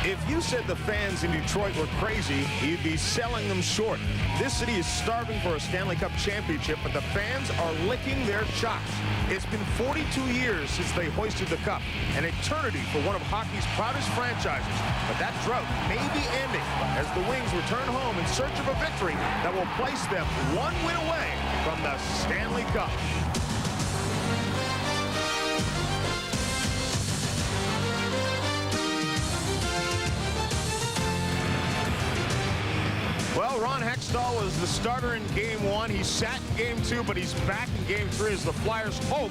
If you said the fans in Detroit were crazy, you'd be selling them short. This city is starving for a Stanley Cup championship, but the fans are licking their chops. It's been 42 years since they hoisted the cup, an eternity for one of hockey's proudest franchises. But that drought may be ending as the Wings return home in search of a victory that will place them one win away from the Stanley Cup. Well, Ron Hextall was the starter in Game 1. He sat in Game 2, but he's back in Game 3 as the Flyers hope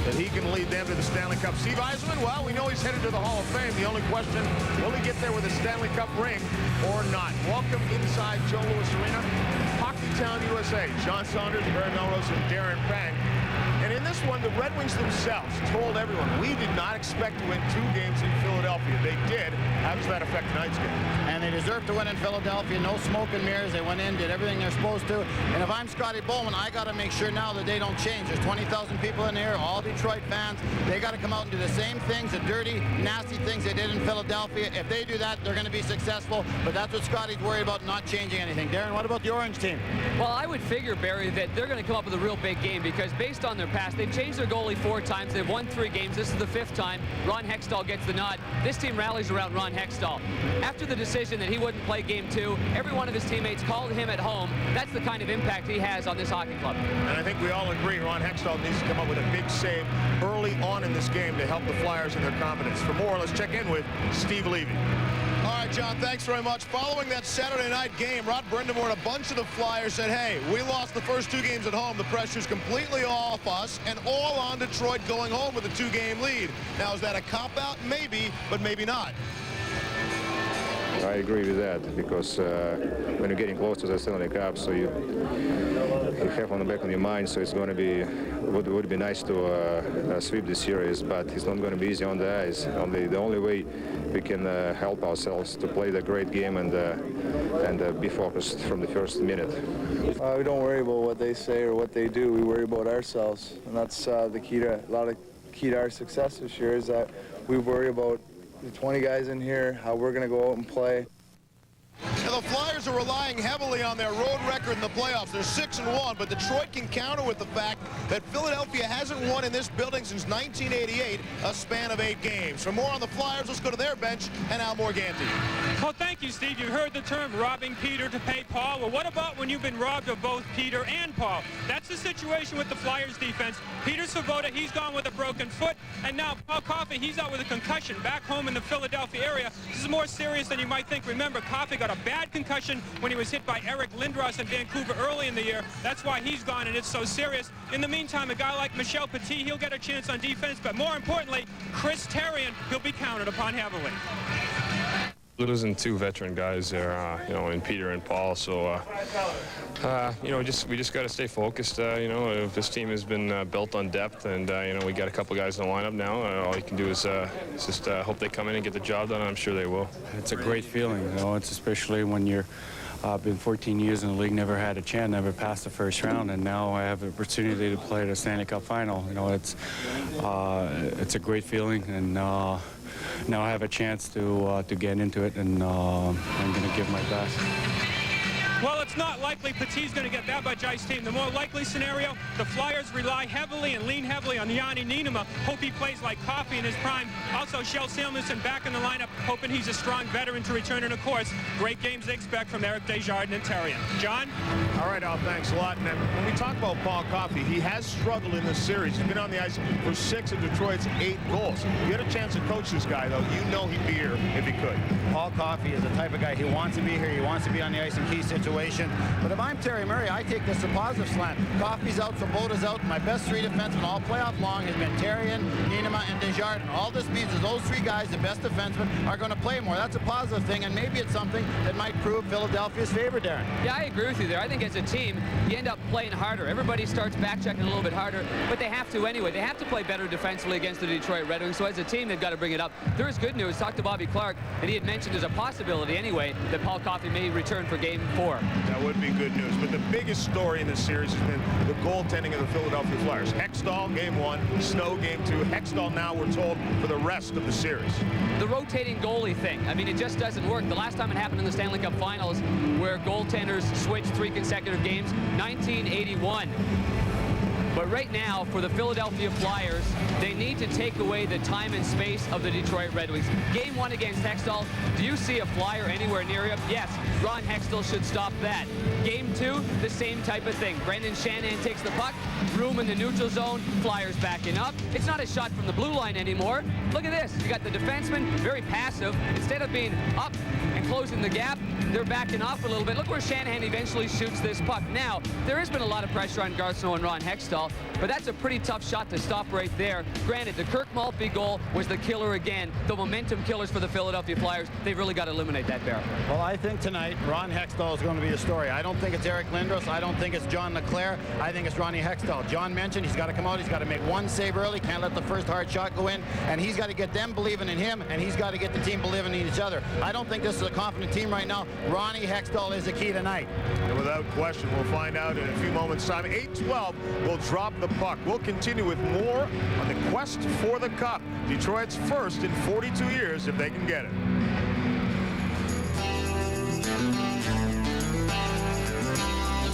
that he can lead them to the Stanley Cup. Steve Yzerman, well, we know he's headed to the Hall of Fame. The only question, will he get there with a Stanley Cup ring or not? Welcome inside Joe Louis Arena, Hockey Town, USA. John Saunders, Barry Melrose, and Darren Pang. And in this one, the Red Wings themselves told everyone, we did not expect to win 2 games in Philadelphia. They did. How does that affect tonight's game? And they deserve to win in Philadelphia. No smoke and mirrors. They went in, did everything they're supposed to. And if I'm Scotty Bowman, I got to make sure now that they don't change. There's 20,000 people in here, all Detroit fans. They got to come out and do the same things, the dirty, nasty things they did in Philadelphia. If they do that, they're going to be successful. But that's what Scotty's worried about, not changing anything. Darren, what about the Orange team? Well, I would figure, Barry, that they're going to come up with a real big game because based on their past, they've changed their goalie 4 times. They've won 3 games. This is the 5th time. Ron Hextall gets the nod. This team rallies around Ron Hextall. After the decision that he wouldn't play Game 2, every one of his teammates called him at home. That's the kind of impact he has on this hockey club. And I think we all agree Ron Hextall needs to come up with a big save early on in this game to help the Flyers in their confidence. For more, let's check in with Steve Levy. All right, John, thanks very much. Following that Saturday night game, Rod Brind'Amour and a bunch of the Flyers said, hey, we lost the first 2 games at home. The pressure's completely off us and all on Detroit going home with a 2-game lead. Now, is that a cop-out? Maybe, but maybe not. I agree with that because when you're getting close to the Stanley Cup, so you have on the back of your mind, so it's going to be would be nice to sweep the series, but it's not going to be easy on the ice. The only way we can help ourselves to play the great game and be focused from the first minute. We don't worry about what they say or what they do. We worry about ourselves, and that's the key to key to our success this year. Is that we worry about the 20 guys in here, how we're going to go out and play. Now, the Flyers are relying heavily on their road record in the playoffs. They're 6-1, but Detroit can counter with the fact that Philadelphia hasn't won in this building since 1988, a span of 8 games. For more on the Flyers, let's go to their bench and Al Morganti. Well, thank you, Steve. You've heard the term robbing Peter to pay Paul. Well, what about when you've been robbed of both Peter and Paul? That's the situation with the Flyers defense. Peter Svoboda, he's gone with a broken foot, and now Paul Coffey, he's out with a concussion back home in the Philadelphia area. This is more serious than you might think. Remember, Coffey got a bad concussion when he was hit by Eric Lindros in Vancouver early in the year. That's why he's gone, and it's so serious. In the meantime, a guy like Michel Petit, he'll get a chance on defense, but more importantly, Chris Therien, he'll be counted upon heavily. Losing 2 veteran guys there, you know, in Peter and Paul. So, you know, we just got to stay focused. You know, this team has been built on depth, and you know, we got a couple guys in the lineup now. All you can do is just hope they come in and get the job done. I'm sure they will. It's a great feeling, you know. It's especially when you're been 14 years in the league, never had a chance, never passed the first round, and now I have the opportunity to play the Stanley Cup final. You know, it's a great feeling, and now I have a chance to get into it, and I'm going to give my best. Well, it's not likely Petit's going to get that much ice time. The more likely scenario, the Flyers rely heavily and lean heavily on Yanni Niinema. Hope he plays like Coffey in his prime. Also, Kjell Samuelsson back in the lineup, hoping he's a strong veteran to return. And, of course, great games they expect from Eric Desjardins and Therien. John? All right, Al, thanks a lot. And when we talk about Paul Coffey, he has struggled in this series. He's been on the ice for 6 of Detroit's 8 goals. You had a chance to coach this guy, though. You know he'd be here if he could. Paul Coffey is the type of guy, he wants to be here, he wants to be on the ice in key situations. But if I'm Terry Murray, I take this as a positive slant. Coffey's out, Svoboda's out. My best 3 defensemen all playoff long has been Therien, Niinema, and Desjardins. All this means is those 3 guys, the best defensemen, are going to play more. That's a positive thing, and maybe it's something that might prove Philadelphia's favor, Darren. Yeah, I agree with you there. I think as a team, you end up playing harder. Everybody starts back-checking a little bit harder, but they have to anyway. They have to play better defensively against the Detroit Red Wings, so as a team, they've got to bring it up. There is good news. Talk to Bobby Clark, and he had mentioned there's a possibility anyway that Paul Coffey may return for Game 4. That would be good news. But the biggest story in this series has been the goaltending of the Philadelphia Flyers. Hextall, game 1. Snow, game 2. Hextall now, we're told, for the rest of the series. The rotating goalie thing, I mean, it just doesn't work. The last time it happened in the Stanley Cup Finals, where goaltenders switched 3 consecutive games, 1981. But right now, for the Philadelphia Flyers, they need to take away the time and space of the Detroit Red Wings. Game 1 against Hextall, do you see a Flyer anywhere near him? Yes, Ron Hextall should stop that. Game 2, the same type of thing. Brendan Shanahan takes the puck, room in the neutral zone, Flyers backing up. It's not a shot from the blue line anymore. Look at this. You got the defenseman, very passive. Instead of being up and closing the gap, they're backing off a little bit. Look where Shanahan eventually shoots this puck. Now, there has been a lot of pressure on Garth Snow and Ron Hextall, but that's a pretty tough shot to stop right there. Granted, the Kirk Maltby goal was the killer again. The momentum killers for the Philadelphia Flyers. They've really got to eliminate that barrel. Well, I think tonight Ron Hextall is going to be the story. I don't think it's Eric Lindros. I don't think it's John LeClaire. I think it's Ronnie Hextall. John mentioned he's got to come out. He's got to make one save early. Can't let the first hard shot go in. And he's got to get them believing in him, and he's got to get the team believing in each other. I don't think this is a confident team right now. Ronnie Hextall is the key tonight. And without question, we'll find out in a few moments' time. 8-12 will drop the puck. We'll continue with more on the quest for the cup. Detroit's first in 42 years if they can get it.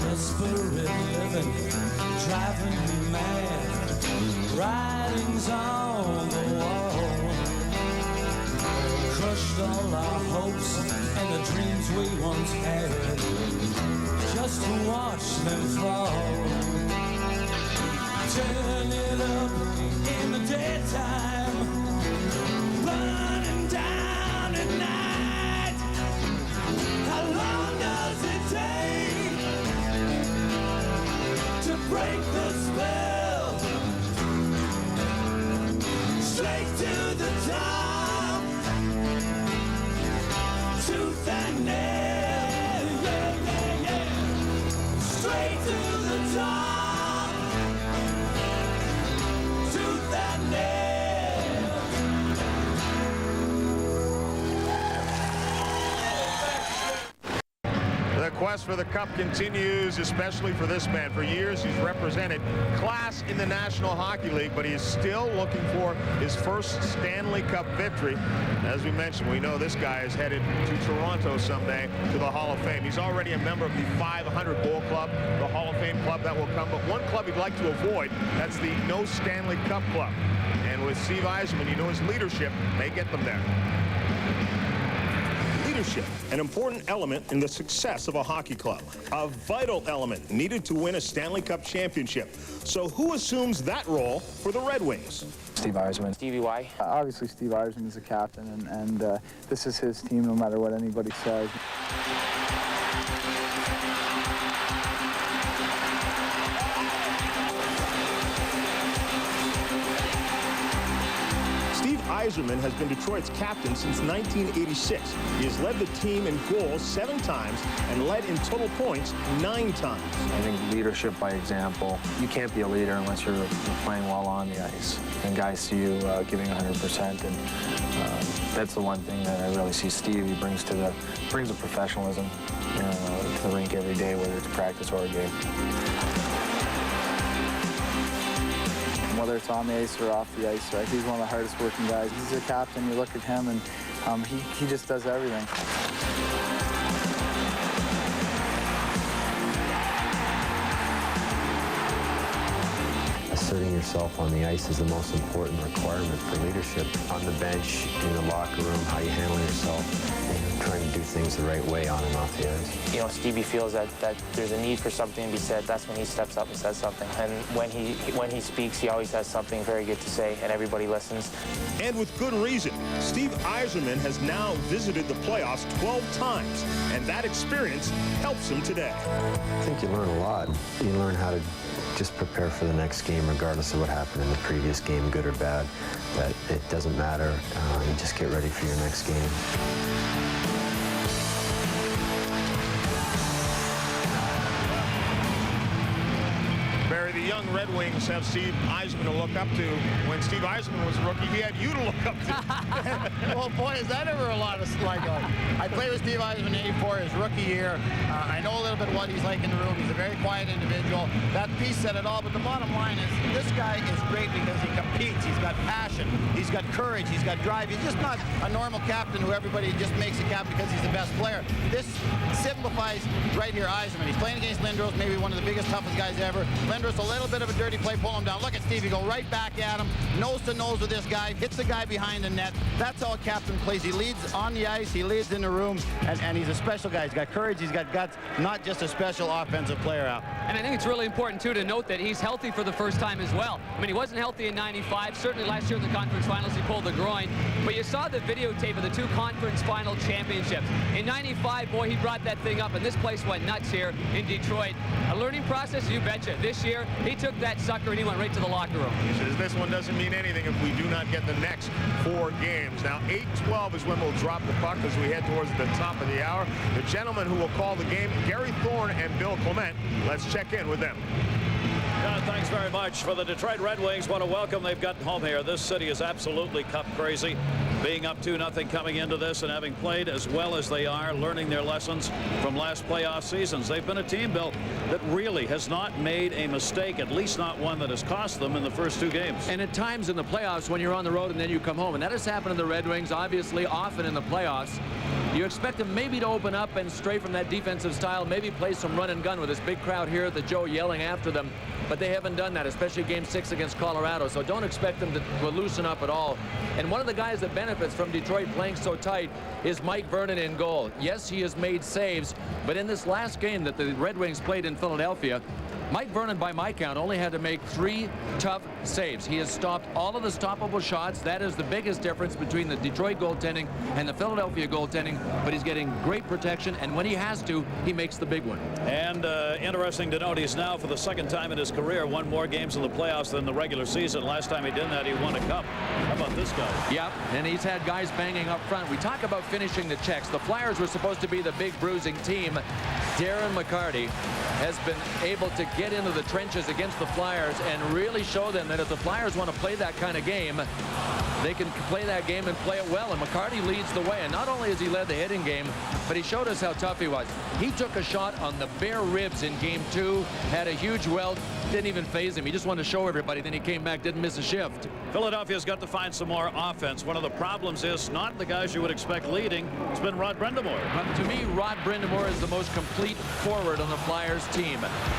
Desperate living, driving me mad. Writings on the wall, crushed all our hopes and the dreams we once had, just to watch them fall. Turn it up in the daytime, burning down at night. How long does it take to break the spell? Straight to the top, tooth and nail, yeah, yeah, yeah. Straight to the top. The quest for the cup continues, especially for this man. For years, he's represented class in the National Hockey League, but he is still looking for his first Stanley Cup victory. As we mentioned, we know this guy is headed to Toronto someday to the Hall of Fame. He's already a member of the 500 Goal Club, the Hall of Fame club that will come. But one club he'd like to avoid, that's the No Stanley Cup Club. And with Steve Yzerman, you know his leadership may get them there. Leadership, an important element in the success of a hockey club, a vital element needed to win a Stanley Cup championship. So who assumes that role for the Red Wings? Steve Yzerman. Stevie Y. Obviously, Steve Yzerman is the captain, and this is his team no matter what anybody says. Yzerman has been Detroit's captain since 1986. He has led the team in goals 7 times and led in total points 9 times. I think leadership by example. You can't be a leader unless you're playing well on the ice. And guys see you giving 100%, and that's the one thing that I really see Steve. He brings a professionalism to the rink every day, whether it's practice or a game. Whether it's on the ice or off the ice, right? He's one of the hardest working guys. He's the captain. You look at him, and he just does everything. Asserting yourself on the ice is the most important requirement for leadership. On the bench, in the locker room, how you handle yourself, and trying to do things the right way on and off the ice. You know, Stevie feels that there's a need for something to be said. That's when he steps up and says something. And when he speaks, he always has something very good to say, and everybody listens. And with good reason. Steve Yzerman has now visited the playoffs 12 times, and that experience helps him today. I think you learn a lot. You learn how to just prepare for the next game, regardless of what happened in the previous game, good or bad. That it doesn't matter. You just get ready for your next game. Barry, the young Red Wings have Steve Yzerman to look up to. When Steve Yzerman was a rookie, he had you to look up to. Well, Well, boy, is that ever a lot of like. I played with Steve Eisman in '84, his rookie year. I know a little bit what he's like in the room. He's a very quiet individual. That piece said it all. But the bottom line is, this guy is great because he competes. He's got passion. He's got courage. He's got drive. He's just not a normal captain who everybody just makes a captain because he's the best player. This simplifies right here Eisman. He's playing against Lindros, maybe one of the biggest, toughest guys ever. Lindros, a little bit of a dirty play, pull him down. Look at Stevie go right back at him, nose to nose with this guy, hits the guy behind the net. That's how a captain plays. He leads on the ice, he leads in the room, and he's a special guy. He's got courage, he's got guts, not just a special offensive player out. And I think it's really important, too, to note that he's healthy for the first time as well. I mean, he wasn't healthy in '95. Certainly last year in the conference finals, he pulled the groin. But you saw the videotape of the 2 conference final championships. In '95, boy, he brought that thing up, and this place went nuts here in Detroit. A learning process, you betcha. This year, he took that sucker and he went right to the locker room. He says this one doesn't mean anything if we do not get the next 4 games. Now, 8-12 is when we'll drop the puck as we head towards the top of the hour. The gentlemen who will call the game, Gary Thorne and Bill Clement. Let's check in with them. John, thanks very much. For the Detroit Red Wings, what a welcome they've gotten home here. This city is absolutely cup crazy. Being up 2-0 coming into this and having played as well as they are, learning their lessons from last playoff seasons. They've been a team, Bill, that really has not made a mistake, at least not one that has cost them in the first 2 games. And at times in the playoffs when you're on the road and then you come home, and that has happened to the Red Wings, obviously, often in the playoffs. You expect them maybe to open up and stray from that defensive style, maybe play some run and gun with this big crowd here at the Joe yelling after them. But they haven't done that, especially Game 6 against Colorado. So don't expect them to loosen up at all. And one of the guys that benefits from Detroit playing so tight is Mike Vernon in goal. Yes, he has made saves, but in this last game that the Red Wings played in Philadelphia, Mike Vernon, by my count, only had to make 3 tough saves. He has stopped all of the stoppable shots. That is the biggest difference between the Detroit goaltending and the Philadelphia goaltending, but he's getting great protection, and when he has to, he makes the big one. And interesting to note, he's now, for the 2nd time in his career, won more games in the playoffs than the regular season. Last time he did that, he won a cup. How about this guy? Yep, and he's had guys banging up front. We talk about finishing the checks. The Flyers were supposed to be the big bruising team. Darren McCarty has been able to get into the trenches against the Flyers and really show them that if the Flyers want to play that kind of game, they can play that game and play it well. And McCarty leads the way. And not only has he led the hitting game, but he showed us how tough he was. He took a shot on the bare ribs in Game 2, had a huge welt, didn't even phase him. He just wanted to show everybody. Then he came back, didn't miss a shift. Philadelphia's got to find some more offense. One of the problems is not the guys you would expect leading. It's been Rod Brind'Amour. But to me, Rod Brind'Amour is the most complete forward on the Flyers team.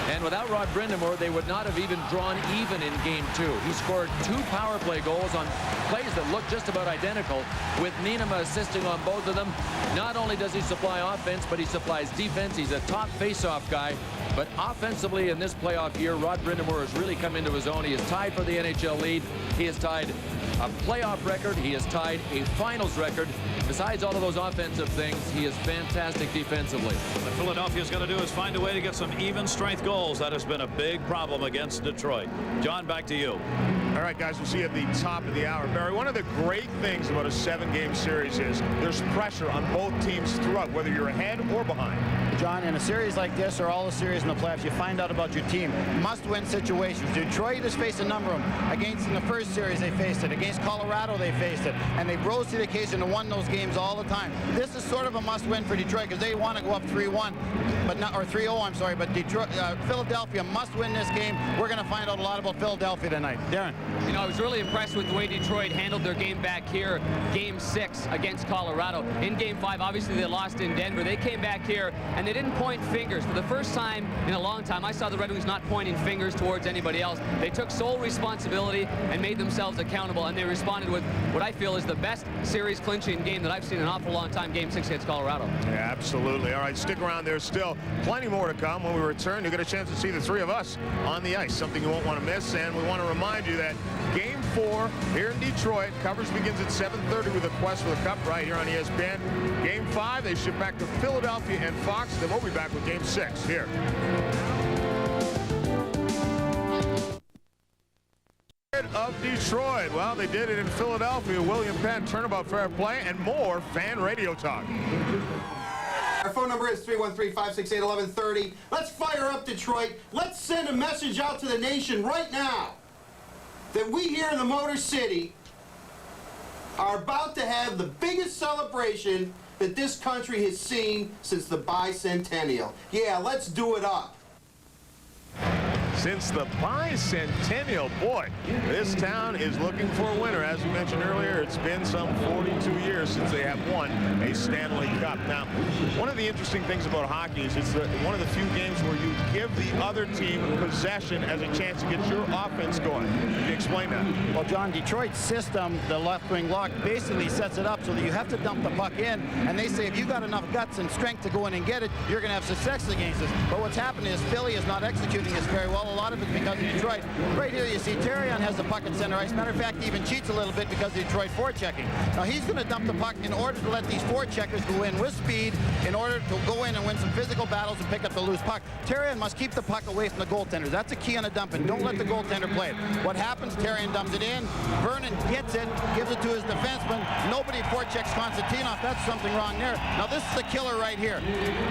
And without Rod Brind'Amour, they would not have even drawn even in Game 2. He scored 2 power play goals on plays that looked just about identical, with Niinema assisting on both of them. Not only does he supply offense, but he supplies defense. He's a top face-off guy. But offensively in this playoff year, Rod Brind'Amour has really come into his own. He is tied for the NHL lead. He has tied a playoff record. He has tied a finals record. Besides all of those offensive things, he is fantastic defensively. What Philadelphia's got to do is find a way to get some even strength goals. That has been a big problem against Detroit. John, back to you. All right, guys, we'll see you at the top of the hour. Barry, one of the great things about a 7-game series is there's pressure on both teams throughout, whether you're ahead or behind. John, in a series like this or all the series in the playoffs, you find out about your team. Must-win situations. Detroit has faced a number of them. Against in the first series, they faced it. Against Colorado, they faced it. And they rose to the occasion and won those games all the time. This is sort of a must-win for Detroit because they want to go up 3-1, but not, or 3-0, I'm sorry. But Detroit, Philadelphia must win this game. We're going to find out a lot about Philadelphia tonight. Darren. You know, I was really impressed with the way Detroit handled their game back here, Game 6 against Colorado. In Game 5, obviously they lost in Denver. They came back here and they didn't point fingers. For the first time in a long time, I saw the Red Wings not pointing fingers towards anybody else. They took sole responsibility and made themselves accountable, and they responded with what I feel is the best series clinching game that I've seen in an awful long time, Game 6 against Colorado. Yeah, absolutely. All right, stick around. There's still plenty more to come. When we return, you'll get a chance to see the 3 of us on the ice, something you won't want to miss. And we want to remind you that Game 4 here in Detroit, coverage begins at 7:30 with a quest for the Cup right here on ESPN. Game 5, they ship back to Philadelphia and Fox. Then we'll be back with Game 6 here. Of Detroit. Well, they did it in Philadelphia. William Penn, turnabout fair play, and more fan radio talk. Our phone number is 313-568-1130. Let's fire up Detroit. Let's send a message out to the nation right now that we here in the Motor City are about to have the biggest biggest celebration that this country has seen since the bicentennial. Yeah, let's do it up. Since the bicentennial, boy, this town is looking for a winner. As we mentioned earlier, it's been some 42 years since they have won a Stanley Cup. Now, one of the interesting things about hockey is it's one of the few games where you give the other team possession as a chance to get your offense going. Can you explain that? Well, John, Detroit's system, the left wing lock, basically sets it up so that you have to dump the puck in, and they say if you got enough guts and strength to go in and get it, you're going to have success against us. But what's happening is Philly is not executing this very well. A lot of it's because of Detroit. Right here you see Terrion has the puck in center ice. Matter of fact, he even cheats a little bit because of Detroit forechecking. Now he's going to dump the puck in order to let these forecheckers go in with speed in order to go in and win some physical battles and pick up the loose puck. Terrion must keep the puck away from the goaltenders. That's a key on a dumping. Don't let the goaltender play it. What happens, Terrion dumps it in. Vernon gets it, gives it to his defenseman. Nobody forechecks Konstantinov. That's something wrong there. Now this is the killer right here.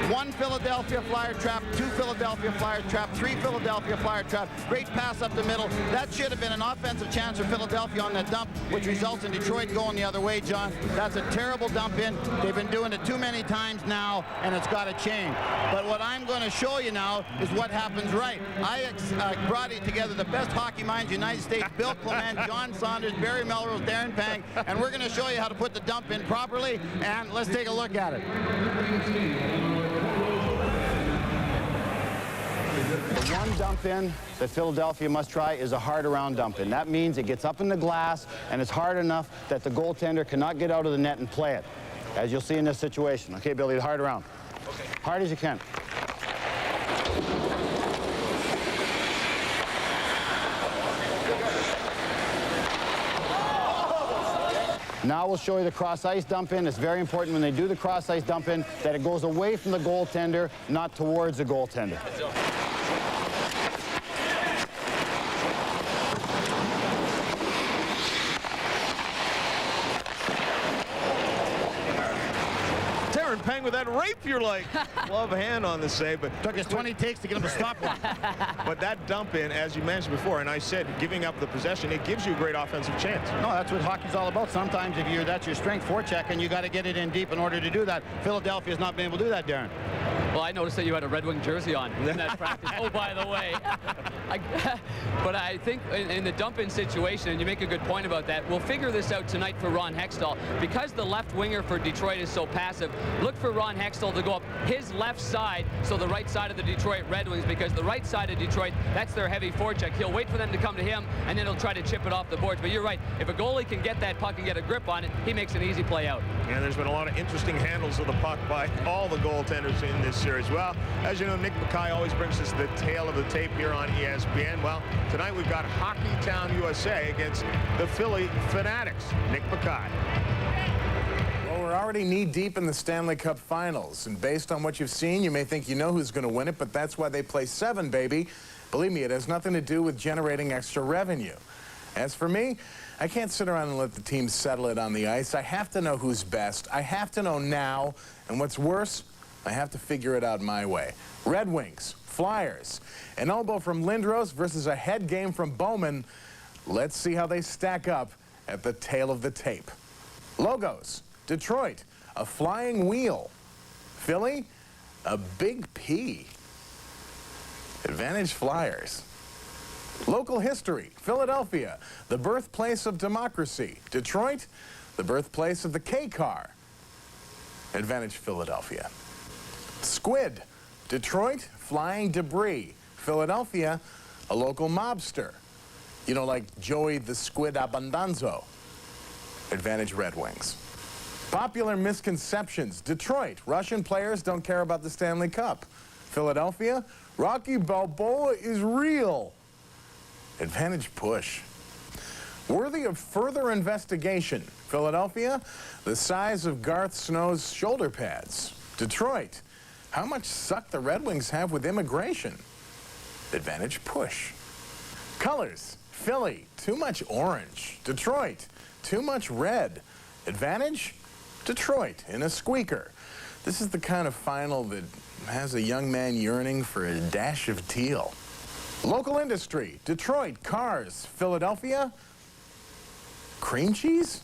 1 Philadelphia Flyer trap, 2 Philadelphia Flyers trap, 3 Philadelphia Flyer trap. Great pass up the middle. That should have been an offensive chance for Philadelphia on that dump, which results in Detroit going the other way, John. That's a terrible dump in. They've been doing it too many times now, and it's got to change. But what I'm going to show you now is what happens right. I brought together the best hockey minds in the United States, Bill Clement, John Saunders, Barry Melrose, Darren Pang, and we're going to show you how to put the dump in properly, and let's take a look at it. The one dump in that Philadelphia must try is a hard around dump in. That means it gets up in the glass and it's hard enough that the goaltender cannot get out of the net and play it, as you'll see in this situation. Okay, Billy, hard around. Okay. Hard as you can. Now we'll show you the cross-ice dump-in. It's very important when they do the cross-ice dump-in that it goes away from the goaltender, not towards the goaltender. Pang with that rapier-like glove hand on the save, but took us 20 takes to get him to stop one. But that dump in, as you mentioned before, and I said, giving up the possession, it gives you a great offensive chance. No, that's what hockey's all about. Sometimes if that's your strength forecheck, and you got to get it in deep in order to do that. Philadelphia's not been able to do that, Darren. Well, I noticed that you had a Red Wing jersey on in that practice. Oh, by the way. But I think in the dump-in situation, and you make a good point about that, we'll figure this out tonight for Ron Hextall. Because the left winger for Detroit is so passive, look for Ron Hextall to go up his left side, so the right side of the Detroit Red Wings, because the right side of Detroit, that's their heavy forecheck. He'll wait for them to come to him, and then he'll try to chip it off the boards. But you're right. If a goalie can get that puck and get a grip on it, he makes an easy play out. And there's been a lot of interesting handles of the puck by all the goaltenders in this series. Well, as you know, Nick Mackay always brings us the tail of the tape here on ESPN. Well, tonight we've got Hockey Town USA against the Philly Fanatics. Nick Mackay. Well, we're already knee-deep in the Stanley Cup Finals, and based on what you've seen, you may think you know who's going to win it, but that's why they play 7, baby. Believe me, it has nothing to do with generating extra revenue. As for me, I can't sit around and let the team settle it on the ice. I have to know who's best. I have to know now, and what's worse, I have to figure it out my way. Red Wings, Flyers, an elbow from Lindros versus a head game from Bowman. Let's see how they stack up at the tail of the tape. Logos, Detroit, a flying wheel. Philly, a big P. Advantage Flyers. Local history, Philadelphia, the birthplace of democracy. Detroit, the birthplace of the K-car. Advantage Philadelphia. Squid, Detroit, flying debris. Philadelphia, a local mobster. You know, like Joey the Squid Abundanzo. Advantage Red Wings. Popular misconceptions, Detroit, Russian players don't care about the Stanley Cup. Philadelphia, Rocky Balboa is real. Advantage Push. Worthy of further investigation, Philadelphia, the size of Garth Snow's shoulder pads. Detroit, how much suck the Red Wings have with immigration. Advantage Push. Colors, Philly, too much orange. Detroit, too much red. Advantage, Detroit in a squeaker. This is the kind of final that has a young man yearning for a dash of teal. Local industry, Detroit, cars. Philadelphia, cream cheese?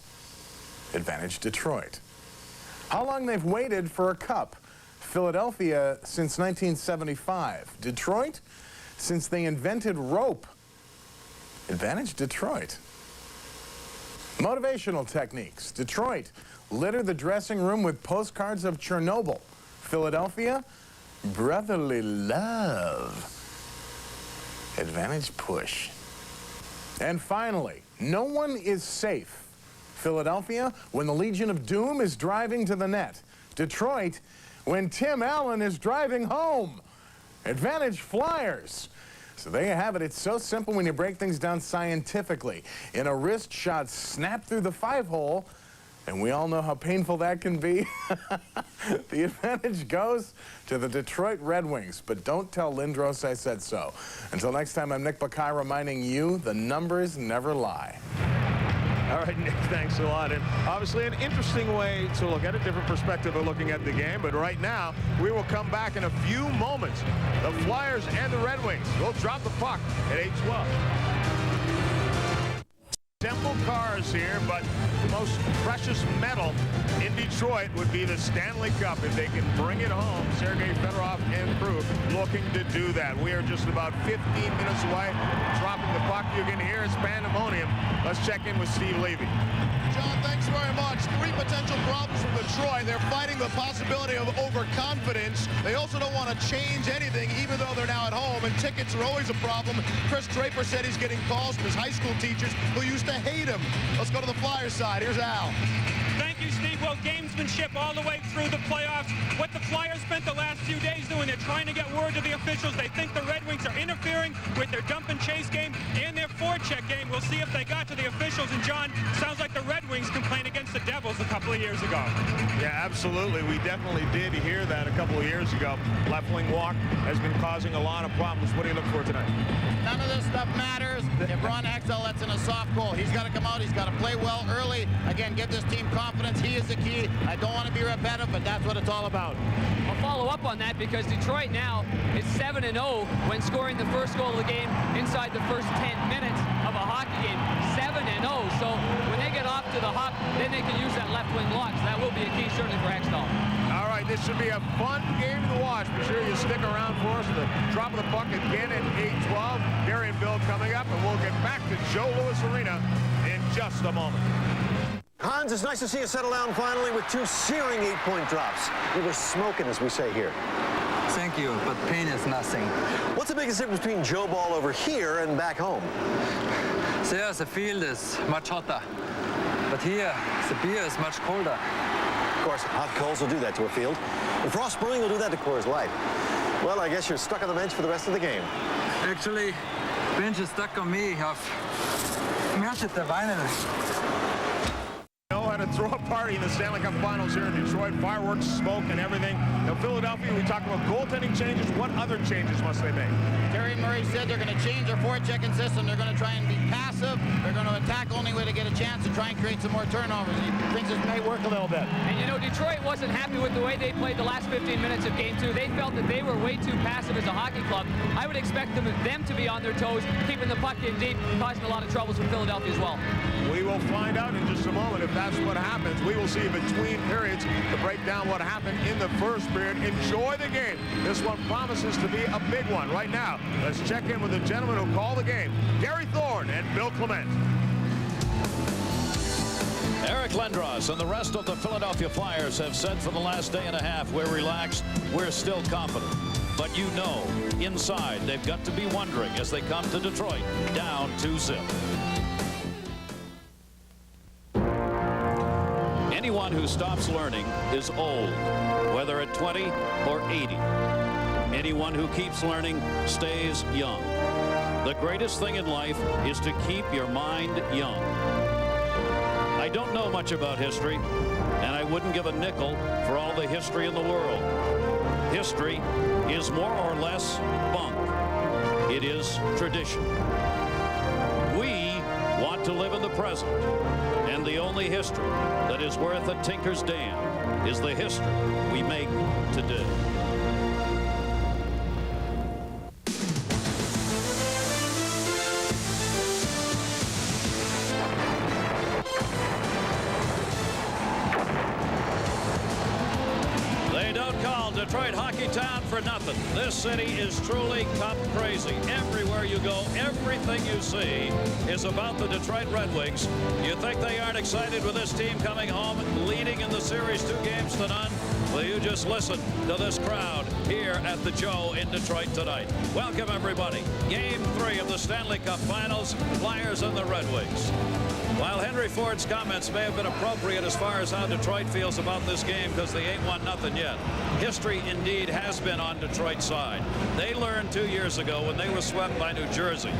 Advantage Detroit. How long they've waited for a cup. Philadelphia since 1975. Detroit since they invented rope. Advantage Detroit. Motivational techniques. Detroit littered the dressing room with postcards of Chernobyl. Philadelphia, brotherly love. Advantage push. And finally, no one is safe. Philadelphia, when the Legion of Doom is driving to the net. Detroit, when Tim Allen is driving home. Advantage Flyers. So there you have it. It's so simple when you break things down scientifically. In a wrist shot snapped through the 5-hole, and we all know how painful that can be. The advantage goes to the Detroit Red Wings, but don't tell Lindros I said so. Until next time, I'm Nick Bakay reminding you the numbers never lie. All right, Nick, thanks a lot. And obviously an interesting way to look at a different perspective of looking at the game. But right now, we will come back in a few moments. The Flyers and the Red Wings will drop the puck at 8:12. Simple cars here, but the most precious metal in Detroit would be the Stanley Cup. If they can bring it home, Sergei Fedorov and crew looking to do that. We are just about 15 minutes away from dropping the puck. You can hear it's pandemonium. Let's check in with Steve Levy. John, thanks very much. 3 potential problems from Detroit. They're fighting the possibility of overconfidence. They also don't want to change anything, even though they're now at home, and tickets are always a problem. Chris Draper said he's getting calls from his high school teachers who used to hate him. Let's go to the Flyers side. Here's Al. Thank you, Steve. Well, gamesmanship all the way through the playoffs. What the Flyers spent the last few days doing, they're trying to get word to the officials. They think the Red Wings are interfering with their dump and chase game and their forecheck game. We'll see if they got to the officials. And, John, sounds like the Red Wings complained against the Devils a couple of years ago. Yeah, absolutely. We definitely did hear that a couple of years ago. Left wing walk has been causing a lot of problems. What do you look for tonight? None of this stuff matters if Ron Hextall lets in a soft goal. He's got to come out. He's got to play well early. Again, give this team confidence. He is the key. I don't want to be repetitive, but that's what it's all about. I'll follow up on that because Detroit now is 7-0 when scoring the first goal of the game inside the first 10 minutes of a hockey game. 7-0. So when they get off to the hop, then they can use that left wing lock. So that will be a key certainly for Hextall. All right, this should be a fun game to watch. Be sure you stick around for us. The drop of the puck again at 8:12. Gary and Bill coming up, and we'll get back to Joe Louis Arena in just a moment. Hans, it's nice to see you settle down finally with 2 searing 8-point drops. You were smoking, as we say here. Thank you, but pain is nothing. What's the biggest difference between Joe Ball over here and back home? There, the field is much hotter, but here, the beer is much colder. Of course, hot coals will do that to a field. And frost spring will do that to Coors Light. Well, I guess you're stuck on the bench for the rest of the game. Actually, bench is stuck on me. I've melted the vinyl. Know how to throw a party in the Stanley Cup Finals here in Detroit. Fireworks, smoke, and everything. Now, Philadelphia, we talk about goaltending changes. What other changes must they make? Terry Murray said they're going to change their forechecking system. They're going to try and be passive. They're going to attack only way to get a chance to try and create some more turnovers. And he thinks this may work a little bit. And, you know, Detroit wasn't happy with the way they played the last 15 minutes of Game 2. They felt that they were way too passive as a hockey club. I would expect them to be on their toes, keeping the puck in deep, causing a lot of troubles for Philadelphia as well. We will find out in just a moment if that's what happens. We will see between periods to break down what happened in the first period. Enjoy the game. This one promises to be a big one. Right now, let's check in with the gentlemen who call the game, Gary Thorne and Bill Clement. Eric Lindros and the rest of the Philadelphia Flyers have said for the last day and a half, we're relaxed, we're still confident. But you know, inside, they've got to be wondering as they come to Detroit, down 2-0. Anyone who stops learning is old, whether at 20 or 80. Anyone who keeps learning stays young. The greatest thing in life is to keep your mind young. I don't know much about history, and I wouldn't give a nickel for all the history in the world. History is more or less bunk. It is tradition. We want to live in the present, and the only history that is worth a tinker's damn is the history we make today. call Detroit Hockey Town for nothing. This city is truly cup crazy. Everywhere you go, everything you see is about the Detroit Red Wings. You think they aren't excited with this team coming home, leading in the series 2-0? Well, you just listen to this crowd here at the Joe in Detroit tonight. Welcome, everybody. Game 3 of the Stanley Cup Finals, Flyers and the Red Wings. While Henry Ford's comments may have been appropriate as far as how Detroit feels about this game because they ain't won nothing yet, history indeed has been on Detroit's side. They learned 2 years ago when they were swept by New Jersey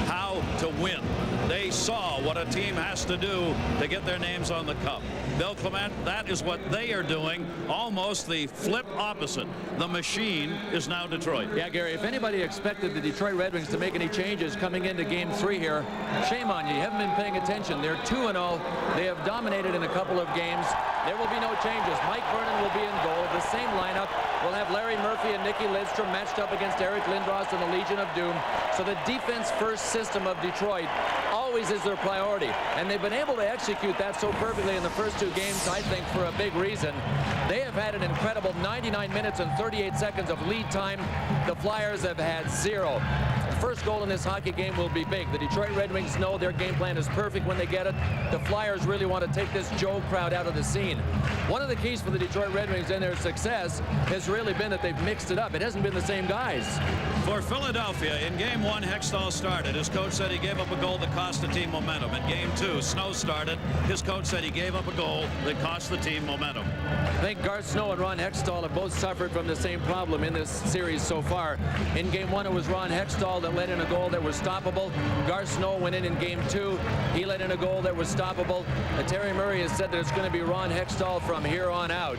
how to win. They saw what a team has to do to get their names on the cup. Bill Clement, that is what they are doing, almost the flip opposite. The machine is now Detroit. Yeah, Gary, if anybody expected the Detroit Red Wings to make any changes coming into Game 3 here, shame on you. You haven't been paying attention. They're 2-0. They have dominated in a couple of games. There will be no changes. Mike Vernon will be in goal. The same lineup. We'll have Larry Murphy and Nicky Lidstrom matched up against Eric Lindros and the Legion of Doom. So the defense-first system of Detroit always is their priority. And they've been able to execute that so perfectly in the first 2 games, I think, for a big reason. They have had an incredible 99 minutes and 38 seconds of lead time. The Flyers have had 0. The first goal in this hockey game will be big. The Detroit Red Wings know their game plan is perfect when they get it. The Flyers really want to take this Joe crowd out of the scene. One of the keys for the Detroit Red Wings and their success has really been that they've mixed it up. It hasn't been the same guys. For Philadelphia, in Game 1, Hextall started. His coach said he gave up a goal that cost the team momentum. In Game 2, Snow started. His coach said he gave up a goal that cost the team momentum. I think Garth Snow and Ron Hextall have both suffered from the same problem in this series so far. In Game 1, it was Ron Hextall that let in a goal that was stoppable. Garth Snow went in Game 2. He let in a goal that was stoppable. Terry Murray has said that it's going to be Ron Hextall from here on out.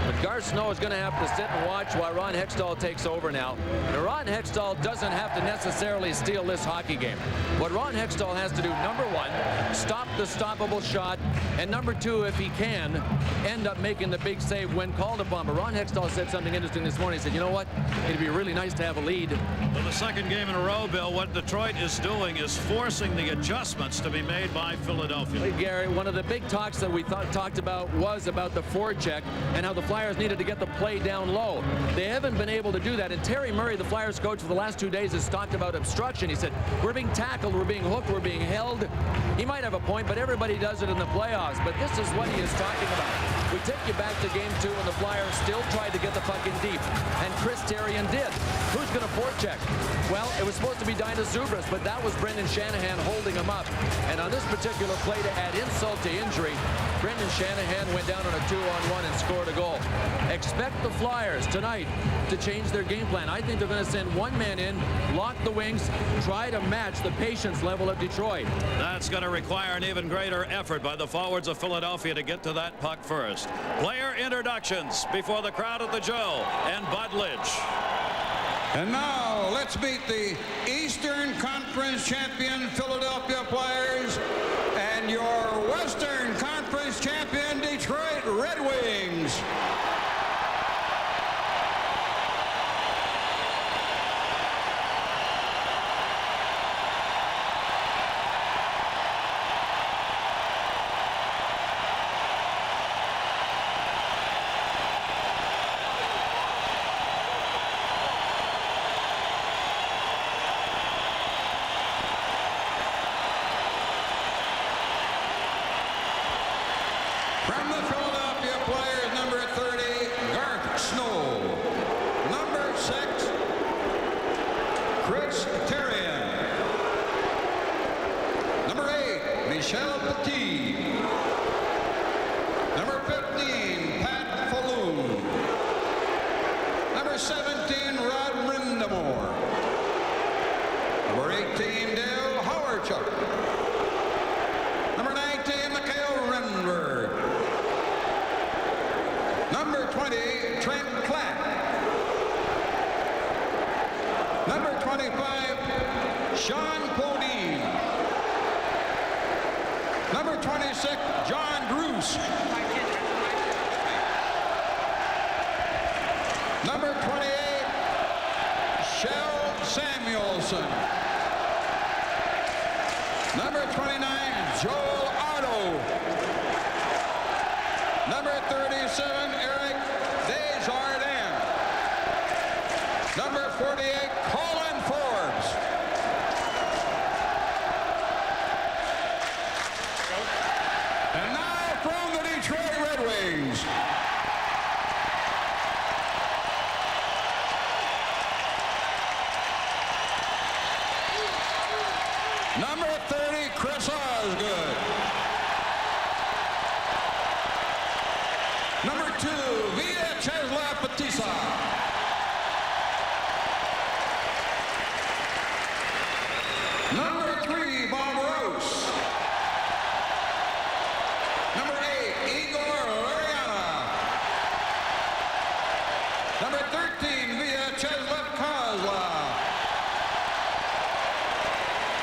But Garth Snow is going to have to sit and watch while Ron Hextall takes over now. And Ron Hextall doesn't have to necessarily steal this hockey game. What Ron Hextall has to do, number 1, stop the stoppable shot, and number 2, if he can, end up making the big save when called upon. But Ron Hextall said something interesting this morning. He said, you know what, it'd be really nice to have a lead. For the second game in a row, Bill, what Detroit is doing is forcing the adjustments to be made by Philadelphia. Hey, Gary, one of the big talks that we talked about was about the forecheck and how the Flyers needed to get the play down low. They haven't been able to do that. And Terry Murray, the Flyers coach for the last 2 days, has talked about obstruction. He said, we're being tackled, we're being hooked, we're being held. He might have a point, but everybody does it in the playoffs. But this is what he is talking about. We take you back to Game 2 when the Flyers still tried to get the puck in deep. And Chris Therien did. Who's going to forecheck? Well, it was supposed to be Dinah Zubras, but that was Brendan Shanahan holding him up. And on this particular play, to add insult to injury, Brendan Shanahan went down on a 2-on-1 and scored a goal. Expect the Flyers tonight to change their game plan. I think they're going to send one man in, lock the wings, try to match the patience level of Detroit. That's going to require an even greater effort by the forwards of Philadelphia to get to that puck first. Player introductions before the crowd at the Joe and Bud Lynch. And now let's meet the Eastern Conference champion Philadelphia Flyers and your Western Conference champion Detroit Red Wings. From the Philadelphia Flyers, number 30, Garth Snow. Number 6, Chris Therien. Number 8, Michel Petit. Number 15, Pat Falloon. Number 17, Rod Brindamore. Number 18, Dale Howarchuk. Number 19, Mikhail Renberg. Number 20, Trent Klatt. Number 25, Sean Podine. Number 26, John Druce. Number 28, Shel Samuelson. Number 29, Joel Otto. Number 37, Eric Desjardins. 2, Vyacheslav Patisa. Number 3, Bob Rose. Number 8, Igor Lariana. Number 13, Vyacheslav Kozlov.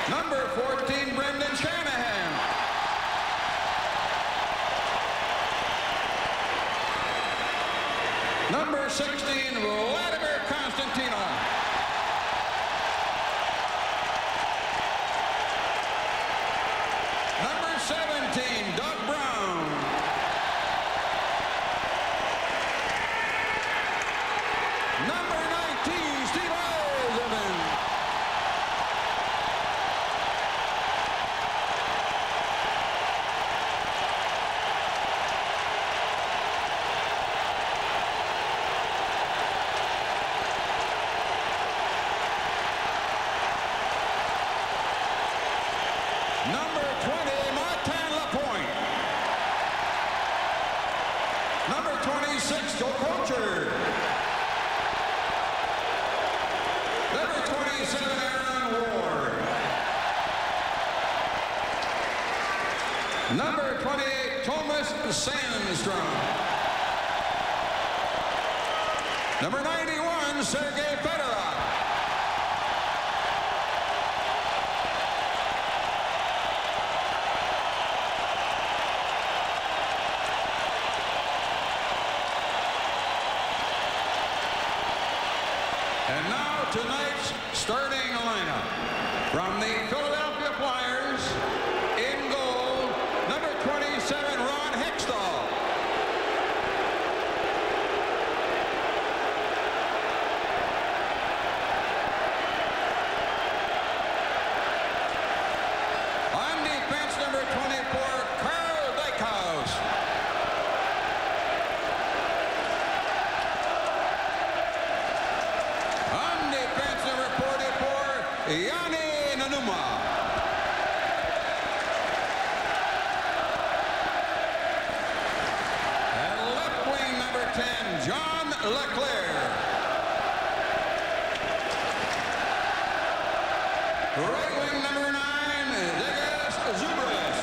Number 14, Brendan Shanahan. Number 16, Vladimir Konstantinov. Number 17, Doug Brown. Number 19, Steve Eisenman. Number 20, Martin Lapointe. Number 26, Joe Crocher. Number 27, Aaron Ward. Number 28, Thomas Sandstrom. Number 91, Sergei Fedorov. And now tonight's starting lineup. From the Philadelphia Flyers, in goal, number 27, Ron Hextall. On defense, number 24, Carl Dykhouse. On defense, number 44, Yanni Nanuma. And left wing, number 10, John Leclerc. Right wing, number 9, Degas Zubris.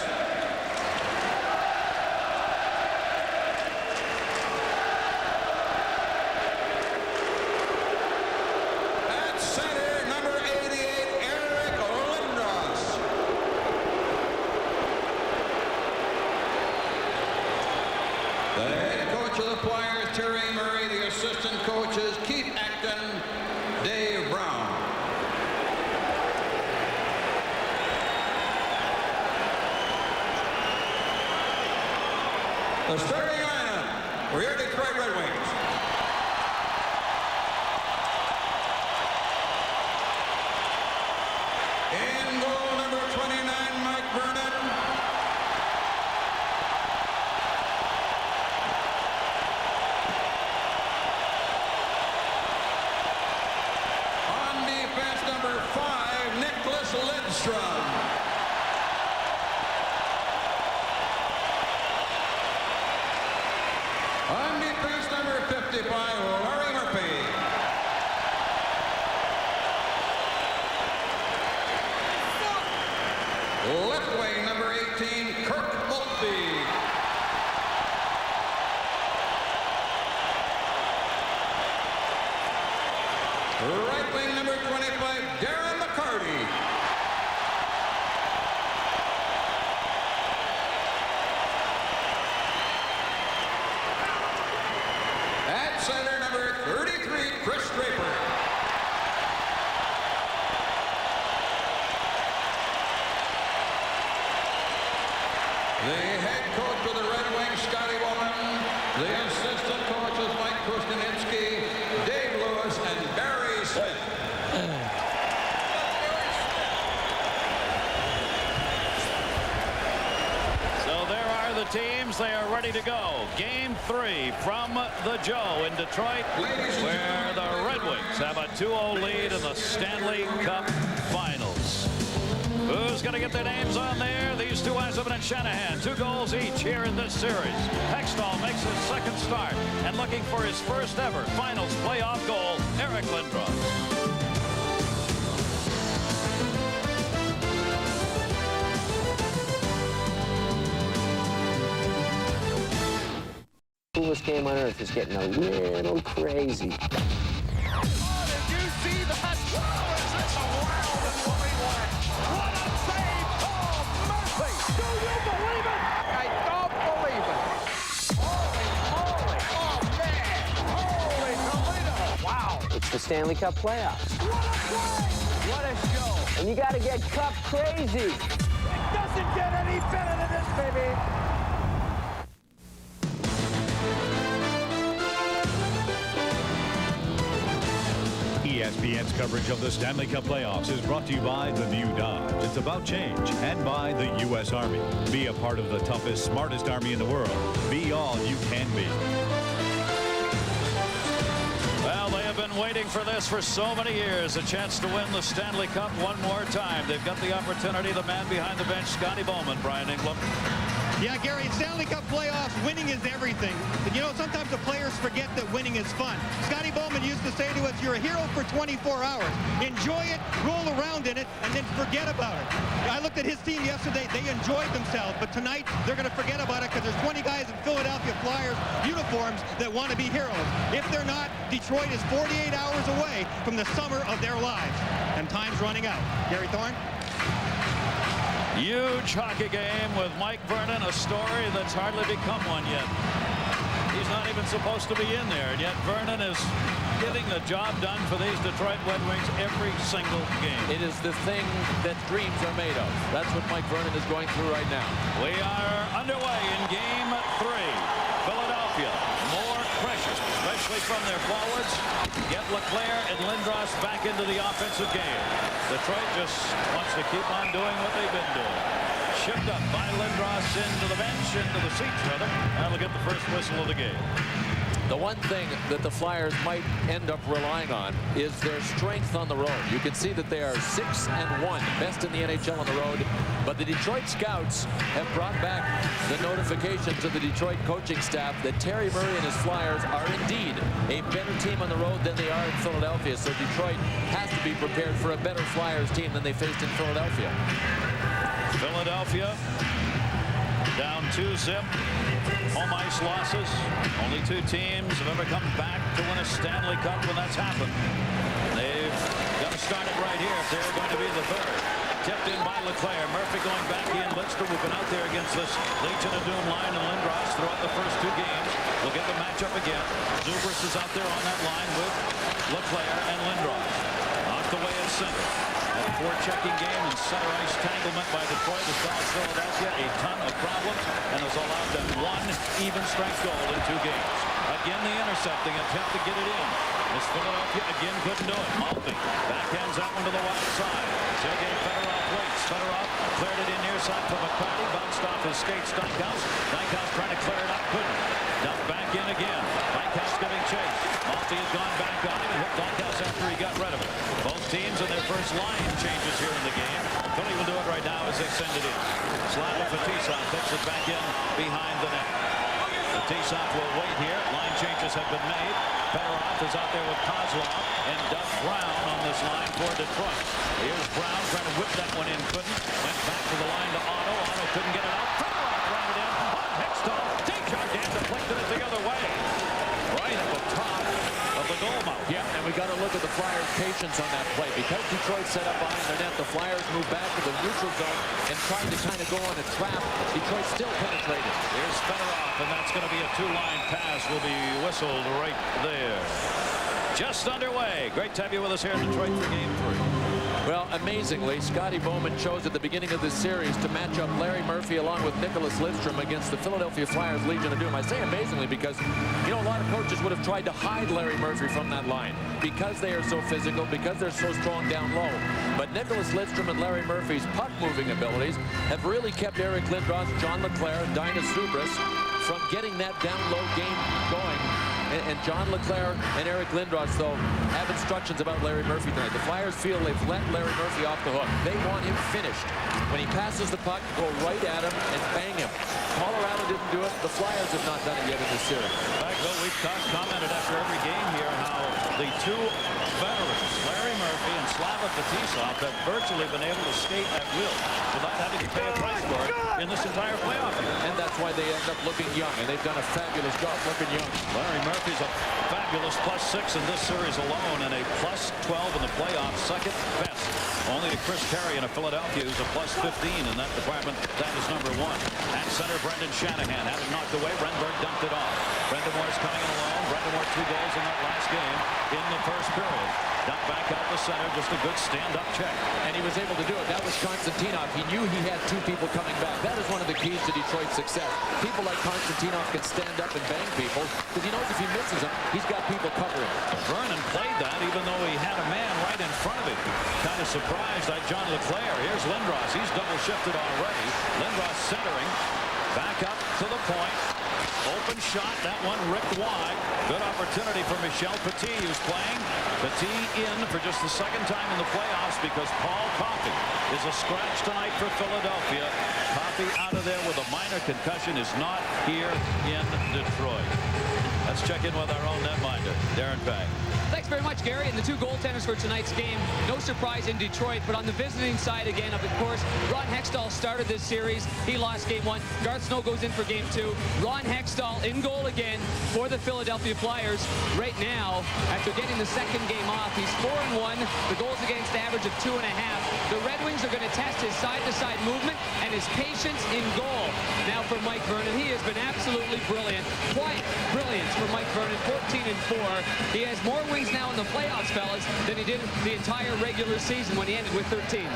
At center, number 88, Eric Lindros. The head coach of the Flyers, Terry Murray. The assistant coaches, Keith Acton, Dave Brown. The starting lineup for your Detroit Red Wings. In goal, number 29, Mike Vernon. On defense, number 5, Nicholas Lidstrom. On defense, number 55, Larry Murphy. Left wing, number 18, Kirk Maltby. Right wing, number 25, Darren McCarty. At center, number 33, Chris Draper. The head coach of the Red Wings, Scotty Bowman. The assistant coaches, Mike Krustinitsky, Dave Lewis, and Barry Smith. So there are the teams. They are ready to go. Game 3 from the Joe in Detroit, where the Red Wings have a 2-0 lead in the Stanley Cup Finals. Who's going to get their names on there? These these two, Yzerman and Shanahan. 2 goals each here in this series. Hextall makes his second start and looking for his first ever finals playoff goal, Eric Lindros. Coolest game on earth is getting a little crazy. Oh, did you see that? Wow, is this a wild and woolly one? What a save! Oh, Murphy! Do you believe it? I don't believe it. Holy moly! Oh, man! Holy Toledo! Wow! It's the Stanley Cup playoffs. What a play! What a show! And you got to get cup crazy. It doesn't get any better than this, baby! ESPN's coverage of the Stanley Cup playoffs is brought to you by The View Dodge. It's about change. And by the U.S. Army. Be a part of the toughest, smartest Army in the world. Be all you can be. Well, they have been waiting for this for so many years. A chance to win the Stanley Cup one more time. They've got the opportunity. The man behind the bench, Scotty Bowman, Brian Ingram. Yeah, Gary, Stanley Cup playoffs, winning is everything. And, you know, sometimes the players forget that winning is fun. Scotty Bowman used to say to us, you're a hero for 24 hours. Enjoy it, roll around in it, and then forget about it. I looked at his team yesterday. They enjoyed themselves. But tonight, they're going to forget about it because there's 20 guys in Philadelphia Flyers uniforms that want to be heroes. If they're not, Detroit is 48 hours away from the summer of their lives. And time's running out. Gary Thorne? Huge hockey game with Mike Vernon, a story that's hardly become one yet. He's not even supposed to be in there, and yet Vernon is getting the job done for these Detroit Red Wings every single game. It is the thing that dreams are made of. That's what Mike Vernon is going through right now. We are underway in Game 3. Philadelphia, more pressure, especially from their forwards. Get Leclerc and Lindros back into the offensive game. Detroit just wants to keep on doing what they've been doing. Shipped up by Lindros into the bench, into the seats, rather. That'll get the first whistle of the game. The one thing that the Flyers might end up relying on is their strength on the road. You can see that they are 6-1, best in the NHL on the road. But the Detroit scouts have brought back the notification to the Detroit coaching staff that Terry Murray and his Flyers are indeed a better team on the road than they are in Philadelphia. So Detroit has to be prepared for a better Flyers team than they faced in Philadelphia. Philadelphia down 2-0. Home ice losses. Only 2 teams have ever come back to win a Stanley Cup when that's happened. They've got to start it right here if they're going to be the third. Tipped in by Leclerc. Murphy going back in. Lidstrom, who've been out there against this Legion of Doom line, and Lindros throughout the first 2 games. We'll get the matchup again. Zubris is out there on that line with Leclerc and Lindros. Knocked away at center. A forechecking game and center ice tanglement by Detroit has caused Philadelphia a ton of problems and has allowed them 1 even strength goal in 2 games. Again, the intercepting attempt to get it in. This Philadelphia again couldn't do it. Maltby backhands that one to the wide side. Sergei Fedorov waits. Fedorov cleared it in near side for McCarty. Bounced off his skates. Dykhouse. Dykhouse trying to clear it out. Couldn't. Dumped back in again. Dykhouse giving chase. Maltby has gone back on him. He hit Dykhouse after he got rid of it. Both teams in their first line changes here in the game. Philly will do it right now as they send it in. Slava Fetisov puts it back in behind the net. Fetisov will wait here. Line changes have been made. Fedorov is out there with Kozlov and Doug Brown on this line for Detroit. Here's Brown trying to whip that one in. Couldn't. Went back to the line to Otto. Otto couldn't get it out. Fedorov ran it in on Hextall. Dejan deflected it the other way. Right at the top of the goal mouth. Yeah, and we got to look at the Flyers' patience on that play. Because Detroit set up behind their net, the Flyers moved back to the neutral zone and tried to kind of go on a trap. Detroit still penetrated. Here's Fedorov, and that's going to be a 2-line pass. Will be whistled right there. Just underway. Great to have you with us here in Detroit for Game 3. Well, amazingly, Scotty Bowman chose at the beginning of this series to match up Larry Murphy along with Nicholas Lidstrom against the Philadelphia Flyers Legion of Doom. I say amazingly because, you know, a lot of coaches would have tried to hide Larry Murphy from that line because they are so physical, because they're so strong down low. But Nicholas Lidstrom and Larry Murphy's puck-moving abilities have really kept Eric Lindros, John Leclerc, and Dainis Zubris from getting that down-low game going And John LeClaire and Eric Lindros, though, have instructions about Larry Murphy tonight. The Flyers feel they've let Larry Murphy off the hook. They want him finished. When he passes the puck, go right at him and bang him. Colorado didn't do it. The Flyers have not done it yet in this series. In fact, though, we've commented after every game here how the two veterans, Larry Murphy and Slava Fetisov, have virtually been able to skate at will without having to pay a price for it in this entire playoff year. And that's why they end up looking young, and they've done a fabulous job looking young. Larry Murphy's a fabulous +6 in this series alone and a +12 in the playoffs, second best. Only to Chris Terry in Philadelphia, who's a +15 in that department. That is number 1. At center, Brendan Shanahan had it knocked away. Renberg dumped it off. Brendan Moore's coming in alone. Brendan Moore 2 goals in that last game in the first period. Dumped back out the center, just a good stand-up check. And he was able to do it. That was Konstantinov. He knew he had 2 people coming back. That is one of the keys to Detroit's success. People like Konstantinov can stand up and bang people because he knows if he misses them, he's got people covering. Vernon played that even though he had a man right in front of him. Kind of surprised by John LeClaire. Here's Lindros. He's double shifted already. Lindros centering. Back up to the point. Open shot. That one ripped wide. Good opportunity for Michel Petit, who's playing. Petit in for just the second time in the playoffs because Paul Coffey is a scratch tonight for Philadelphia. Coffey out of there with a minor concussion is not here in Detroit. Let's check in with our own netminder, Darren Pang. Thanks very much, Gary. And the 2 goaltenders for tonight's game, no surprise in Detroit, but on the visiting side again, of course, Ron Hextall started this series. He lost game 1. Garth Snow goes in for game 2. Ron Hextall in goal again for the Philadelphia Flyers. Right now, after getting the second game off, he's 4-1. The goals against average of 2.5. The Red Wings are going to test his side-to-side movement and his patience in goal. Now for Mike Vernon, he has been absolutely brilliant. Quiet brilliance for Mike Vernon, 14-4. He has more wins now in the playoffs, fellas, than he did the entire regular season when he ended with 13.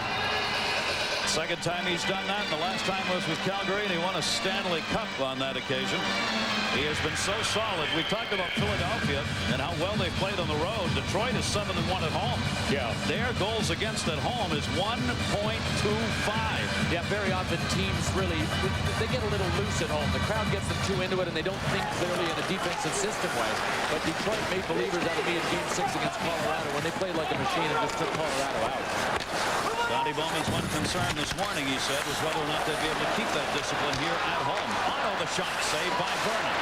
Second time he's done that, and the last time was with Calgary, and he won a Stanley Cup on that occasion. He has been so solid. We talked about Philadelphia and how well they played on the road. Detroit is 7-1 at home. Yeah. Their goals against at home is 1.25. Yeah, very often teams really, they get a little loose at home. The crowd gets them too into it, and they don't think clearly in a defensive system way. But Detroit made believers out of me in Game 6 against Colorado when they played like a machine and just took Colorado out. Scotty Bowman's one concern this morning, he said, was whether or not they'd be able to keep that discipline here at home. Otto the shot, saved by Vernon.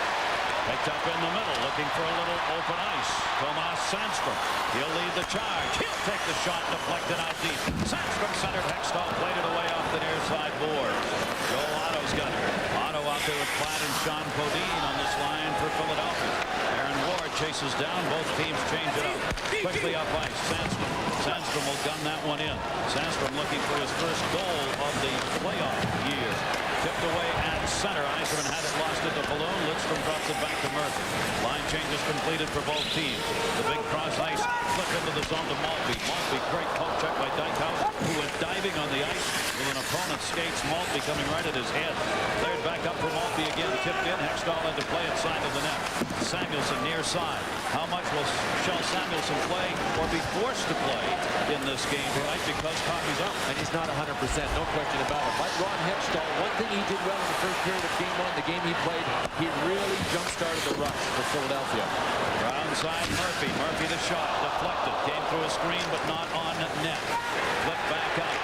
Picked up in the middle, looking for a little open ice. Tomas Sandstrom, he'll lead the charge. He'll take the shot, deflected out deep. Sandstrom centered, Hextall played it away off the near side board. Joel Otto's got it. Otto out there with Platt and Sean Podine on this line for Philadelphia. Aaron Ward chases down, both teams change it up. Quickly up ice, Sandstrom. Sandstrom will gun that one in. Sandstrom looking for his first goal of the playoff year. Tipped away at center. Eiserman had it, lost it to Falloon. Lidstrom drops it back to Murphy. Line changes completed for both teams. The big cross ice flip into the zone to Maltby. Maltby, great poke check by Dykhouse, who went diving on the ice with an opponent's skates. Maltby coming right at his head. Cleared back up for Maltby again. Tipped in. Hextall had to play inside of the net. Samuelson near side. How much will Shell Samuelson play or be forced to play in this game tonight because Coffey's up? And he's not 100%, no question about it. Like Ron Hextall, one thing he did well in the first period of Game 1, the game he played, he really jump-started the rush for Philadelphia. Ground side Murphy. Murphy the shot. Deflected. Came through a screen, but not on net. Flip back out.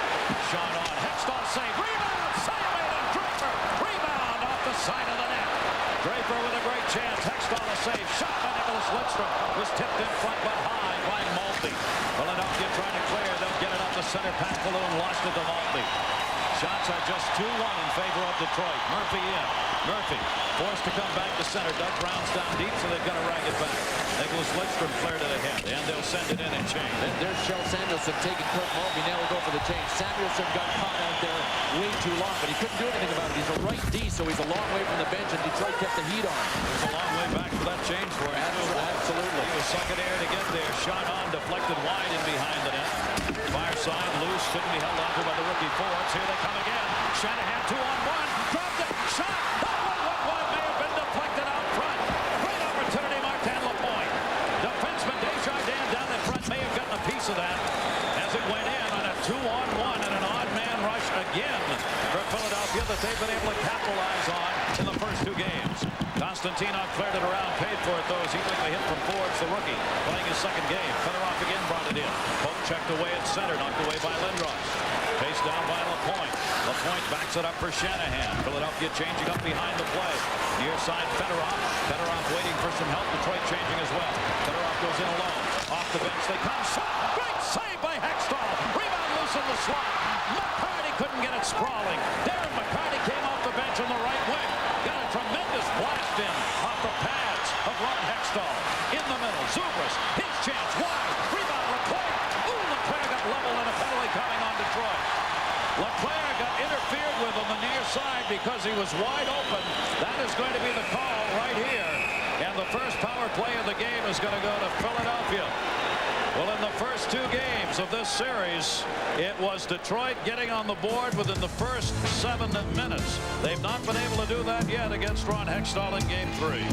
Shot on. Hextall save. Rebound. Simon Draper. Rebound off the side of the net. Draper with a great chance. Hextall a save. Shot by Nicholas Lidstrom. Was tipped in front, but high by Maltby. Philadelphia trying to clear. They'll get it up the center. Pascalone lost it to Maltby. Shots are just 2-1 in favor of Detroit. Murphy in. Murphy forced to come back to center. Doug Brown's down deep, so they've got to rag it back. Nicholas Lidstrom cleared it ahead, and they'll send it in and change. And there's Shell Samuelson taking Kurt Maltby. Now we'll go for the change. Samuelson got caught out there way too long, but he couldn't do anything about it. He's a right D, so he's a long way from the bench, and Detroit kept the heat on. It's a long way back for that change for him. Absolutely. He was sucking air to get there. Shot on, deflected wide and behind the net. Far side loose, couldn't be held onto by the rookie forwards. Here they come again. Shanahan 2-on-1, dropped it, shot. What may have been deflected out front. Great opportunity, Martin Lapointe. Defenseman Desjardins down in front may have gotten a piece of that as it went in on a 2-on-1 and an odd man rush again for Philadelphia that they've been able to capitalize on in the first 2 games. Konstantinov cleared it around, paid for it though as he took the hit from Forbes, the rookie, playing his second game. Fedorov again brought it in. Pope checked away at center, knocked away by Lindros. Paced down by LaPointe. LaPointe backs it up for Shanahan. Philadelphia changing up behind the play. Near side Fedorov. Fedorov waiting for some help. Detroit changing as well. Fedorov goes in alone. Off the bench they come. Shot! Great save by Hextall. Rebound loose in the slot. McCarty couldn't get it sprawling. Darren McCarty came off the bench on the right wing. Got a tremendous blast in off the pads of Ron Hextall. In the middle, Zubris, his chance, wide, rebound, Leclerc. Ooh, Leclerc got level and a penalty coming on Detroit. Leclerc got interfered with on the near side because he was wide open. That is going to be the call right here. And the first power play of the game is going to go to Philadelphia. Well, in the first two games of this series, it was Detroit getting on the board within the first 7 minutes. They've not been able to do that yet against Ron Hextall in Game 3.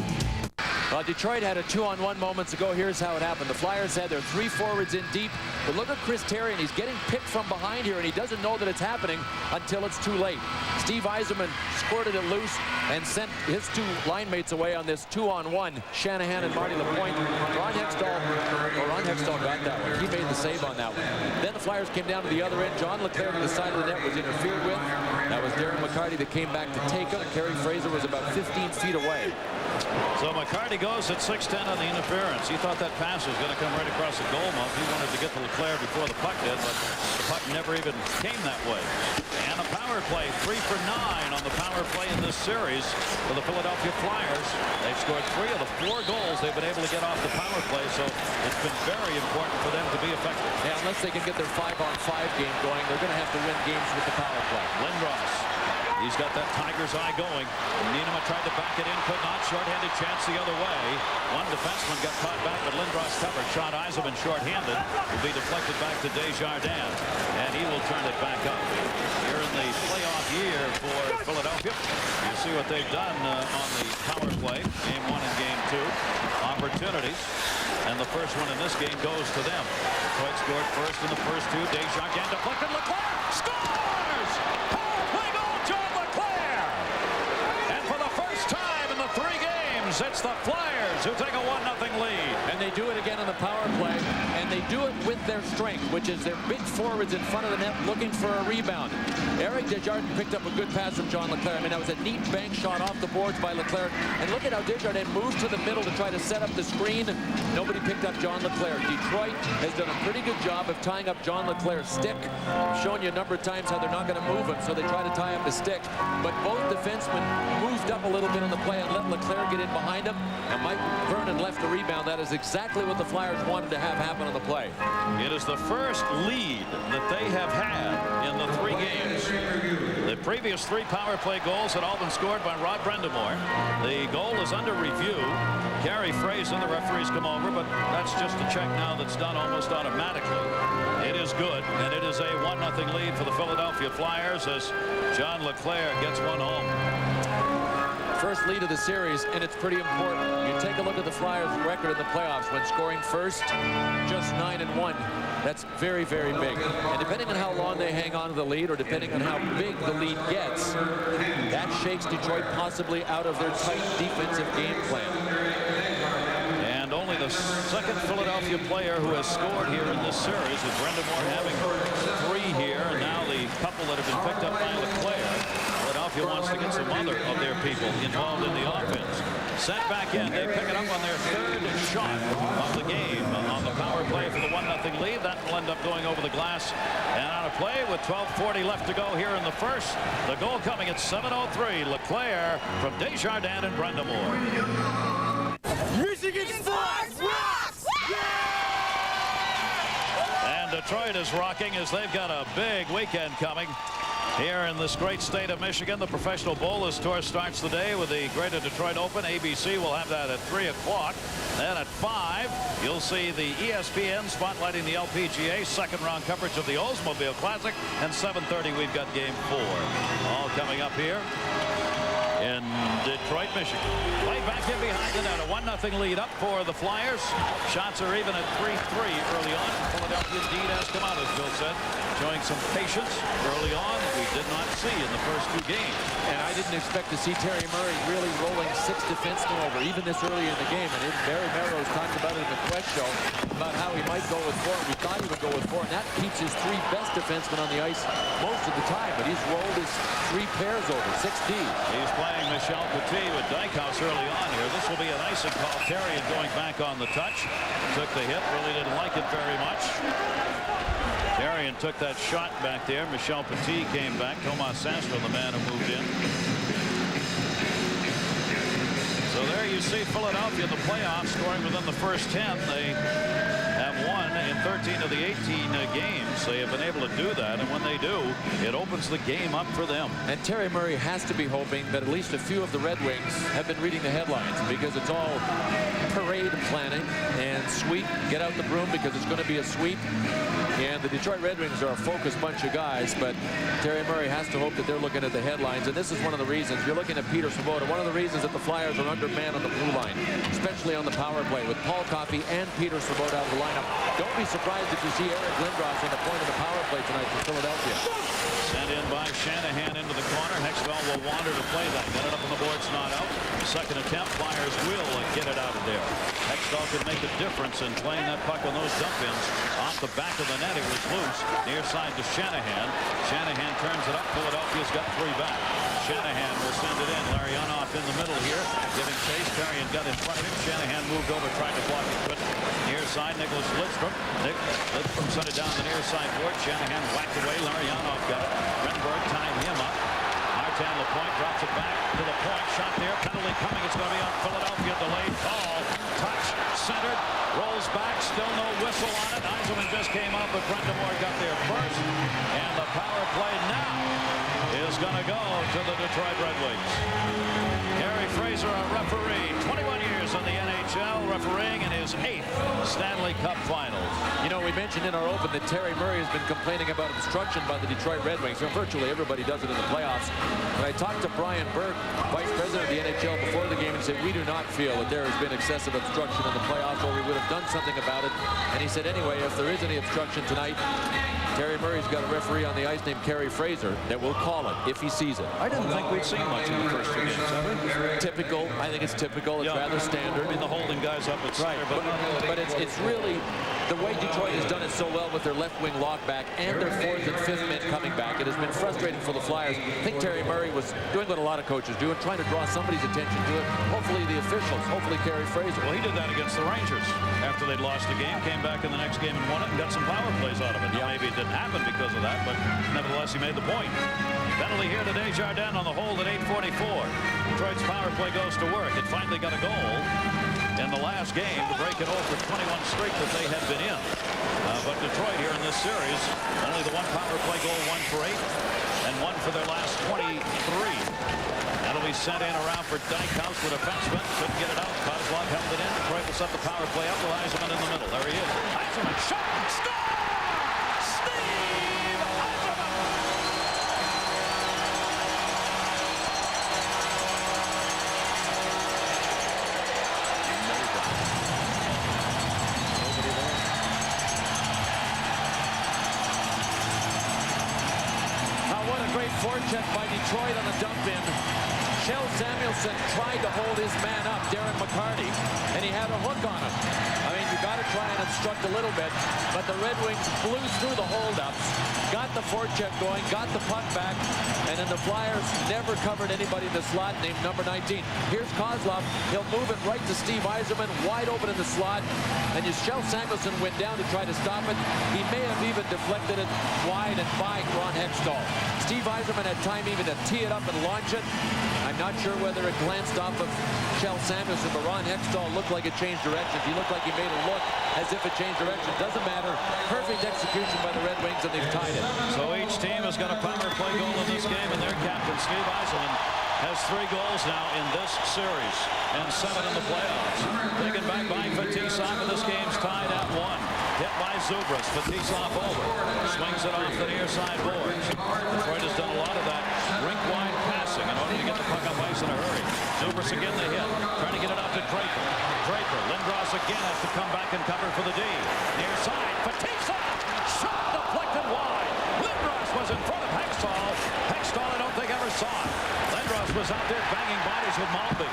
Well, Detroit had a 2-on-1 moments ago. Here's how it happened. The Flyers had their 3 forwards in deep. But look at Chris Terry, and he's getting picked from behind here, and he doesn't know that it's happening until it's too late. Steve Yzerman squirted it loose and sent his 2 line mates away on this 2-on-1. Shanahan and Marty LaPointe. Ron Hextall got that one. He made the save on that one. Then the Flyers came down to the other end. John Leclerc to the side of the net was interfered with. That was Darren McCarty that came back to take him. Kerry Fraser was about 15 feet away. So McCarty goes at 6'10" on the interference. He thought that pass was going to come right across the goal mouth. He wanted to get to Leclerc before the puck did, but the puck never even came that way. And a power play, 3 for 9 on the power play in this series for the Philadelphia Flyers. They've scored 3 of the 4 goals they've been able to get off the power play, so it's been very important for them to be effective. Yeah, unless they can get their 5-on-5 game going, they're going to have to win games with the power play. Lindros. He's got that tiger's eye going. Nienema tried to back it in, could not. Short-handed chance the other way. One defenseman got caught back, but Lindros covered. Shot Yzerman short-handed. Will be deflected back to Desjardins, and he will turn it back up. Here in the playoff year for Philadelphia, you see what they've done on the power play. Game 1 and Game 2. Opportunities. And the first one in this game goes to them. Detroit scored first in the first 2. Desjardins deflected. Leclerc scores! Power play goal, John Leclerc! And for the first time in the 3 games, it's the Flyers who take a 1-0 lead. And they do it again on the power play, and they do it with their strength, which is their big forwards in front of the net looking for a rebound. Eric Desjardins picked up a good pass from John Leclerc. I mean, that was a neat bank shot off the boards by Leclerc. And look at how Desjardins moves to the middle to try to set up the screen. Nobody picked up John Leclerc. Detroit has done a pretty good job of tying up John Leclerc's stick. I've shown you a number of times how they're not going to move him, so they try to tie up the stick. But both defensemen moved up a little bit on the play and let Leclerc get in behind him. And Mike Vernon left the rebound. That is exactly what the Flyers wanted to have happen on the play. It is the first lead that they have had in the 3 games. The previous 3 power play goals had all been scored by Rod Brind'Amour. The goal is under review. Kerry Fraser, the referees come over, but that's just a check now that's done almost automatically. It is good, and it is a 1-0 lead for the Philadelphia Flyers as John Leclerc gets one home. First lead of the series, and it's pretty important. You take a look at the Flyers' record in the playoffs when scoring first, just 9-1. That's very, very big. And depending on how long they hang on to the lead, or depending on how big the lead gets, that shakes Detroit possibly out of their tight defensive game plan. And only the second Philadelphia player who has scored here in this series, with Brind'Amour having 3 here, and now the couple that have been picked up by Leclerc. Philadelphia wants to get some other of their people involved in the offense. Sent back in. They pick it up on their 3rd shot of the game on the power play for the 1-0 lead. That will end up going over the glass. And on a play with 12:40 left to go here in the first, the goal coming at 7:03. Leclerc from Desjardins and Brind'Amour. Michigan Fox rocks! And Detroit is rocking as they've got a big weekend coming. Here in this great state of Michigan, the Professional Bowlers Tour starts the day with the Greater Detroit Open. ABC will have that at 3 o'clock. Then at 5, you'll see the ESPN spotlighting the LPGA second round coverage of the Oldsmobile Classic. And 7:30, we've got Game 4. All coming up here in Detroit, Michigan. Play back in behind the net. A 1-0 lead up for the Flyers. Shots are even at 3-3 early on. Philadelphia indeed has come out, as Bill said, showing some patience early on that we did not see in the first 2 games. And I didn't expect to see Terry Murray really rolling 6 defensemen over, even this early in the game. And Barry Melrose talked about it in the Quest show, about how he might go with 4. We thought he would go with 4, and that keeps his 3 best defensemen on the ice most of the time. But he's rolled his 3 pairs over, 6D. He's playing Michel Petit with Dykhouse early on here. This will be an icing call. Terry going back on the touch. Took the hit, really didn't like it very much. Darian took that shot back there. Michel Petit came back. Tomas Sastro, the man who moved in. So there you see Philadelphia in the playoffs scoring within the first 10. They have won in 13 of the 18 games. They have been able to do that, and when they do, it opens the game up for them. And Terry Murray has to be hoping that at least a few of the Red Wings have been reading the headlines, because it's all parade planning and sweep, get out the broom because it's going to be a sweep. And the Detroit Red Wings are a focused bunch of guys, but Terry Murray has to hope that they're looking at the headlines. And this is one of the reasons. You're looking at Peter Svoboda, one of the reasons that the Flyers are undermanned on the blue line, especially on the power play, with Paul Coffey and Peter Svoboda out of the lineup. Don't be surprised if you see Eric Lindros on the point of the power play tonight for Philadelphia. Sent in by Shanahan into the corner. Hextall will wander to play that. Got it up on the boards, not out. Second attempt. Flyers will get it out of there. Hextall could make a difference in playing that puck on those dump-ins. Off the back of the net, it was loose. Near side to Shanahan. Shanahan turns it up. Philadelphia's got 3 back. Shanahan will send it in. Larionov in the middle here, giving chase. Therrien got in front of him. Shanahan moved over, tried to block it, but near side, Nicholas Lidstrom. Lidstrom sent it down the near side board. Shanahan whacked away. Larionov got it. Renberg tied him up. Martin Lapointe drops it back to the point. Shot there. Penalty coming. It's going to be on Philadelphia. Delayed call. Touch. Centered. Rolls back. Still no whistle on it. Eisenman just came up, but Brendamore got there first. And the power play now is going to go to the Detroit Red Wings. Gary Fraser, a referee. 21 years in the NHL, refereeing in his 8th Stanley Cup Finals. You know, we mentioned in our open that Terry Murray has been complaining about obstruction by the Detroit Red Wings. And virtually everybody does it in the playoffs. But I talked to Brian Burke, vice president of the NHL, before the game, and said, we do not feel that there has been excessive obstruction in the playoffs, or we would have done something about it. And he said, anyway, if there is any obstruction tonight, Terry Murray's got a referee on the ice named Kerry Fraser that will call it if he sees it. I didn't think we'd seen much in the first 2 games, have we? Typical. I think it's typical. It's rather standard. I mean, the holding guys up at center, but it's really the way Detroit has done it so well with their left wing lock back and their 4th and 5th men coming back. It has been frustrating for the Flyers. I think Terry Murray was doing what a lot of coaches do and trying to draw somebody's attention to it. Hopefully the officials, hopefully Kerry Fraser. Well, he did that against the Rangers. After they'd lost the game, came back in the next game and won it and got some power plays out of it. Now, maybe it didn't happen because of that, but nevertheless, he made the point. Penalty here to Desjardins on the hold at 8:44. Detroit's power play goes to work. It finally got a goal in the last game to break it over 21 streak that they had been in. But Detroit here in this series, only the 1 power play goal, 1 for 8, and 1 for their last 23. That'll be sent in around for Dykhouse, the defenseman. Couldn't get it out. Kozlov held it in. Detroit will set the power play up with Eisenman in the middle. There he is. Eisenman shot. Score! Steve Eisenman! Great forecheck by Detroit on the dump in. Kjell Samuelsson tried to hold his man up, Darren McCarty, and he had a hook on him. I mean, you got to try and obstruct a little bit, but the Red Wings blew through the holdups, got the forecheck going, got the puck back, and then the Flyers never covered anybody in the slot named number 19. Here's Kozlov. He'll move it right to Steve Eisenman, wide open in the slot, and Kjell Samuelsson went down to try to stop it. He may have even deflected it wide and by Ron Hextall. Steve Eisenman had time even to tee it up and launch it. I'm not sure whether it glanced off of Kjell Samuelsson, but Ron Hextall looked like it changed directions. He looked like he made a look as if it changed direction. Doesn't matter. Perfect execution by the Red Wings, and they've tied it. So each team has got a power play goal in this game, and their captain, Steve Eisenman, has 3 goals now in this series and 7 in the playoffs. Taken back by Fetisov, and this game's tied at 1. Hit by Zubras. Fetisov over. Swings it off the near side boards. Detroit has done a lot of that rink-wide passing in order to get the puck up ice in a hurry. Zubras again the hit. Trying to get it out to Draper. Draper. Lindros again has to come back and cover for the D. Near side. Fetisov. Shot deflected wide. Lindros was in front of Hextall. Hextall, I don't think ever saw it. was out there banging bodies with Maltby.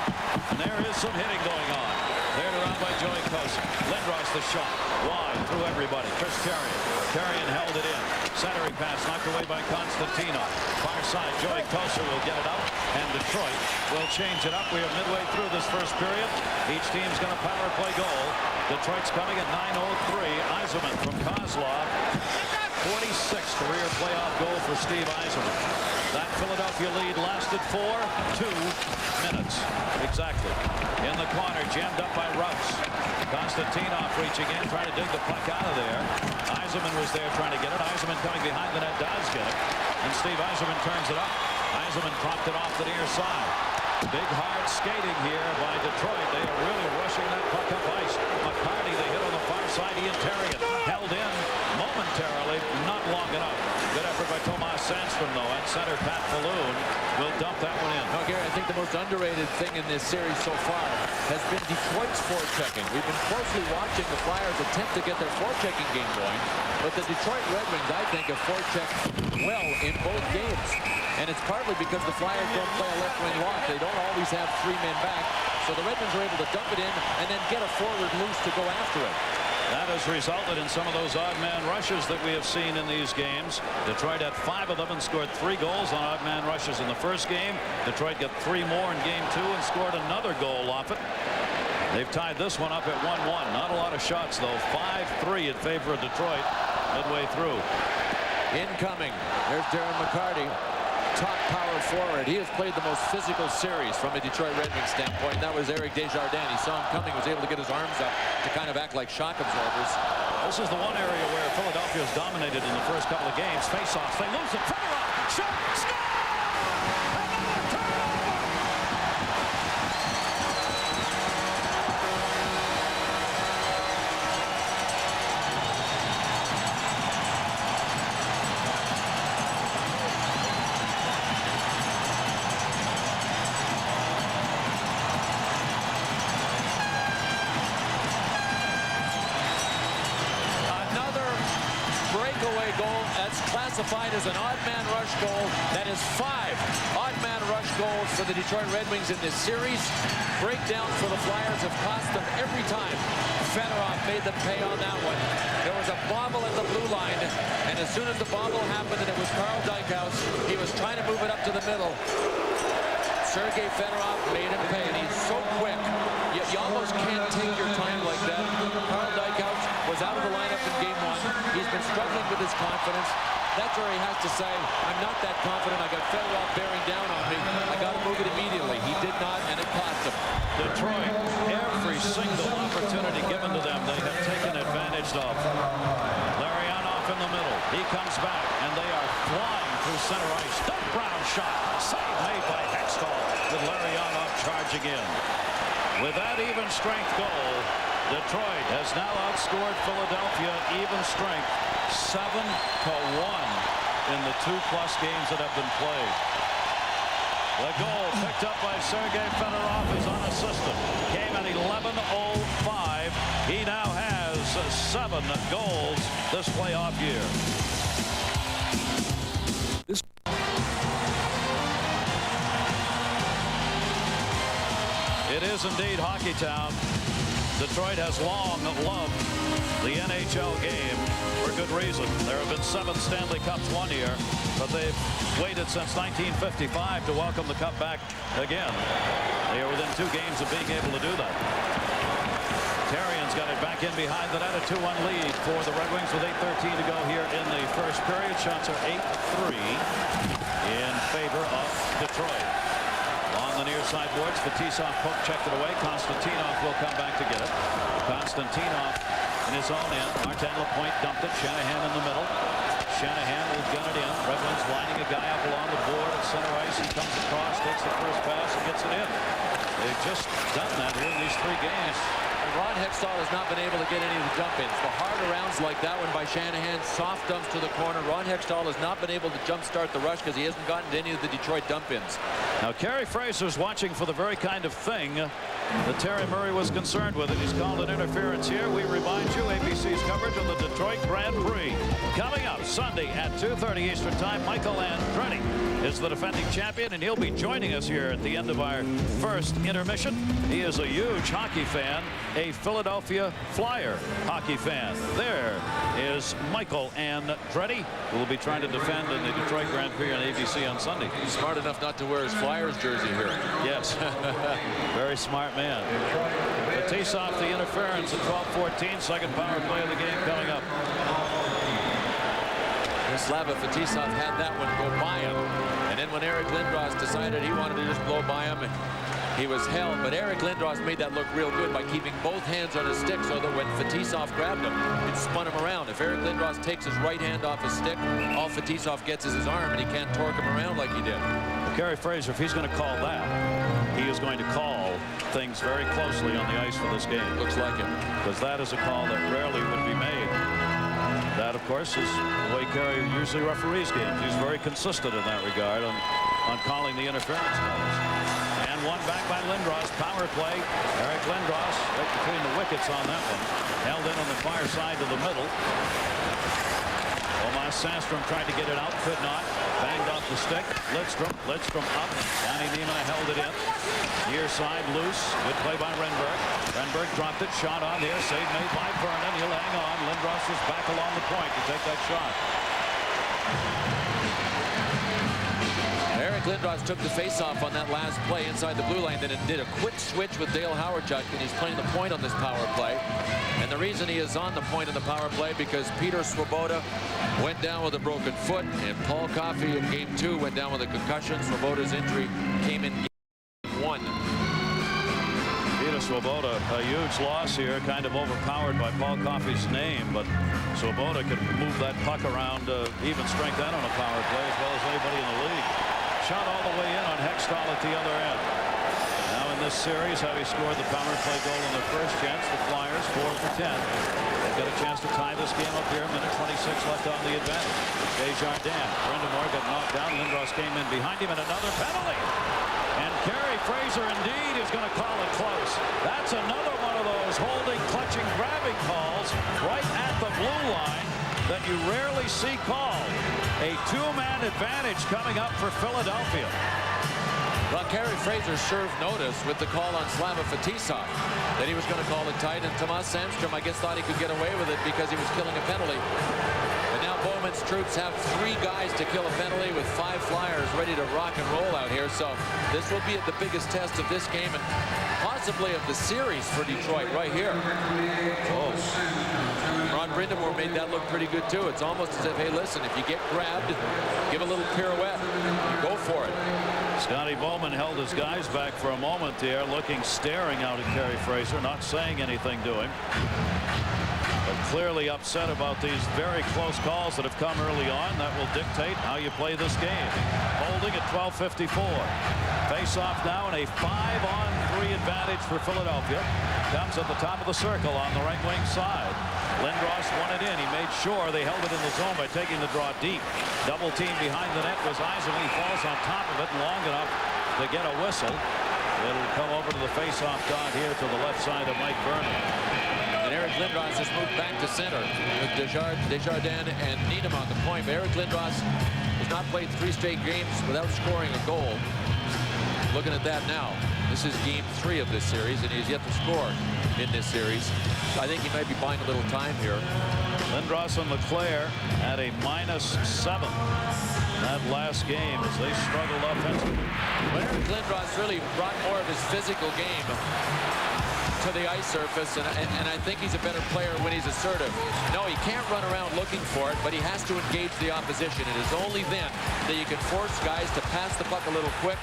And there is some hitting going on. Cleared around by Joey Kosa. Lindros the shot. Wide through everybody. Chris Carrion. Carrion held it in. Centering pass knocked away by Constantino. Far side. Joey Kosa will get it up. And Detroit will change it up. We are midway through this first period. Each team's going to power play goal. Detroit's coming at 9:03. Yzerman from Kozlov. 46th career playoff goal for Steve Yzerman. That Philadelphia lead lasted for 2 minutes. Exactly. In the corner, jammed up by Rouse. Konstantinov reaching in, trying to dig the puck out of there. Yzerman was there trying to get it. Yzerman coming behind the net does get it. And Steve Yzerman turns it up. Yzerman dropped it off the near side. Big hard skating here by Detroit. They are really rushing that puck up ice. McCarty, they hit on the far side. Ian Terrigan held in momentarily, not long enough. Good effort by Tomas Sandstrom, though. At center, Pat Falloon will dump that one in. No, Gary, I think the most underrated thing in this series so far has been Detroit's forechecking. We've been closely watching the Flyers attempt to get their forechecking game going, but the Detroit Red Wings, I think, have forechecked well in both games. And it's partly because the Flyers don't play a left wing lock. They don't always have 3 men back. So the Red Wings are able to dump it in and then get a forward loose to go after it. That has resulted in some of those odd man rushes that we have seen in these games. Detroit had 5 of them and scored 3 goals on odd man rushes in the first game. Detroit got 3 more in game 2 and scored another goal off it. They've tied this one up at 1-1. Not a lot of shots, though. 5-3 in favor of Detroit midway through. Incoming. There's Darren McCarty. Top power forward. He has played the most physical series from a Detroit Red Wings standpoint. That was Eric Desjardins. He saw him coming, was able to get his arms up to kind of act like shock absorbers. This is the one area where Philadelphia has dominated in the first couple of games. Face-offs. They lose it. Fedorov. Shot. Score! Another turnover! Classified as an odd man rush goal. That is 5 odd man rush goals for the Detroit Red Wings in this series. Breakdowns for the Flyers have cost them every time. Fedorov made them pay on that one. There was a bobble at the blue line, and as soon as the bobble happened and it was Carl Dykhouse, he was trying to move it up to the middle. Sergei Fedorov made him pay, and he's so quick. You almost can't take your time like that. Carl Dykhouse was out of the lineup in game 1. He's been struggling with his confidence. That's where he has to say, I'm not that confident. I got Fedorov bearing down on me. I got to move it immediately. He did not, and it cost him. Detroit, every single opportunity given to them, they have taken advantage of. Larionov in the middle. He comes back, and they are flying through center ice. Doug Brown shot. Save made by Hextall with Larionov charging in. With that even strength goal, Detroit has now outscored Philadelphia even strength 7-1 in the 2+ games that have been played. The goal picked up by Sergei Fedorov is unassisted. Came at 11:05. He now has 7 goals this playoff year. It is indeed Hockey Town. Detroit has long loved the NHL game for good reason. There have been 7 Stanley Cups one year, but they've waited since 1955 to welcome the Cup back again. They are within 2 games of being able to do that. Terrian's got it back in behind the net, a 2-1 lead for the Red Wings with 8:13 to go here in the first period. Shots are 8-3 in favor of Detroit. On the near side boards, Fetisov poke checked it away. Konstantinov will come back to get it. Konstantinov in his own end. Martin Lapointe dumped it. Shanahan in the middle. Shanahan will gun it in. Red Wings lining a guy up along the board at center ice. He comes across, takes the first pass, and gets it in. They've just done that here in these 3 games. Ron Hextall has not been able to get any of the jump-ins. The hard arounds like that one by Shanahan, soft dumps to the corner. Ron Hextall has not been able to jumpstart the rush because he hasn't gotten to any of the Detroit dump-ins. Now, Kerry Fraser's watching for the very kind of thing that Terry Murray was concerned with it. He's called an interference here. We remind you, ABC's coverage of the Detroit Grand Prix. Coming up Sunday at 2:30 Eastern Time, Michael Andretti is the defending champion, and he'll be joining us here at the end of our first intermission. He is a huge hockey fan, a Philadelphia Flyer hockey fan. There is Michael Andretti, who will be trying to defend in the Detroit Grand Prix on ABC on Sunday. He's smart enough not to wear his Flyers jersey here. Yes. Very smart man. Fetisov the interference at 12:14. Second power play of the game coming up. Slava Fetisov had that one go by him. And then when Eric Lindros decided he wanted to just blow by him, he was held. But Eric Lindros made that look real good by keeping both hands on his stick so that when Fetisov grabbed him, it spun him around. If Eric Lindros takes his right hand off his stick, all Fetisov gets is his arm, and he can't torque him around like he did. Kerry Fraser, if he's going to call that, he is going to call things very closely on the ice for this game. Looks like it. Because that is a call that rarely would be made. That, of course, is the way Kerry usually referees games. He's very consistent in that regard on calling the interference calls. And one back by Lindros. Power play. Eric Lindros right between the wickets on that one. Held in on the far side to the middle. Tomas Sandstrom tried to get it out. Could not. Banged off the stick. Lidstrom up. Johnny Niemann held it in. Near side loose. Good play by Renberg. Renberg dropped it. Shot on here. Save made by Vernon. He'll hang on. Lindros is back along the point to take that shot. Eric Lindros took the face-off on that last play inside the blue line, then it did a quick switch with Dale Hawerchuk, and he's playing the point on this power play. And the reason he is on the point in the power play because Peter Swoboda went down with a broken foot, and Paul Coffey in game 2 went down with a concussion. Swoboda's injury came in game 1. Peter Swoboda, a huge loss here, kind of overpowered by Paul Coffey's name, but Swoboda could move that puck around even strength and on a power play as well as anybody in the league. Shot all the way in on Hextall at the other end. Now in this series, having scored the power play goal in their first chance, the Flyers 4 for 10. They've got a chance to tie this game up here. Minute 26 left on the advantage. Desjardins. Brind'Amour got knocked down. Lindros came in behind him, and another penalty. And Kerry Fraser indeed is going to call it close. That's another one of those holding, clutching, grabbing calls right at the blue line that you rarely see called. A two-man advantage coming up for Philadelphia. Well, Kerry Fraser served notice with the call on Slava Fetisov that he was going to call it tight, and Tomas Sandstrom, I guess, thought he could get away with it because he was killing a penalty. And now Bowman's troops have 3 guys to kill a penalty with 5 Flyers ready to rock and roll out here. So this will be the biggest test of this game and possibly of the series for Detroit right here. Ron Brind'Amour made that look pretty good too. It's almost as if, hey, listen, if you get grabbed, give a little pirouette. Go for it. Scotty Bowman held his guys back for a moment there, looking, staring out at Kerry Fraser, not saying anything to him. But clearly upset about these very close calls that have come early on. That will dictate how you play this game. Holding at 12:54. Face-off now and a 5-on-3 advantage for Philadelphia. Comes at the top of the circle on the right wing side. Lindros won it in. He made sure they held it in the zone by taking the draw deep. Double team behind the net was Eisen. He falls on top of it long enough to get a whistle. It'll come over to the face-off dot here to the left side of Mike Vernon. And Eric Lindros has moved back to center with Desjardins and Needham on the point. But Eric Lindros has not played 3 straight games without scoring a goal. Looking at that now, this is game 3 of this series, and he's yet to score in this series. I think he might be buying a little time here. Lindros and LeClaire at a -7 that last game as they struggled offensively. But Eric Lindros really brought more of his physical game to the ice surface, and I think he's a better player when he's assertive. No, he can't run around looking for it, but he has to engage the opposition. It is only then that you can force guys to pass the puck a little quick.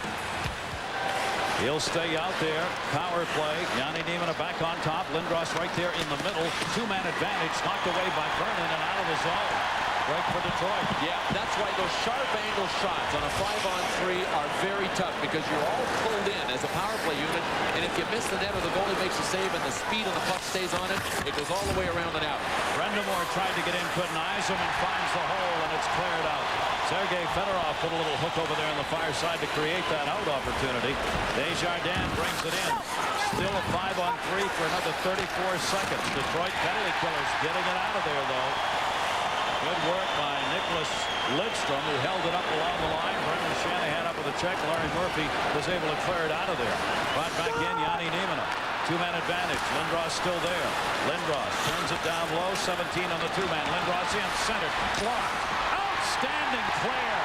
He'll stay out there. Power play. Yanni Niemann back on top. Lindros right there in the middle. 2-man advantage. Knocked away by Vernon and out of the zone. Break for Detroit. Yeah, that's why those sharp angle shots on a 5-on-3 are very tough because you're all pulled in as a power play unit. And if you miss the net or the goalie makes a save and the speed of the puck stays on it, it goes all the way around and out. Brind'Amour tried to get in, couldn't eyes him, and finds the hole, and it's cleared out. Sergei Fedorov put a little hook over there on the far side to create that out opportunity. Desjardins brings it in. Still a 5-on-3 for another 34 seconds. Detroit penalty killers getting it out of there, though. Good work by Nicholas Lidstrom, who held it up along the line. Brendan Shanahan up with a check. Larry Murphy was able to clear it out of there. Brought back in Yanni Nieminen. Two-man advantage. Lindros still there. Lindros turns it down low. 17 on the two-man. Lindros in center. Blocked. Outstanding clear.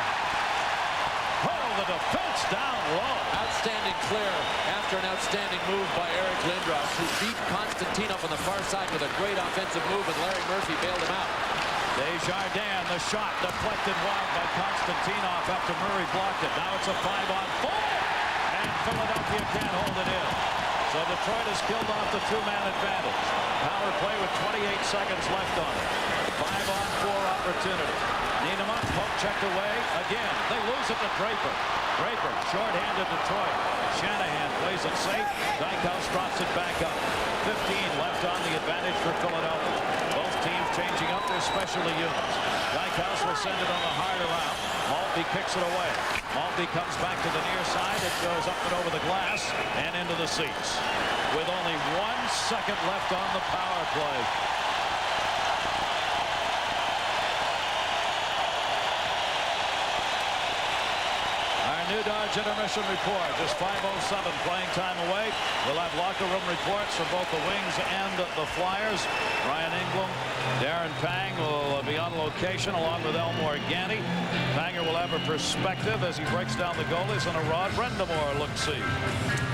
Oh, the defense down low. Outstanding clear after an outstanding move by Eric Lindros, who beat Constantinov on the far side with a great offensive move, and Larry Murphy bailed him out. Desjardins, the shot deflected wide by Constantinov after Murray blocked it. Now it's a 5-on-4, and Philadelphia can't hold it in. So Detroit has killed off the two-man advantage. Power play with 28 seconds left on it. 5-on-4 opportunity. Niederman, poke checked away again. They lose it to Draper. Draper, short-handed Detroit. Shanahan plays it safe. Dykhouse drops it back up. 15 left on the advantage for Philadelphia. Both teams changing up their specialty units. Dykhouse will send it on the harder route. Maltby kicks it away. Maltby comes back to the near side. It goes up and over the glass and into the seats. With only 1 second left on the power play. New Dodge intermission report. Just 5:07 playing time away. We'll have locker room reports for both the Wings and the Flyers. Ryan Ingram, Darren Pang will be on location along with Elmore Ganny. Panger will have a perspective as he breaks down the goalies on a Rod Brendamore look-see.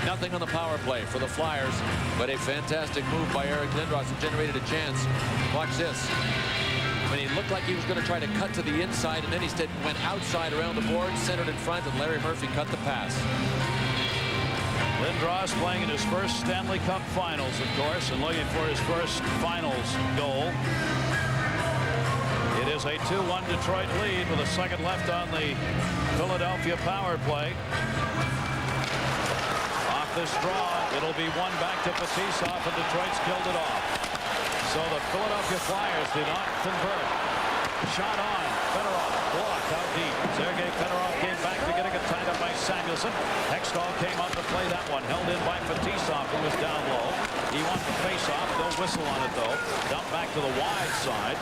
Nothing on the power play for the Flyers, but a fantastic move by Eric Lindros that generated a chance. Watch this. When he looked like he was going to try to cut to the inside, and then he instead went outside around the board, centered in front, and Larry Murphy cut the pass. Lindros playing in his first Stanley Cup Finals, of course, and looking for his first Finals goal. It is a 2-1 Detroit lead with a second left on the Philadelphia power play. Off this draw, it'll be one back to Fetisov, and Detroit's killed it off. So the Philadelphia Flyers do not convert. Shot on. Fedorov blocked out deep. Sergei Fedorov came back to get it tied up by Samuelson. Hextall came up to play that one. Held in by Fetisov, who was down low. He won the face-off. No whistle on it, though. Dumped back to the wide side.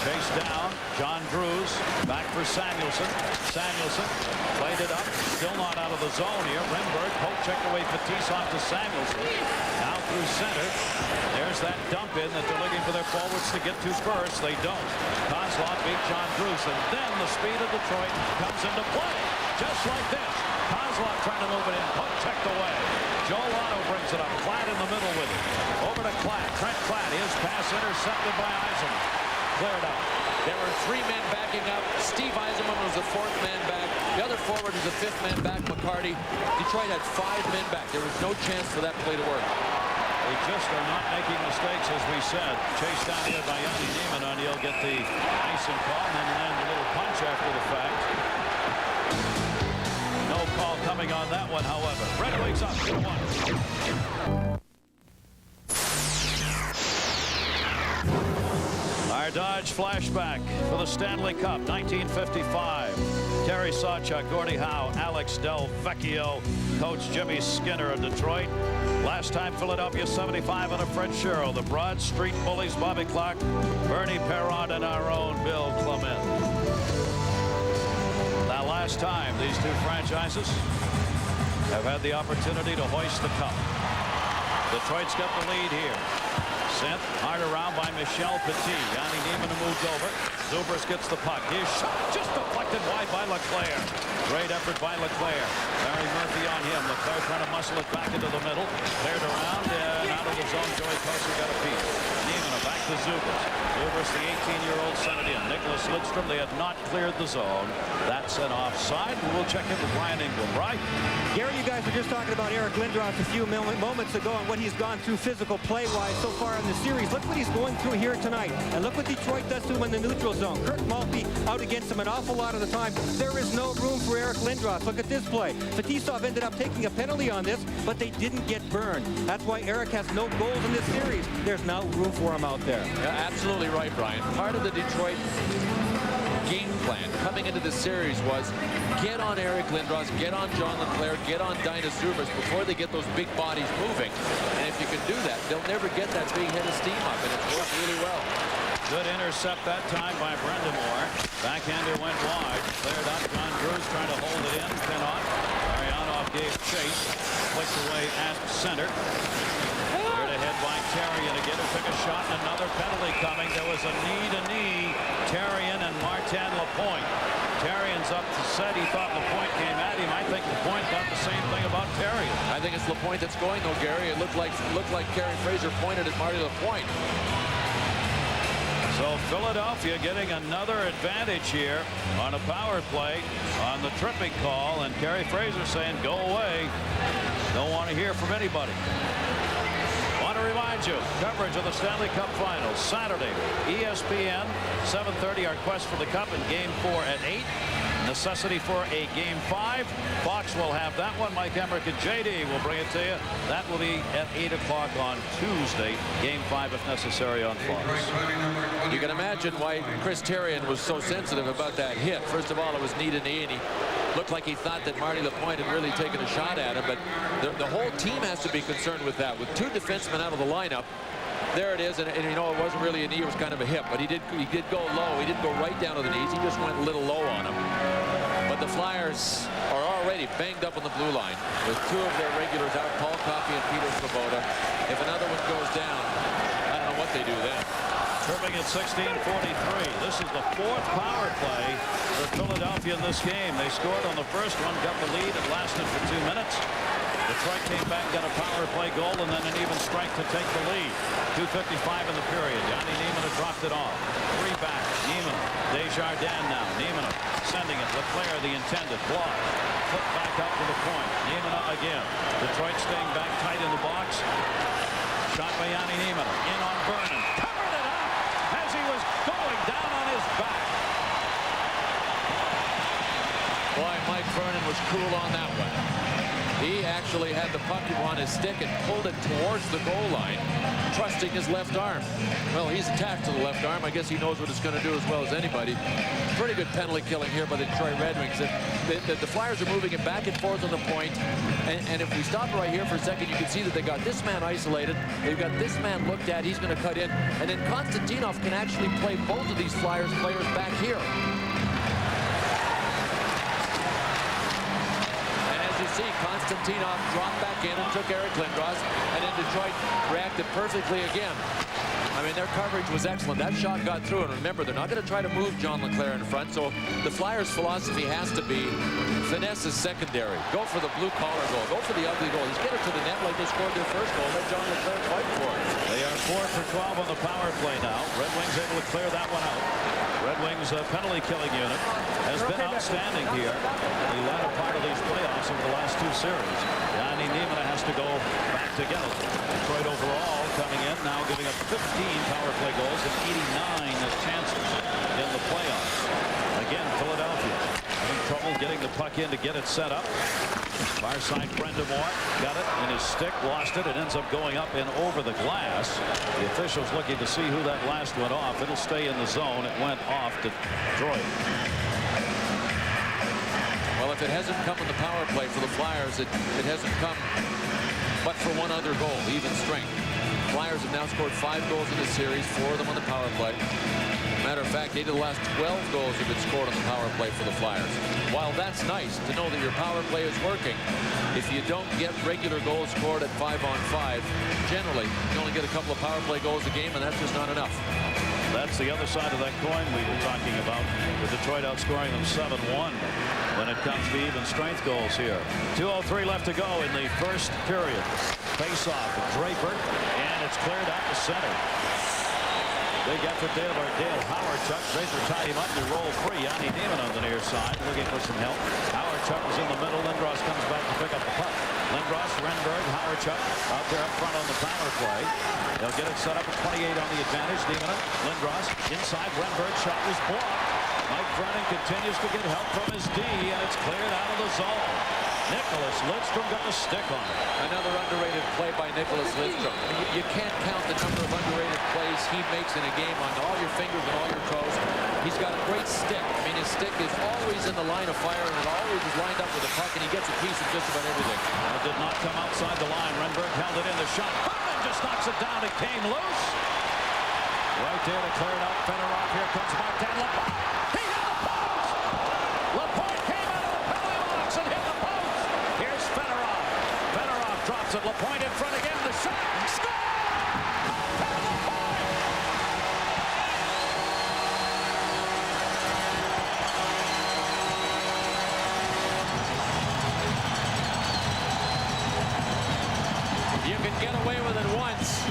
Chased down. John Drews back for Samuelson. Samuelson played it up. Still not out of the zone here. Renberg poke checked away Fetisov to Samuelson. Now through center. There's that dump in that they're looking for their forwards to get to first. They don't. Kozlov beat John Drews, and then the speed of Detroit comes into play. Just like this. Kozlov trying to move it in. Puck checked away. Joe Lotto brings it up. Klatt in the middle with it. Over to Klatt. Trent Klatt. His pass intercepted by Eisenman. Cleared out. There were 3 men backing up. Steve Eisenman was the 4th man back. The other forward was the 5th man back, McCarty. Detroit had 5 men back. There was no chance for that play to work. They just are not making mistakes, as we said. Chased down here by Yanni Nieminen. He'll get the icing call and then land a little punch after the fact. No call coming on that one, however. Red Wings up 2-1. Our Dodge flashback for the Stanley Cup, 1955. Terry Sawchuk, Gordie Howe, Alex Del Vecchio, Coach Jimmy Skinner of Detroit. Last time Philadelphia 75 under Fred Sherrill. The Broad Street Bullies, Bobby Clark, Bernie Perron, and our own Bill Clement. Now last time these two franchises have had the opportunity to hoist the cup. Detroit's got the lead here. Sent hard around by Michel Petit. Yanni Nieminen moved over. Zubers gets the puck. His shot just deflected wide by LeClaire. Great effort by LeClaire. Larry Murphy on him. LeClaire trying to muscle it back into the middle. Cleared around and out of the zone. Joey Kosar got a piece. Nieminen back to Zubers. Zubers, the 18-year-old, sent it in. Nicholas Lidstrom, they had not cleared the zone. That's an offside. We'll check in with Ryan Ingram. Right? Gary, you guys were just talking about Eric Lindros a few moments ago and what he's gone through physical play-wise so far in the series. Look what he's going through here tonight. And look what Detroit does to him in the neutral zone. Kurt Maltby out against him an awful lot of the time. There is no room for Eric Lindros. Look at this play. Fetisov ended up taking a penalty on this, but they didn't get burned. That's why Eric has no goals in this series. There's no room for him out there. Yeah, absolutely right, Brian. Part of the Detroit game plan coming into this series was get on Eric Lindros, get on John LeClair, get on Dinah Zubas before they get those big bodies moving. And if you can do that, they'll never get that big head of steam up, and it's worked really well. Good intercept that time by Brendamore. Backhander went wide. Cleared up. John Drew's trying to hold it in. Pin on. Marianoff gave chase. Flicked away at center. Cleared ahead by Terrian again, who took a shot, and another penalty coming. There was a knee-to-knee. Terrian and Martin Lapointe. Terrian's up to set. He thought Lapointe came at him. I think Lapointe thought the same thing about Terrian. I think it's Lapointe that's going, though, Gary. It looked like Carey Fraser pointed at Marty Lapointe. So Philadelphia getting another advantage here on a power play on the tripping call, and Carey Fraser saying go away. Don't want to hear from anybody. Want to remind you, coverage of the Stanley Cup Finals Saturday, ESPN 7:30. Our quest for the Cup in Game 4 at 8. Necessity for a Game 5. Fox will have that one. Mike Emmerich and JD will bring it to you. That will be at 8 o'clock on Tuesday. Game 5 if necessary on Fox. You can imagine why Chris Terrian was so sensitive about that hit. First of all, it was knee-to-knee, and he looked like he thought that Marty Lapointe had really taken a shot at him. But the whole team has to be concerned with that. With two defensemen out of the lineup, there it is, and you know, it wasn't really a knee, it was kind of a hip, but he did go low. He didn't go right down to the knees. He just went a little low on him. But the Flyers are already banged up on the blue line with two of their regulars out, Paul Coffey and Peter Svoboda. If another one goes down, I don't know what they do then. Tripping at 16:43. This is the fourth power play for Philadelphia in this game. They scored on the first one, got the lead. It lasted for 2 minutes. Detroit came back, got a power play goal, and then an even strength to take the lead. 2:55 in the period. Yanni Nieminen dropped it off. 3 back. Nieminen. Desjardins now. Nieminen sending it. Leclair, the intended block. Flip back up to the point. Nieminen again. Detroit staying back tight in the box. Shot by Yanni Nieminen. In on Vernon. Covered it up as he was going down on his back. Boy, Mike Vernon was cool on that one. He actually had the puck on his stick and pulled it towards the goal line, trusting his left arm. Well, he's attached to the left arm. I guess he knows what it's going to do as well as anybody. Pretty good penalty killing here by the Detroit Red Wings. The Flyers are moving it back and forth on the point. And if we stop right here for a second, you can see that they got this man isolated. They've got this man looked at. He's going to cut in. And then Konstantinov can actually play both of these Flyers players back here. See Konstantinov dropped back in and took Eric Lindros, and then Detroit reacted perfectly again. I mean, their coverage was excellent. That shot got through, and remember, they're not going to try to move John LeClair in front, so the Flyers' philosophy has to be finesse is secondary. Go for the blue-collar goal. Go for the ugly goal. Just get it to the net like they scored their first goal. Let John LeClair fight for it. They are 4 for 12 on the power play now. Red Wings able to clear that one out. Red Wings penalty-killing unit has been outstanding here. The latter part of these playoffs over the last 2 series. Yanni Nieminen has to go back to get it. Detroit overall coming in now, giving up 15 power play goals and 89 chances in the playoffs. Again, Philadelphia having trouble getting the puck in to get it set up. Far side, Brendamore got it in his stick, lost it. It ends up going up and over the glass. The officials looking to see who that last went off. It'll stay in the zone. It went off to Detroit. Well, if it hasn't come in the power play for the Flyers, it hasn't come but for one other goal, even strength. Flyers have now scored 5 goals in this series, 4 of them on the power play. Matter of fact, 8 of the last 12 goals have been scored on the power play for the Flyers. While that's nice to know that your power play is working, if you don't get regular goals scored at 5-on-5, generally, you only get a couple of power play goals a game, and that's just not enough. That's the other side of that coin we were talking about, with Detroit outscoring them 7-1 when it comes to even strength goals here. 2:03 left to go in the first period. Face-off, Draper, and it's cleared out to center. Big effort there by Dale Howard-Chuck. Draper tied him up to roll free. Yanni Nieminen on the near side looking for some help. Howard-Chuck is in the middle. Lindros comes back to pick up the puck. Lindros, Renberg, Howard-Chuck out there up front on the power play. They'll get it set up at 28 on the advantage. Nieminen, Lindros inside. Renberg shot was blocked. Mike Vernon continues to get help from his D, and it's cleared out of the zone. Nicholas Lidstrom got the stick on it. Another underrated play by Nicholas Lidstrom. You can't count the number of underrated plays he makes in a game on all your fingers and all your toes. He's got a great stick. I mean, his stick is always in the line of fire, and it always is lined up with the puck, and he gets a piece of just about everything. It did not come outside the line. Renberg held it in the shot. Herman just knocks it down. It came loose. Right there to clear it out. Fedorov. Here comes Martin Lapointe. He hit the post. Lapointe came out of the penalty box and hit the post. Here's Fedorov. Fedorov drops it. Lapointe in front again. The shot. Score! You can get away with it once,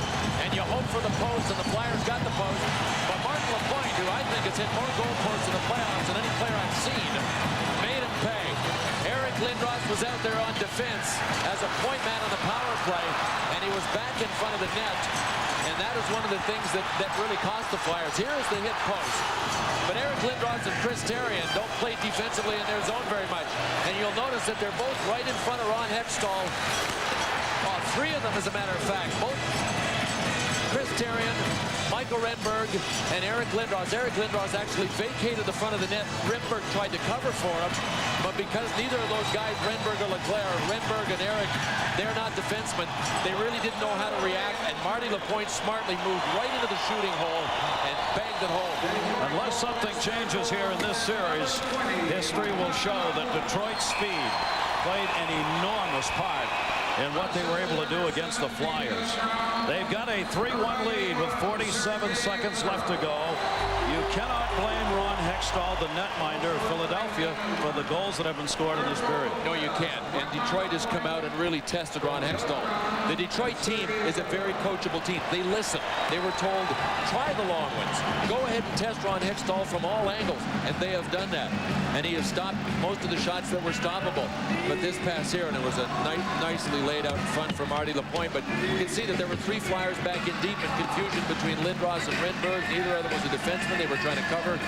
and you hope for the post, and the Flyers got the post. But Martin Lapointe, who I think has hit more goal posts in the playoffs than any player I've seen, made him pay. Eric Lindros was out there on defense as a point man on the power play, and he was back in front of the net. And that is one of the things that really cost the Flyers. Here is the hit post. But Eric Lindros and Chris Therien don't play defensively in their zone very much. And you'll notice that they're both right in front of Ron Hextall. Three of them, as a matter of fact. Both Chris Therien, Michael Renberg, and Eric Lindros. Eric Lindros actually vacated the front of the net. Renberg tried to cover for him, but because neither of those guys, Renberg or Leclerc, Renberg and Eric, they're not defensemen, they really didn't know how to react, and Marty Lapointe smartly moved right into the shooting hole and banged it home. Unless something changes here in this series, history will show that Detroit's speed played an enormous part in what they were able to do against the Flyers. They've got a 3-1 lead with 47 seconds left to go. You cannot blame Ron Hextall, the netminder of Philadelphia, for the goals that have been scored in this period. No, you can't. And Detroit has come out and really tested Ron Hextall. The Detroit team is a very coachable team. They listen. They were told, try the long ones. Go ahead and test Ron Hextall from all angles. And they have done that. And he has stopped most of the shots that were stoppable. But this pass here, and it was a nicely laid out in front for Marty Lapointe. But you can see that there were three Flyers back in deep, and confusion between Lindros and Renberg. Neither of them was a defenseman. They were trying to cover.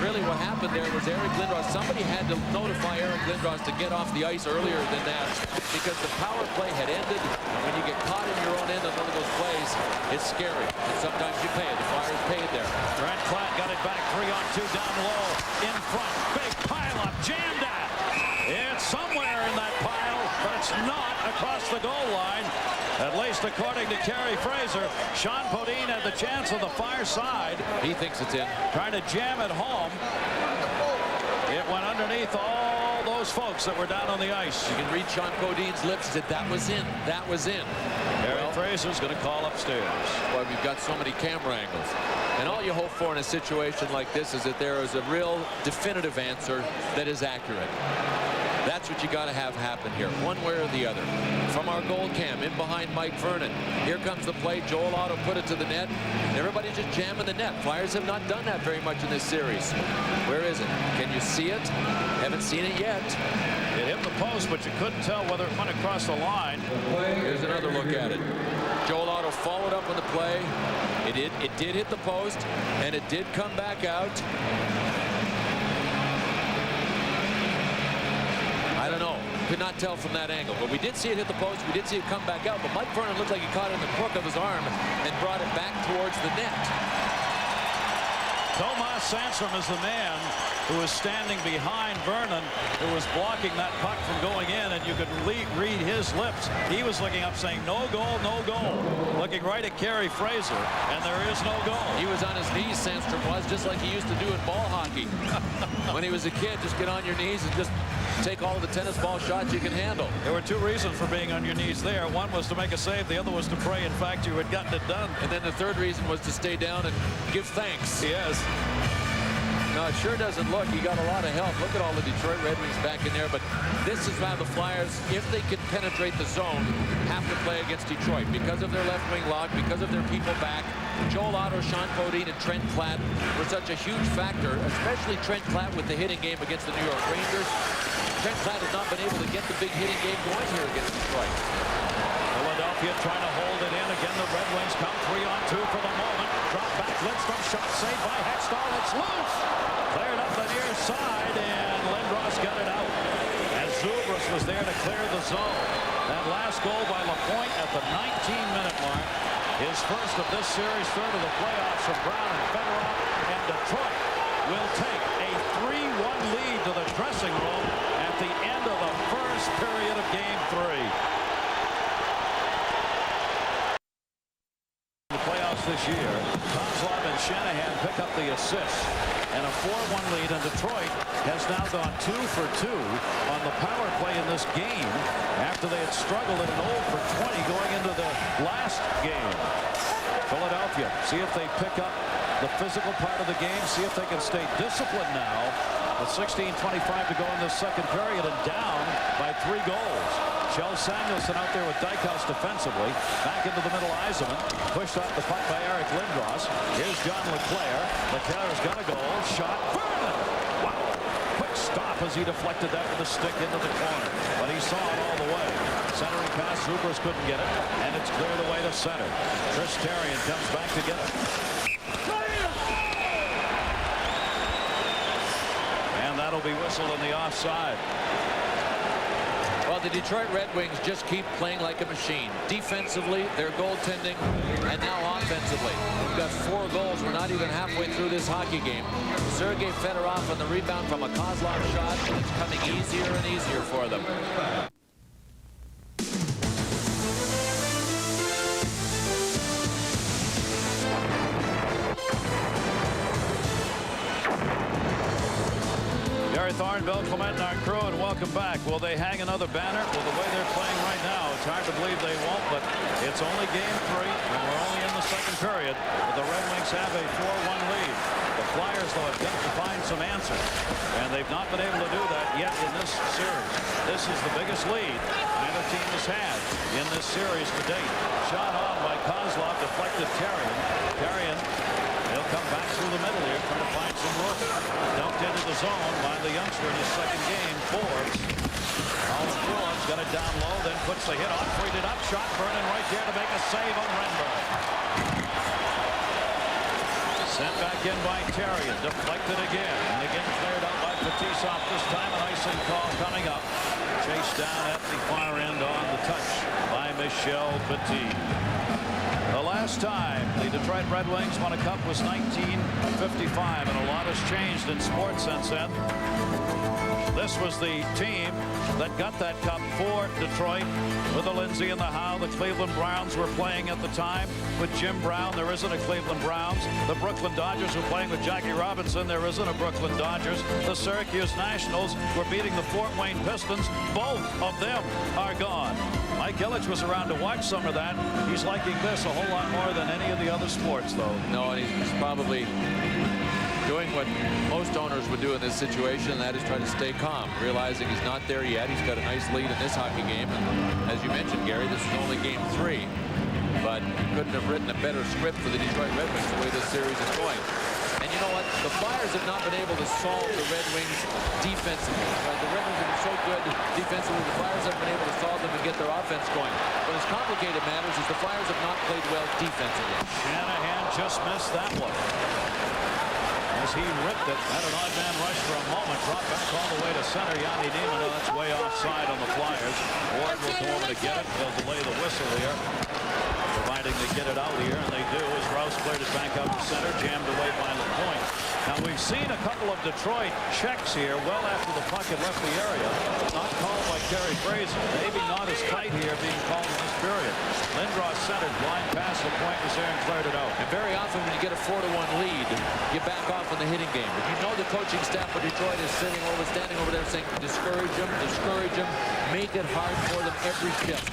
Really what happened there was Eric Lindros, somebody had to notify Eric Lindros to get off the ice earlier than that, because the power play had ended. When you get caught in your own end on one of those plays, it's scary. And sometimes you pay it. The Flyers paid there. Brent Platt got it back 3-on-2 down low. In front. Big pile up. Jammed at. It's somewhere in that pile, but it's not across the goal line. At least according to Kerry Fraser. Sean Podine had the chance on the far side. He thinks it's in. Trying to jam it home. It went underneath all those folks that were down on the ice. You can read Sean Podine's lips. He said that was in. That was in. Kerry Fraser's going to call upstairs. Well, we've got so many camera angles. And all you hope for in a situation like this is that there is a real definitive answer that is accurate. That's what you got to have happen here, one way or the other. From our goal cam, in behind Mike Vernon. Here comes the play. Joel Otto put it to the net. Everybody's just jamming the net. Flyers have not done that very much in this series. Where is it? Can you see it? Haven't seen it yet. It hit the post, but you couldn't tell whether it went across the line. Here's another look at it. Joel Otto followed up on the play. It did hit the post, and it did come back out. I don't know. Could not tell from that angle. But we did see it hit the post. We did see it come back out. But Mike Vernon looked like he caught it in the crook of his arm and brought it back towards the net. Tomas Sandstrom is the man who was standing behind Vernon, who was blocking that puck from going in, and you could read his lips. He was looking up saying, no goal, no goal. Looking right at Kerry Fraser, and there is no goal. He was on his knees, Sandstrom was, just like he used to do in ball hockey. When he was a kid, just get on your knees and just take all of the tennis ball shots you can handle. There were two reasons for being on your knees there. One was to make a save. The other was to pray, in fact, you had gotten it done. And then the third reason was to stay down and give thanks. Yes. No, it sure doesn't look. He got a lot of help. Look at all the Detroit Red Wings back in there. But this is how the Flyers, if they can penetrate the zone, have to play against Detroit. Because of their left wing lock, because of their people back, Joel Otto, Sean Podine, and Trent Platt were such a huge factor, especially Trent Platt with the hitting game against the New York Rangers. Trent Platt has not been able to get the big hitting game going here against Detroit. Philadelphia trying to hold it in. Again, the Red Wings come 3-on-2 for the moment. Drop back, Lidstrom, shot saved by Hextall. It's loose. Cleared up the near side, and Lindros got it out. As Zubras was there to clear the zone. That last goal by LaPointe at the 19-minute mark. His first of this series, third of the playoffs from Brown and Fedorov, and Detroit will take a 3-1 lead to the dressing room at the end of the first period of Game 3. The playoffs this year, Kozlov and Shanahan pick up the assists, and a 4-1 lead, and Detroit has now gone 2 for 2 on the power play in this game after they had struggled at an 0 for 20 going into the last game. Philadelphia, see if they pick up the physical part of the game, see if they can stay disciplined now with 16:25 to go in the second period and down by 3 goals. Kjell Samuelsson out there with Dykhouse defensively. Back into the middle, Yzerman. Pushed off the puck by Eric Lindros. Here's John LeClaire. LeClaire's got a goal. Shot. Vernon! Wow! Quick stop as he deflected that with the stick into the corner. But he saw it all the way. Centering pass. Zubras couldn't get it. And it's cleared away to center. Chris Therien comes back to get it. And that'll be whistled in the offside. Well, the Detroit Red Wings just keep playing like a machine. Defensively, their goaltending, and now offensively. We've got 4 goals. We're not even halfway through this hockey game. Sergei Fedorov on the rebound from a Kozlov shot, and it's coming easier and easier for them. Gary Thorne, Bill Clement, and our crew, and welcome back. Will they hang another banner? Well, the way they're playing right now, it's hard to believe they won't, but it's only Game 3, and we're only in the second period. But the Red Wings have a 4-1 lead. The Flyers, though, have got to find some answers, and they've not been able to do that yet in this series. This is the biggest lead either team has had in this series to date. Shot on by Kozlov, deflected Therien. Therien, he'll come back through the middle here, trying to find some room. Dumped into the zone by the youngster in his second game, Forbes. Colin Drouin's got it down low, then puts the hit on, freed it up, shot Vernon right there to make a save on Renberg. Sent back in by Therien, deflected again, and again cleared out by Fetisov. This time an icing call coming up. Chased down at the far end on the touch by Michel Petit. The last time the Detroit Red Wings won a cup was 1955, and a lot has changed in sports since then. This was the team that got that cup for Detroit with the Lindsay and the Howe. The Cleveland Browns were playing at the time with Jim Brown. There isn't a Cleveland Browns. The Brooklyn Dodgers were playing with Jackie Robinson. There isn't a Brooklyn Dodgers. The Syracuse Nationals were beating the Fort Wayne Pistons. Both of them are gone. Mike Ilitch was around to watch some of that. He's liking this a whole lot more than any of the other sports, though. No, and he's probably doing what most owners would do in this situation, and that is try to stay calm, realizing he's not there yet. He's got a nice lead in this hockey game, and as you mentioned, Gary, this is only Game 3, but he couldn't have written a better script for the Detroit Red Wings the way this series is going. And you know what? The Flyers have not been able to solve the Red Wings defensively. The Red Wings have been so good defensively, the Flyers haven't been able to solve them and get their offense going. But as complicated matters is the Flyers have not played well defensively. Shanahan just missed that one. As he ripped it, had an odd man rush for a moment, dropped back all the way to center. Yanni Niemann, that's way offside on the Flyers. Ward will go over to get it. They'll delay the whistle here, providing they get it out here, and they do, as Rouse cleared it back out to center, jammed away by LaPointe. Now, we've seen a couple of Detroit checks here well after the puck had left the area. Not called by Kerry Fraser. Maybe not as tight here being called in this period. Lindros centered, blind pass, LaPointe was there and cleared it out. And very often when you get a 4-1 lead, you back off in the hitting game. But you know the coaching staff of Detroit is standing over there saying, discourage them, make it hard for them every shift.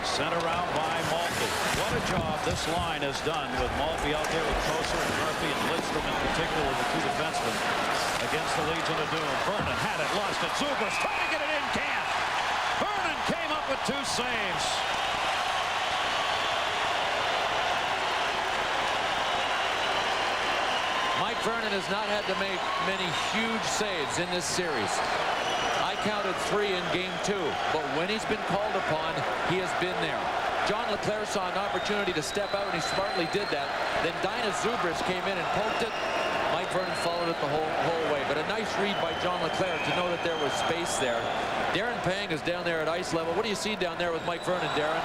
Sent around by Maltby. What a job this line has done with Maltby out there with Koser and Murphy and Lidstrom in particular, the 2 defensemen against the Legion of Doom. Vernon had it, lost it. Zubras trying to get it in, can't. Vernon came up with 2 saves. Mike Vernon has not had to make many huge saves in this series. I counted 3 in Game 2, but when he's been called upon, he has been there. John LeClaire saw an opportunity to step out, and he smartly did that. Then Dinah Zubras came in and poked it, Mike Vernon followed it the whole way, but a nice read by John Leclerc to know that there was space there. Darren Pang is down there at ice level. What do you see down there with Mike Vernon, Darren?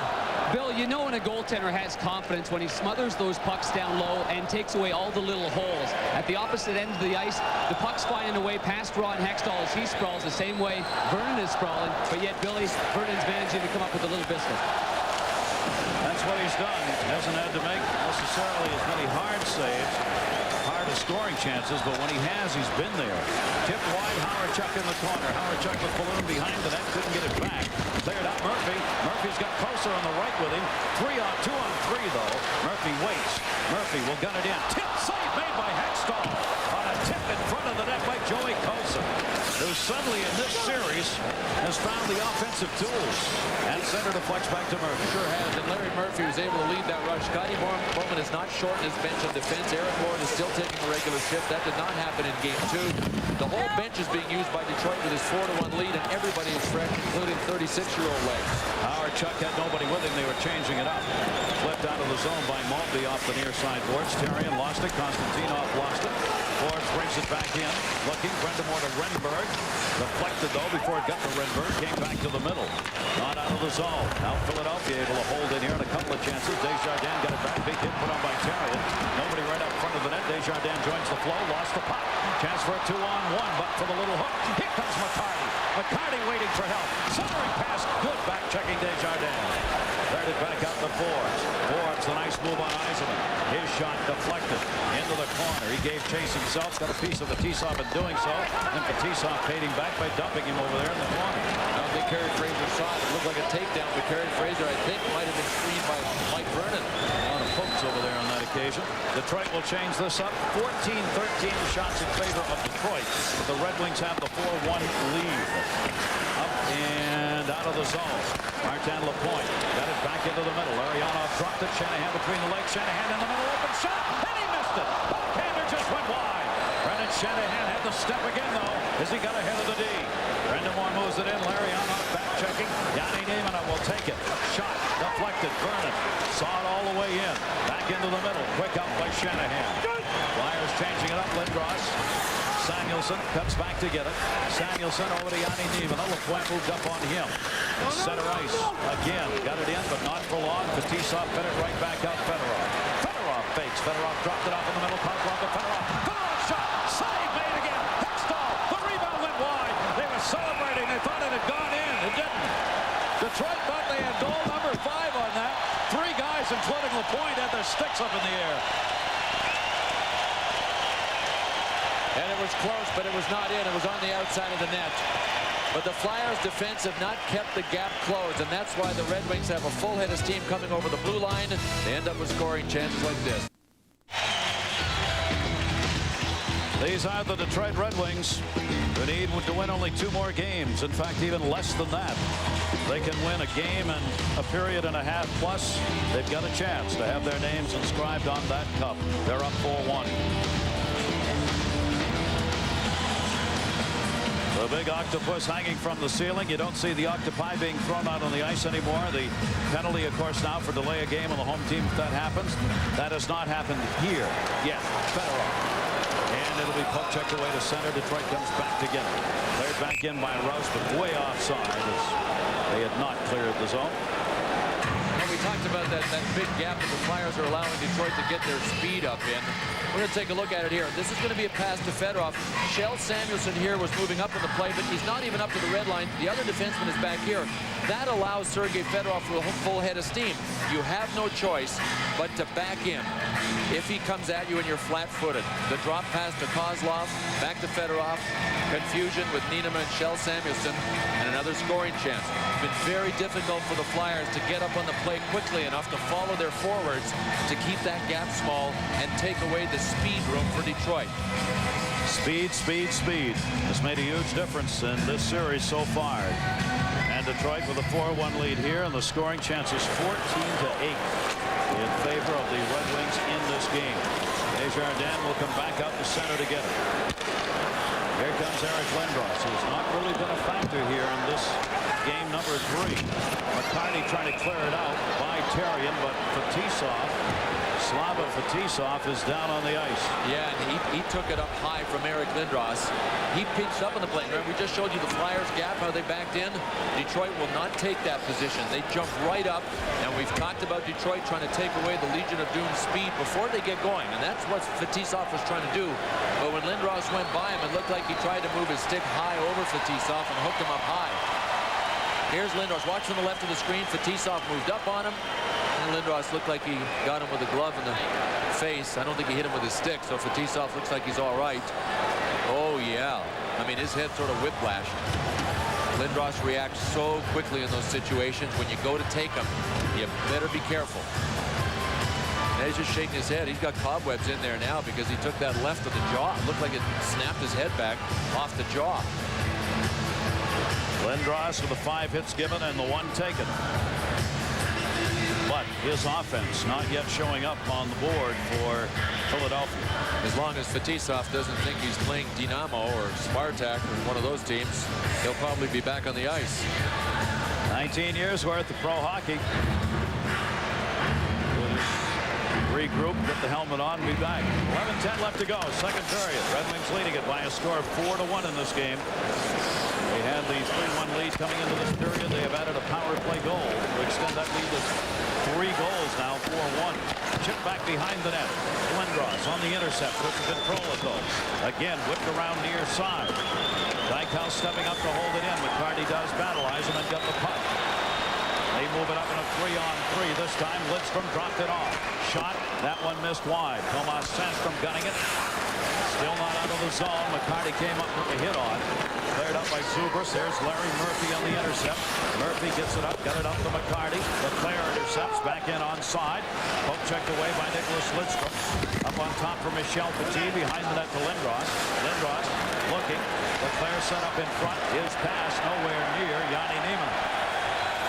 Bill, you know when a goaltender has confidence when he smothers those pucks down low and takes away all the little holes. At the opposite end of the ice, the puck's finding a way past Ron Hextall as he sprawls the same way Vernon is sprawling, but yet Billy Vernon's managing to come up with a little biscuit. That's what he's done. He hasn't had to make necessarily as many hard saves, hardest scoring chances, but when he has, he's been there. Tip wide, Howard-Chuck in the corner. Howard-Chuck with balloon behind the net, couldn't get it back. Cleared out Murphy. Murphy's got closer on the right with him. 2-on-3 though. Murphy waits. Murphy will gun it in. Tip save made by Hextall on a tip in front of the net by Joey Kosa, who suddenly in this series has found the offensive tools. And center deflects back to Murphy. Sure has, and Larry Murphy was able to lead that rush. Scotty Bowman has not shortened his bench of defense. Aaron Ward is still taking a regular shift. That did not happen in game 2. The whole bench is being used by Detroit with his 4-1 lead, and everybody is fresh, including 36-year-old legs. Howard-Chuck had nobody with him. They were changing it up. Flipped out of the zone by Maltby off the near side boards. Terrian lost it. Konstantinov lost it. Forbes brings it back in. Looking. Brendamore to Renberg. Deflected though before it got to Renberg. Came back to the middle. Not out of the zone. Now Philadelphia able to hold in here in a couple of chances. Desjardins got it back. Big hit put on by Terrian. Nobody right up front of the net. Desjardins joins the flow. Lost the puck. Chance for a 2-on-1, but for the little hook. Here comes McCarty. McCarty waiting for help. Centering pass. Good back checking Desjardins. Cleared it back out to Forbes. Forbes, the nice move on Eisenman. His shot deflected into the corner. He gave chase himself. Got a piece of Fetisov in doing so. And Fetisov paid him back by dumping him over there in the corner. I don't think Carey Fraser saw it. It looked like a takedown, but Carey Fraser, I think, might have been screened by Mike Vernon. A lot of pokes over there on that occasion. Detroit will change this up. 14-13 shots in favor of Detroit. The Red Wings have the 4-1 lead. Up and out of the zone. Martin Lapointe got it back into the middle. Larionov dropped it. Shanahan between the legs. Shanahan in the middle. Open shot. And he missed it. Backhander just went wide. Brendan Shanahan had to step again, though, as he got ahead of the D. Brendamore moves it in. Larionov back checking. Yanni Neimanov will take it. Shot deflected. Vernon saw it all the way in. Back into the middle. Quick out by Shanahan. Flyers changing it up. Lindros. Samuelson cuts back to get it. Samuelson over to Yanni Neimanov. LaPointe moved up on him. Center ice again. Got it in, but not for long. Fetisov fed it right back out. Fedorov fakes. Fedorov dropped it off in the middle. Kozlov to Fedorov. Fedorov shot. Save made again. Hextall. The rebound went wide. They were celebrating. They thought it had gone in. It didn't. Detroit thought they had goal number 5 on that. 3 guys, including LaPointe, had their sticks up in the air. And it was close, but it was not in. It was on the outside of the net. But the Flyers' defense have not kept the gap closed, and that's why the Red Wings have a full head of steam coming over the blue line. They end up with scoring chances like this. These are the Detroit Red Wings who need to win only 2 more games. In fact, even less than that. They can win a game and a period and a half plus. They've got a chance to have their names inscribed on that cup. They're up 4-1. The big octopus hanging from the ceiling. You don't see the octopi being thrown out on the ice anymore. The penalty, of course, now for delay a game on the home team if that happens. That has not happened here yet. Fedorov. And it'll be puck checked away to center. Detroit comes back to get it. Cleared back in by Rouse, but way offside as they had not cleared the zone. Well, we talked about that big gap that the Flyers are allowing Detroit to get their speed up in. We're going to take a look at it here. This is going to be a pass to Fedorov. Shel Samuelson here was moving up in the play, but he's not even up to the red line. The other defenseman is back here. That allows Sergei Fedorov for a full head of steam. You have no choice but to back in if he comes at you and you're flat-footed. The drop pass to Kozlov, back to Fedorov. Confusion with Niederman and Shel Samuelson, and another scoring chance. It's been very difficult for the Flyers to get up on the play quickly enough to follow their forwards to keep that gap small and take away the speed room for Detroit. Speed, speed, speed. This made a huge difference in this series so far. And Detroit with a 4-1 lead here, and the scoring chance is 14-8 in favor of the Red Wings in this game. Desjardins will come back out to center to get it. Here comes Eric Lindros, who's not really been a factor here in this game number 3. McCarty trying to clear it out by Terrian, but Fetisov Slava Fetisov is down on the ice. Yeah, and he took it up high from Eric Lindros. He pitched up on the plane. Remember, we just showed you the Flyers gap, how they backed in. Detroit will not take that position. They jump right up, and we've talked about Detroit trying to take away the Legion of Doom speed before they get going, and that's what Fetisov was trying to do. But when Lindros went by him, it looked like he tried to move his stick high over Fetisov and hooked him up high. Here's Lindros. Watch from the left of the screen. Fetisov moved up on him. And Lindros looked like he got him with a glove in the face. I don't think he hit him with his stick, so Fetisov looks like he's all right. Oh, yeah. I mean, his head sort of whiplashed. Lindros reacts so quickly in those situations. When you go to take him, you better be careful. And he's just shaking his head. He's got cobwebs in there now because he took that left of the jaw. It looked like it snapped his head back off the jaw. Lindros with the 5 hits given and the 1 taken. But his offense not yet showing up on the board for Philadelphia. As long as Fetisov doesn't think he's playing Dynamo or Spartak or one of those teams, he'll probably be back on the ice. 19 years worth of pro hockey. Regroup, get the helmet on, be back. 11-10 left to go, second period. Red Wings leading it by a score of 4-1 in this game. They had the 3-1 lead coming into this period. They have added a power play goal to extend that lead to 3 goals now, 4-1. Chip back behind the net. Lindros on the intercept, puts control of those. Again, whipped around near side. Dykhouse stepping up to hold it in. McCarty does battle. Eisenman got the puck. They move it up in a 3-on-3 this time. Lidstrom dropped it off. Shot. That one missed wide. Tomas Sandstrom gunning it. Still not out of the zone. McCarty came up with a hit on. Cleared up by Zubris. There's Larry Murphy on the intercept. Murphy gets it up. Got it up to McCarty. The player intercepts. Back in onside. Poke checked away by Nicholas Lidstrom. Up on top for Michel Petit. Behind the net to Lindros. Lindros looking. The player set up in front. His pass nowhere near Yanni Niemann.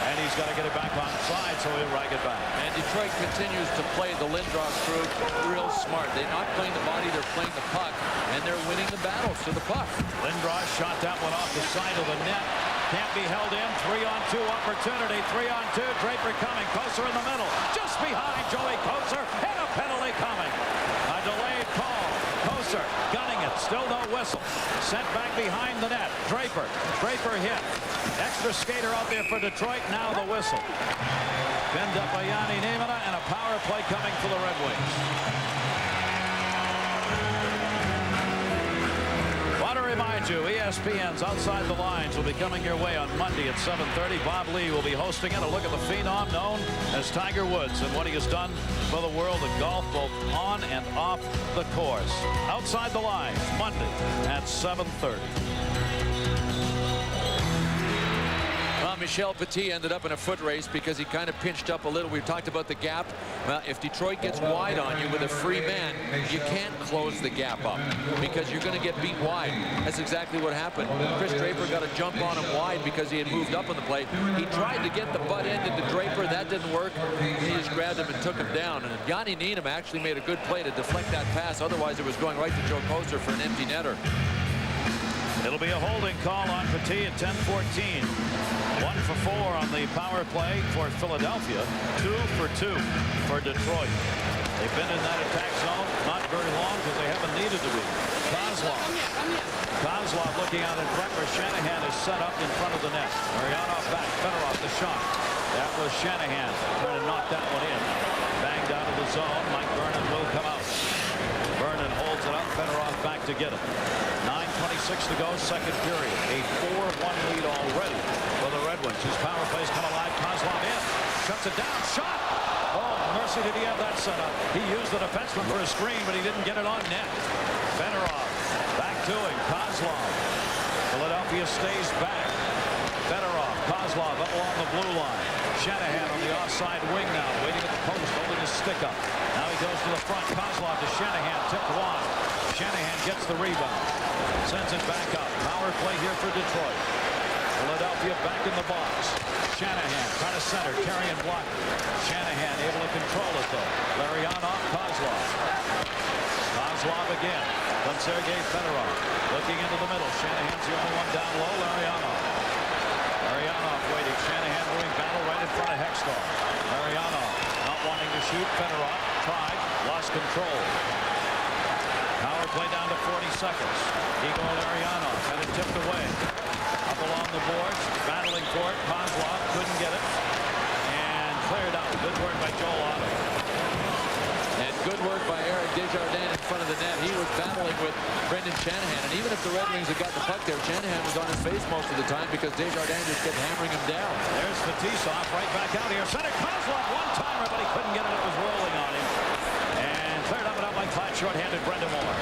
And he's got to get it back onside, so he'll rag it back. And Detroit continues to play the Lindros crew real smart. They're not playing the body, they're playing the puck, and they're winning the battles to the puck. Lindros shot that one off the side of the net. Can't be held in. 3-on-2 opportunity. 3-on-2. Draper coming. Koser in the middle. Just behind Joey Koser. And a penalty coming. A delayed call. Koser gunning it. Still no whistle. Sent back behind the net. Draper. Draper hit. Extra skater out there for Detroit. Now the whistle. Pinned up by Yanni Niemann, and a power play coming for the Red Wings. Want to remind you, ESPN's Outside the Lines will be coming your way on Monday at 7:30. Bob Lee will be hosting it. A look at the phenom known as Tiger Woods and what he has done for the world of golf, both on and off the course. Outside the Lines, Monday at 7:30. Michel Petit ended up in a foot race because he kind of pinched up a little. We've talked about the gap. Well, if Detroit gets wide on you with a free man, you can't close the gap up because you're going to get beat wide. That's exactly what happened. Chris Draper got a jump on him wide because he had moved up on the play. He tried to get the butt end into Draper. That didn't work. He just grabbed him and took him down. And Yanni Niemann actually made a good play to deflect that pass. Otherwise, it was going right to Joe Koser for an empty netter. It'll be a holding call on Petit at 10:14. 1 for 4 on the power play for Philadelphia. 2 for 2 for Detroit. They've been in that attack zone not very long because they haven't needed to be. Kozlov looking out in front where Shanahan is set up in front of the net. Marianov back. Fedorov the shot. That was Shanahan trying to knock that one in. Banged out of the zone. Mike Vernon will come out. Vernon holds it up. Fedorov back to get it. 9:26 to go, second period. A 4-1 lead already for the Red Wings. His power plays come alive. Kozlov in. Shuts it down. Shot! Oh, mercy did he have that set up. He used the defenseman for a screen, but he didn't get it on net. Fedorov back to him. Kozlov. Philadelphia stays back. Fedorov. Kozlov up along the blue line. Shanahan on the offside wing now, waiting at the post, holding his stick up. Now he goes to the front. Kozlov to Shanahan. Tipped wide. Shanahan gets the rebound. Sends it back up. Power play here for Detroit. Philadelphia back in the box. Shanahan trying to center. Carrion block. Shanahan able to control it though. Larionov, Kozlov. Kozlov again. From Sergei Fedorov. Looking into the middle. Shanahan's the only one down low. Larionov. Larionov waiting. Shanahan doing battle right in front of Hextall. Larionov not wanting to shoot. Fedorov tried, lost control. Power play down to 40 seconds. Igor Larionov had it tipped away. Up along the boards, battling for it. Kozlov couldn't get it. And cleared out. Good work by Joel Otto. And good work by Eric Desjardins in front of the net. He was battling with Brendan Shanahan. And even if the Red Wings had got the puck there, Shanahan was on his face most of the time because Desjardins just kept hammering him down. There's Fetisov right back out here. Center Kozlov one-timer, but he couldn't get it. It was rolling on him. And cleared up and out like flat, short-handed Brendan Moore.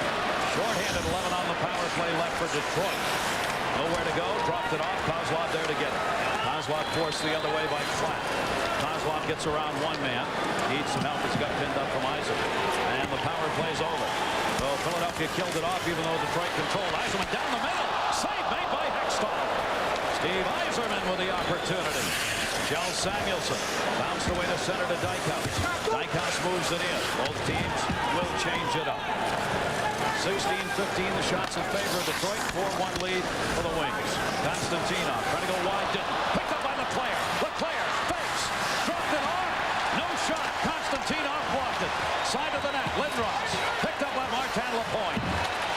Short-handed 11 on the power play left for Detroit. Nowhere to go. Dropped it off. Kozlov there to get it. Kozlov forced the other way by Flat. Kozlov gets around one man. Needs some help. He's got pinned up from Isaac. And the power play's over. So Philadelphia killed it off even though Detroit controlled. Yzerman down the middle. Save made by Hextall. Steve Yzerman with the opportunity. Kjell Samuelsson bounced away to center to Dykhouse. Dykhouse moves it in. Both teams will change it up. 16-15, the shots in favor of Detroit. 4-1 lead for the Wings. Konstantinov trying to go wide. Didn't. Picked up by LeClaire. LeClaire fakes. Dropped it off. No shot. Konstantinov blocked it. Side of the net. Lindros. Picked up by Martin Lapointe.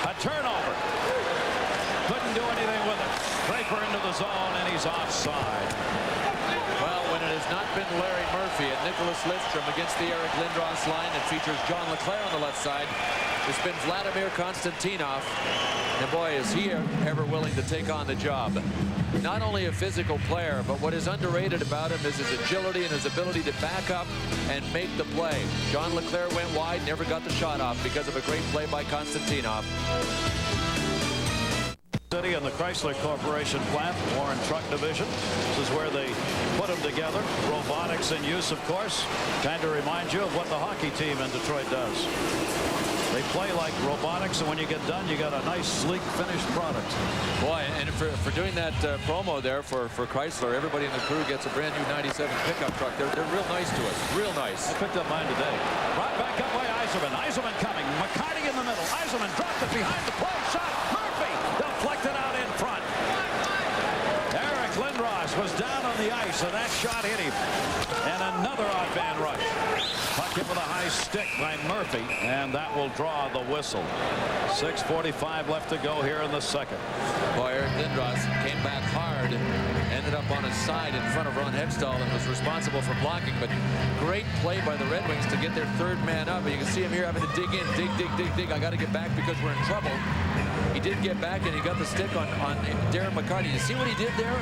A turnover. Couldn't do anything with it. Draper into the zone, and he's offside. Well, when it has not been Larry Murphy and Nicholas Lidstrom against the Eric Lindros line that features John LeClaire on the left side, it's been Vladimir Konstantinov. And boy, is he ever willing to take on the job. Not only a physical player, but what is underrated about him is his agility and his ability to back up and make the play. John LeClaire went wide, never got the shot off because of a great play by Konstantinov. City and the Chrysler Corporation plant, Warren Truck Division. This is where they put them together. Robotics in use, of course. Kind of reminds you of what the hockey team in Detroit does. They play like robotics, and when you get done, you got a nice, sleek, finished product. Boy, and for doing that promo there for Chrysler, everybody in the crew gets a brand new 97 pickup truck. They're real nice to us, real nice. I picked up mine today. Brought back up by Yzerman. Yzerman coming. McCarty in the middle. Yzerman dropped it behind the play. Shot. Murphy deflected out in front. Eric Lindros was down on the ice, and that shot hit him. And another odd man rush. Puck hit with a high stick by Murphy, and that will draw the whistle. 6:45 left to go here in the second. Boy, Eric Lindros came back hard, ended up on his side in front of Ron Hextall and was responsible for blocking. But great play by the Red Wings to get their third man up. And you can see him here having to dig in, dig. I got to get back because we're in trouble. He did get back, and he got the stick on Darren McCarty. You see what he did there?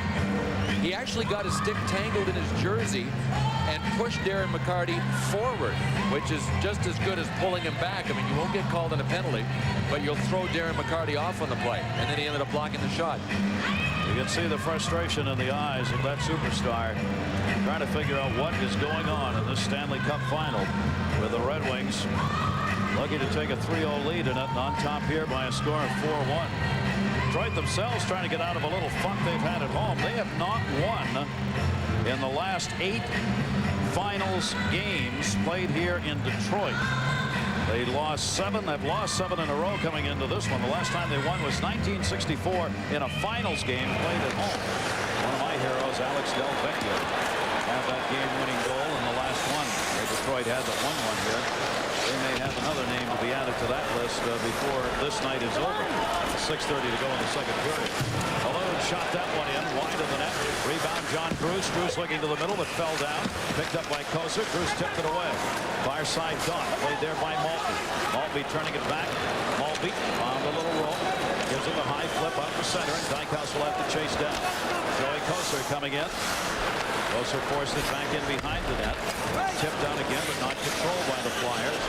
He actually got his stick tangled in his jersey and pushed Darren McCarty forward, which is just as good as pulling him back. I mean, you won't get called on a penalty, but you'll throw Darren McCarty off on the play. And then he ended up blocking the shot. You can see the frustration in the eyes of that superstar trying to figure out what is going on in this Stanley Cup final with the Red Wings lucky to take a 3-0 lead in it, and on top here by a score of 4-1. Detroit themselves trying to get out of a little funk they've had at home. They have not won in the last 8 finals games played here in Detroit. They lost 7. They've lost 7 in a row coming into this one. The last time they won was 1964 in a finals game played at home. One of my heroes, Alex Del Vecchio, had that game-winning goal in the last one. Detroit had that won one here. They may have another name to be added to that list before this night is over. 6:30 to go in the second period. Malone shot that one in wide of the net. Rebound John Cruz. Cruz looking to the middle but fell down. Picked up by Koser. Cruz tipped it away. Far side dot. Played there by Maltby. Maltby turning it back. Maltby found a little rope. Gives him a high flip out the center, and Dykhouse will have to chase down. Joey Koser coming in. Koser forced it back in behind the net. Tipped down again, but not controlled by the Flyers.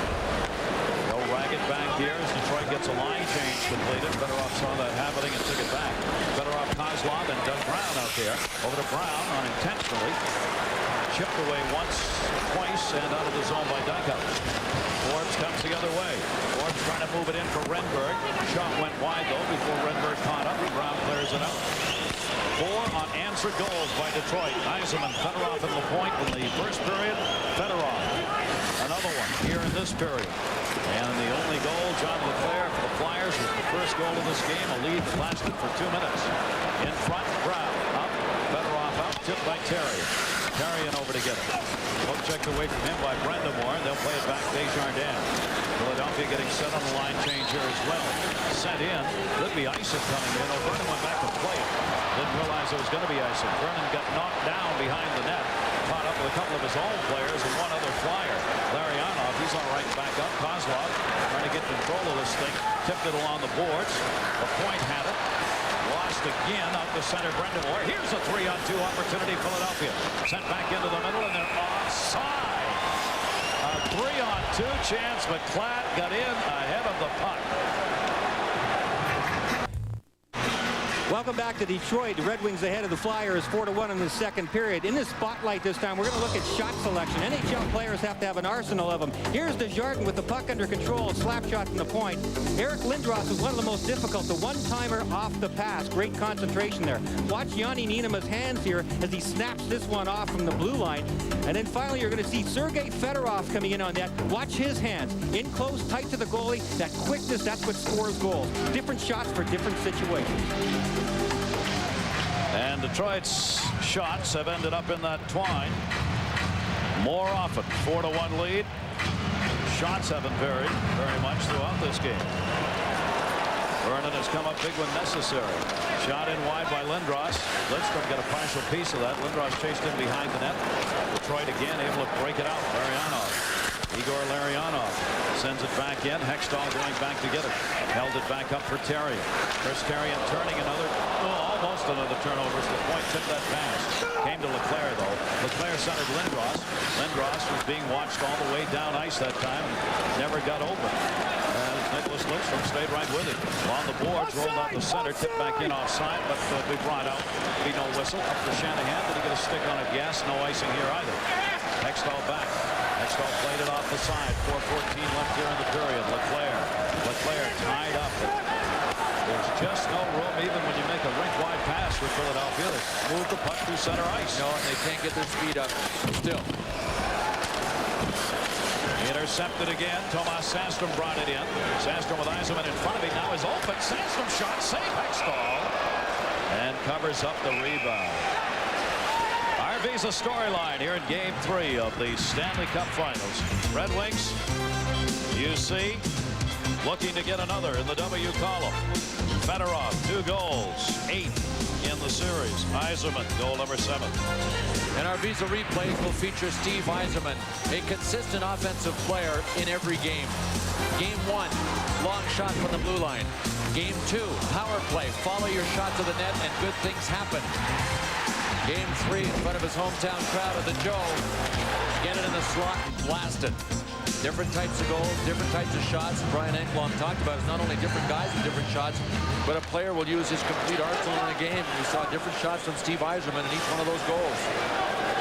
Go ragged back here as Detroit gets a line change completed. Fedorov saw that happening and took it back. Fedorov, Kozlov, and Doug Brown out there. Over to Brown unintentionally. Chipped away once, twice, and out of the zone by Dykhouse. Forbes comes the other way. Forbes trying to move it in for Renberg. Shot went wide, though, before Renberg caught up. Brown clears it out. 4 unanswered goals by Detroit. Yzerman, Fedorov in the point in the first period. Fedorov, another one here in this period. And the only goal, John LeClaire for the Flyers, was the first goal of this game, a lead that lasted for 2 minutes. In front, Brown up, Fedorov out. tip by Terry. Terry over to get it. Poke checked away from him by Brendamore. They'll play it back to Desjardins. Philadelphia getting set on the line change here as well. Sent in. Could be icing coming in. O'Vernon went back to play it. Didn't realize it was going to be icing. Vernon got knocked down behind the net. Caught up with a couple of his own players and one other flyer. Larionov, he's all right back up. Kozlov trying to get control of this thing. Tipped it along the boards. The point had it. Lost again out to center. Brendamore. Here's a 3-on-2 opportunity. Philadelphia sent back into the middle and they're offside. A 3-on-2 chance, but Klatt got in ahead of the puck. Welcome back to Detroit. The Red Wings ahead of the Flyers 4-1 in the second period. In the spotlight this time, we're going to look at shot selection. NHL players have to have an arsenal of them. Here's Desjardins with the puck under control, slap shot from the point. Eric Lindros is one of the most difficult, the one-timer off the pass. Great concentration there. Watch Yanni Niinema's hands here as he snaps this one off from the blue line. And then finally, you're going to see Sergei Fedorov coming in on that. Watch his hands. In close, tight to the goalie. That quickness, that's what scores goals. Different shots for different situations. And Detroit's shots have ended up in that twine more often. 4-1 lead. Shots haven't varied very much throughout this game. Vernon has come up big when necessary. Shot in wide by Lindros. Lidstrom got a partial piece of that. Lindros chased in behind the net. Detroit again able to break it out. Larionov. Igor Larionov sends it back in. Hextall going back to get it. Held it back up for Terrien. Chris Terrien turning another, almost another turnover as the point tipped that pass. Came to Leclerc though. Leclerc centered Lindros. Lindros was being watched all the way down ice that time and never got open. Nicholas Lidstrom stayed right with it. On the boards, rolled out the center, tipped back in offside, but be brought out. Be no whistle. Up to Shanahan. Did he get a stick on it? Yes. No icing here either. Hextall back. Hextall played it off the side. 4:14 left here in the period. Leclerc tied up. There's just no room even when you make a rink-wide pass for Philadelphia. They move the puck through center ice. No, and they can't get their speed up still. Intercepted again. Tomas Sandstrom brought it in. Sandstrom with Yzerman in front of him. Now is open. Sandstrom shot. Save Hextall. And covers up the rebound. RV's a storyline here in Game 3 of the Stanley Cup Finals. Red Wings, you see, looking to get another in the W column. Fedorov, 2 goals, 8 in the series. Yzerman, goal number 7. And our Visa replays will feature Steve Yzerman, a consistent offensive player in every game. Game 1, long shot from the blue line. Game 2, power play. Follow your shot to the net and good things happen. Game 3 in front of his hometown crowd of the Joe. Get it in the slot and blast it. Different types of goals, different types of shots. Brian Englund talked about is not only different guys with different shots, but a player will use his complete arsenal in a game. We saw different shots from Steve Yzerman in each one of those goals.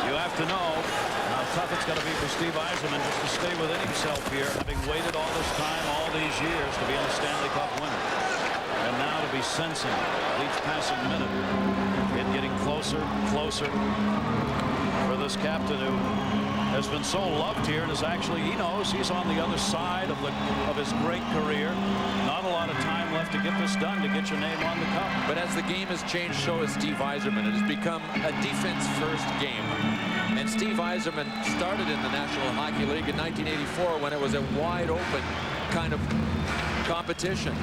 You have to know how tough it's going to be for Steve Yzerman just to stay within himself here, having waited all this time, all these years to be a Stanley Cup winner. And now to be sensing each passing minute and getting closer, closer for this captain who has been so loved here and is actually, he knows he's on the other side of his great career. Not a lot of time left to get this done, to get your name on the cup. But as the game has changed, so has Steve Yzerman. It has become a defense-first game. And Steve Yzerman started in the National Hockey League in 1984 when it was a wide-open kind of competition.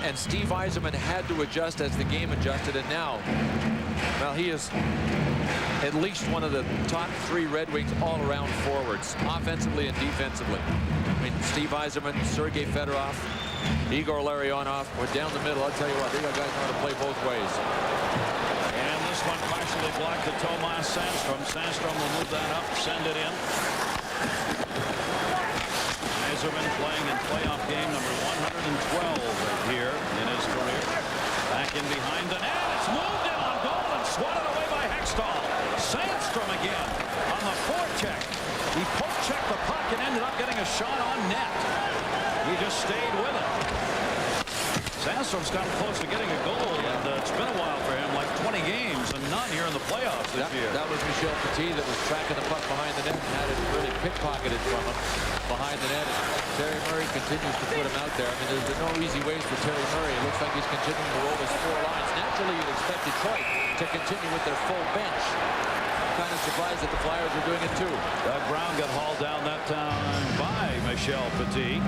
And Steve Yzerman had to adjust as the game adjusted, and now, well, he is at least one of the top 3 Red Wings all-around forwards, offensively and defensively. I mean, Steve Yzerman, Sergei Fedorov, Igor Larionov, we're down the middle. I'll tell you what, they got guys know how to play both ways. And this one partially blocked to Tomas Sandstrom. Sandstrom will move that up, send it in. Yzerman playing in playoff game number 112 here in his career. Back in behind the net. It's moved in on goal and swatted away by Hextall. Sandstrom again on the forecheck. He poke-checked the puck and ended up getting a shot on net. He just stayed with it. Sandstrom's gotten close to getting a goal, and it's been a while for him, like 20 games, and none here in the playoffs this year. That was Michel Petit that was tracking the puck behind the net and had it really pickpocketed from him behind the net. Terry Murray continues to put him out there. I mean, there's no easy ways for Terry Murray. It looks like he's continuing to roll his 4 lines. Naturally, you'd expect Detroit to to continue with their full bench. Kind of surprised that the Flyers are doing it too. Doug Brown got hauled down that time by Michel Petit.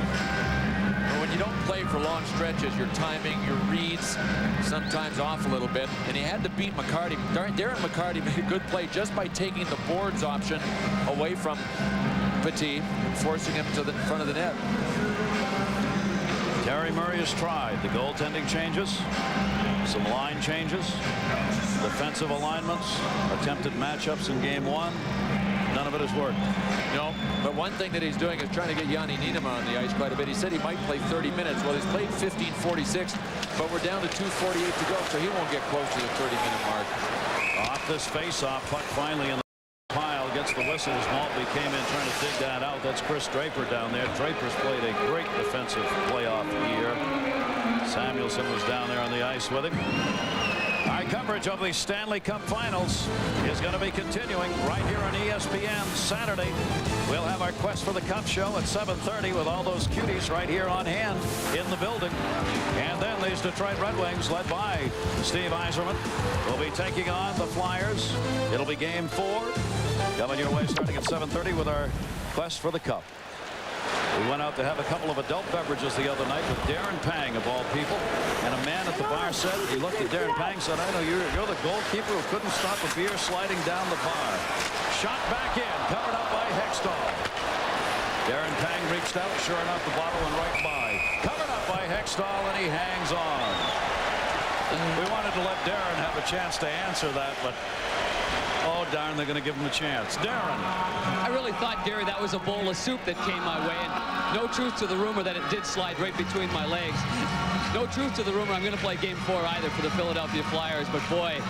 But when you don't play for long stretches, your timing, your reads, sometimes off a little bit. And he had to beat McCarty. Darren McCarty made a good play just by taking the boards option away from Petit, forcing him to the front of the net. Terry Murray has tried. The goaltending changes, some line changes, defensive alignments, attempted matchups in game one. None of it has worked. No, but one thing that he's doing is trying to get Yanni Niinimaa on the ice quite a bit. He said he might play 30 minutes. Well, he's played 15:46, but we're down to 2:48 to go, so he won't get close to the 30-minute mark. Off this face-off, puck finally in the pile, gets the whistles. Maltby came in trying to dig that out. That's Chris Draper down there. Draper's played a great defensive playoff year. Samuelson was down there on the ice with him. Our coverage of the Stanley Cup Finals is going to be continuing right here on ESPN Saturday. We'll have our Quest for the Cup show at 7:30 with all those cuties right here on hand in the building. And then these Detroit Red Wings, led by Steve Yzerman, will be taking on the Flyers. It'll be game 4 coming your way starting at 7:30 with our Quest for the Cup. We went out to have a couple of adult beverages the other night with Darren Pang, of all people. And a man at the bar said, he looked at Darren Pang, said, I know you're the goalkeeper who couldn't stop a beer sliding down the bar. Shot back in, covered up by Hextall. Darren Pang reached out, sure enough, the bottle went right by. Covered up by Hextall, and he hangs on. We wanted to let Darren have a chance to answer that, but oh, darn, they're going to give him a chance. Darren. I really thought, Gary, that was a bowl of soup that came my way, and no truth to the rumor that it did slide right between my legs. No truth to the rumor I'm going to play game 4 either for the Philadelphia Flyers, but boy,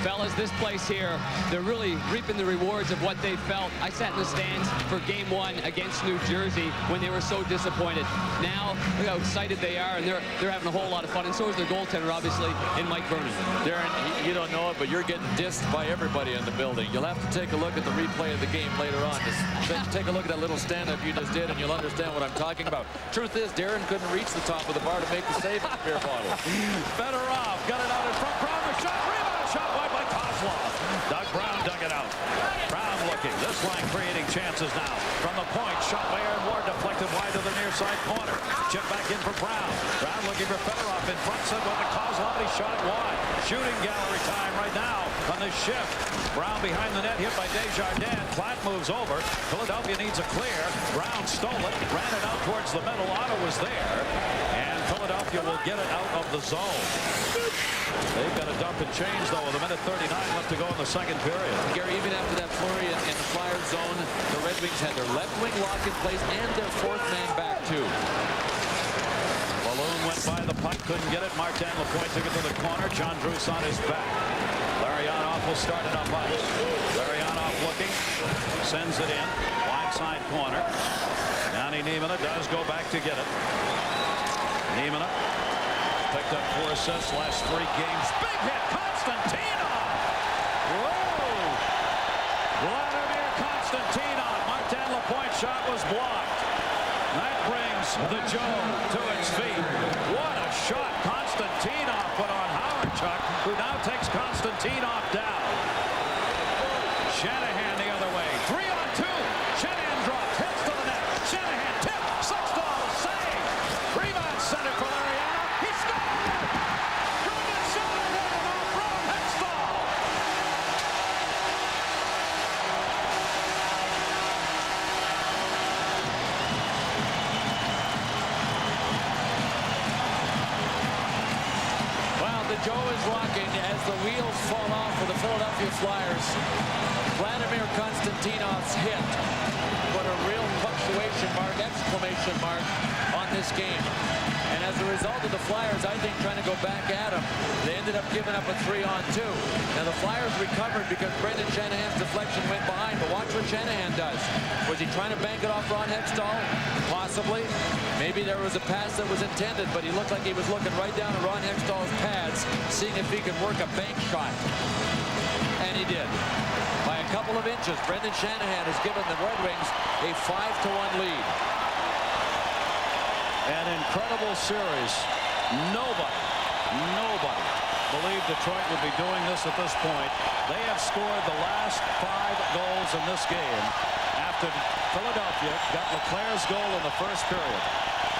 fellas, this place here, they're really reaping the rewards of what they felt. I sat in the stands for game 1 against New Jersey when they were so disappointed. Now, look how excited they are, and they're having a whole lot of fun, and so is their goaltender, obviously, in Mike Vernon. Darren, you don't know it, but you're getting dissed by everybody in the building. You'll have to take a look at the replay of the game later on. Just take a look at that little stand-up you just did, and you'll understand what I'm talking about. Truth is, Darren couldn't reach the top of the bar to make the save with the beer bottle. Better off. Got it out in front. Brown, the shot. Rebound. Shot wide by Kozlov. Doug Brown dug it out. Brown looking. This line creating chances now. From the point. Shot by Aaron Ward. Deflected wide to the near side corner. Chip back in for Brown. Brown looking for Fedorov in front. Sent by Kozlov. He shot it wide. Shooting gallery time right now on this shift. Brown behind the net. Hit by Desjardins. Platt moves over. Philadelphia needs a clear. Brown stole it. Ran it out towards the middle. Otto was there. And Philadelphia will get it out of the zone. They've got a dump and change, though, with 1:39 left to go in the second period. Gary, even after that flurry in the Flyers zone, the Red Wings had their left wing locked in place and their 4th man back, too. Balloon went by the puck, couldn't get it. Martin Lapointe took it to the corner. John Druce on his back. Larionov will start it up ice. Larionov looking, sends it in. Wide side corner. Yanni Niinimaa does go back to get it. Niinimaa picked up 4 assists last 3 games. Big hit, Konstantinov! Whoa! Vladimir Konstantinov. Martin Lapointe shot was blocked. That brings the Joe to its feet. What a shot Konstantinov put on Howardchuk, who now takes Konstantinov down. Shanahan the other way. 3-on-2. Shanahan drops, heads to the net. Shanahan tip. Sextall save. Rebound center for Lariano. He scored! Brilliant shot from Hextall. Well, the Joe is rocking as the wheels fall off for the Philadelphia Flyers. Vladimir Konstantinov's hit put a real punctuation mark, exclamation mark on this game. And as a result of the Flyers, I think, trying to go back at him, they ended up giving up a 3-on-2. Now the Flyers recovered because Brendan Shanahan's deflection went behind, but watch what Shanahan does. Was he trying to bank it off Ron Hextall? Possibly. Maybe there was a pass that was intended, but he looked like he was looking right down at Ron Hextall's pads, seeing if he could work a bank shot. And he did. By a couple of inches, Brendan Shanahan has given the Red Wings a 5-1 lead. An incredible series. Nobody believe Detroit would be doing this at this point. They have scored the last 5 goals in this game after Philadelphia got Leclerc's goal in the first period.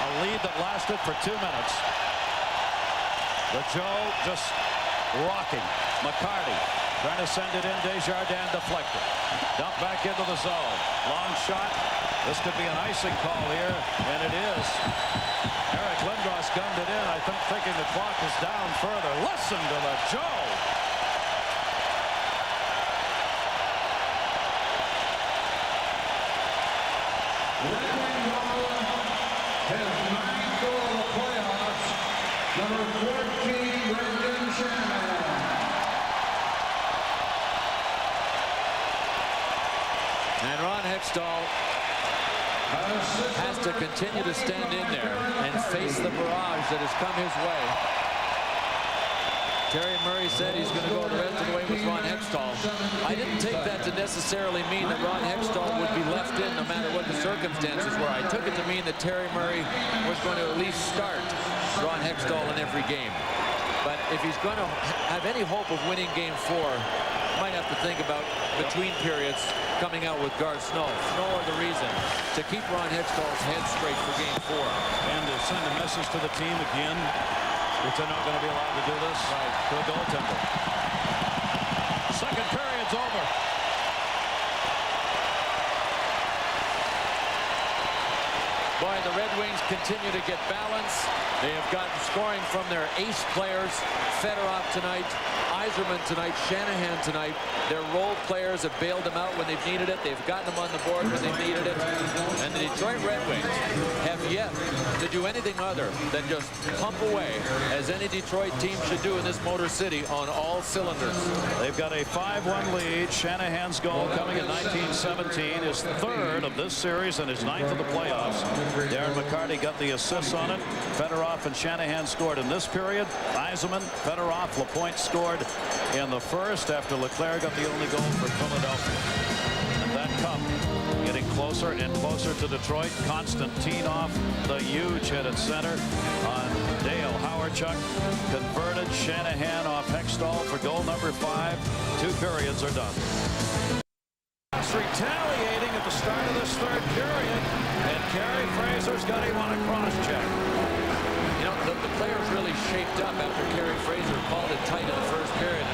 A lead that lasted for 2 minutes. The Joe just rocking. McCarty trying to send it in. Desjardins deflected. Dump back into the zone. Long shot. This could be an icing call here, and it is. Eric Lindros gunned it in, I think, thinking the clock is down further. Listen to the Joe. His 9th goal of the playoffs, number 14, Brendan Shanahan. And Ron Hextall has to continue to stand in there and face the barrage that has come his way. Terry Murray said he's going to go the rest of the way with Ron Hextall. I didn't take that to necessarily mean that Ron Hextall would be left in no matter what the circumstances were. I took it to mean that Terry Murray was going to at least start Ron Hextall in every game. But if he's going to have any hope of winning Game 4, might have to think about between periods coming out with Garth Snow. No other reason to keep Ron Hextall's head straight for Game 4. And to send a message to the team again that they're not going to be allowed to do this to a goaltender. Second period's over. Boy, the Red Wings continue to get balance. They have gotten scoring from their ace players. Fedorov tonight, Yzerman tonight, Shanahan tonight. Their role players have bailed them out when they've needed it. They've gotten them on the board when they've needed it. And the Detroit Red Wings have yet to do anything other than just pump away, as any Detroit team should do in this Motor City, on all cylinders. They've got a 5-1 lead. Shanahan's goal coming in 1917, his 3rd of this series and his 9th of the playoffs. Darren McCarty got the assists on it. Fedorov and Shanahan scored in this period. Yzerman, Fedorov, LaPointe scored in the first after Leclerc got the only goal for Philadelphia. And that cup getting closer and closer to Detroit. Konstantinov, the huge hit at center on Dale Howardchuk. Converted. Shanahan off Hextall for goal number 5. 2 periods are done. Retaliating at the start of this 3rd period, and Kerry Fraser's got him on a cross check. You know, the players really shaped up after Kerry Fraser called it tight in the first period.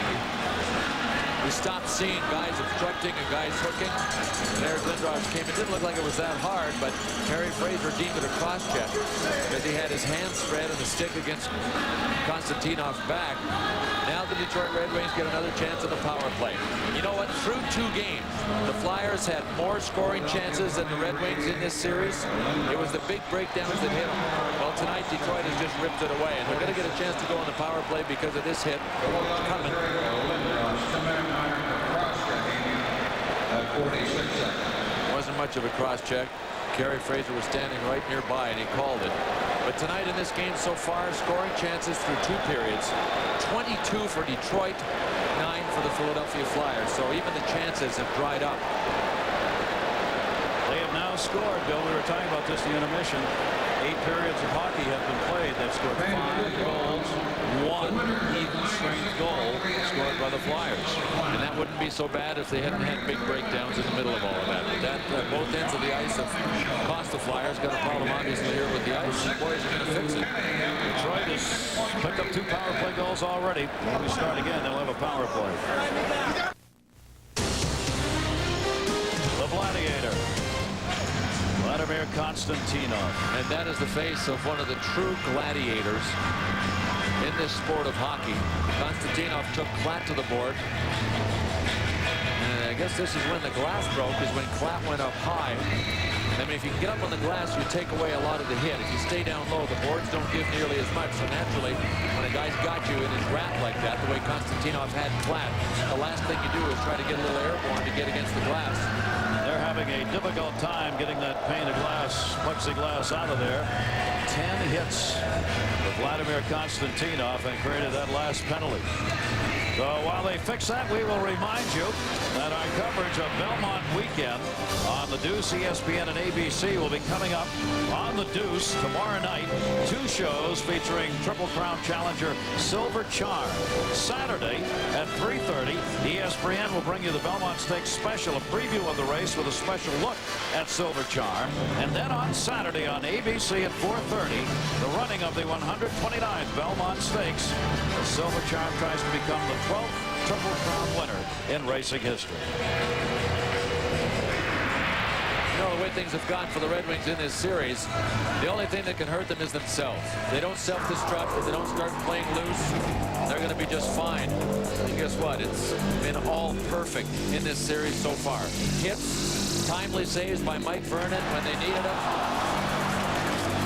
We stopped seeing guys obstructing and guys hooking. And Eric Lindros came. It didn't look like it was that hard, but Kerry Fraser deemed it a cross check because he had his hands spread and the stick against Konstantinov's back. Now the Detroit Red Wings get another chance on the power play. You know what? Through 2 games, the Flyers had more scoring chances than the Red Wings in this series. It was the big breakdowns that hit them. Well, tonight Detroit has just ripped it away, and they're going to get a chance to go on the power play because of this hit coming. Wasn't much of a cross check. Kerry Fraser was standing right nearby, and he called it. But tonight in this game so far, scoring chances through 2 periods. 22 for Detroit, 9 for the Philadelphia Flyers. So even the chances have dried up. They have now scored, Bill. We were talking about this in the intermission. 8 periods of hockey have been played. They've scored 5 goals, 1 even strength goal scored by the Flyers. And that wouldn't be so bad if they hadn't had big breakdowns in the middle of all of that. But that both ends of the ice have cost the Flyers. Got a problem obviously here with the ice. The boys are going to fix it. Detroit has picked up 2 power play goals already. When we start again, they'll have a power play. The Gladiator, Vladimir Konstantinov. And that is the face of one of the true gladiators in this sport of hockey. Konstantinov took Klatt to the board. And I guess this is when the glass broke, is when Klatt went up high. I mean, if you can get up on the glass, you take away a lot of the hit. If you stay down low, the boards don't give nearly as much. So naturally, when a guy's got you in his wrap like that, the way Konstantinov had Klatt, the last thing you do is try to get a little airborne to get against the glass. They're having a difficult time getting that painted glass, plexiglass out of there. 10 hits for Vladimir Konstantinov and created that last penalty. So while they fix that, we will remind you that our coverage of Belmont Weekend on the Deuce, ESPN, and ABC will be coming up on the Deuce tomorrow night. 2 shows featuring Triple Crown challenger Silver Charm. Saturday at 3:30, ESPN will bring you the Belmont Stakes special, a preview of the race with a special look at Silver Charm. And then on Saturday on ABC at 4:30, the running of the 129th Belmont Stakes. The Silver Charm tries to become the 12th Triple Crown winner in racing history. You know, the way things have gone for the Red Wings in this series, the only thing that can hurt them is themselves. They don't self-destruct. If they don't start playing loose, they're going to be just fine. And guess what? It's been all perfect in this series so far. Hits, timely saves by Mike Vernon when they needed them.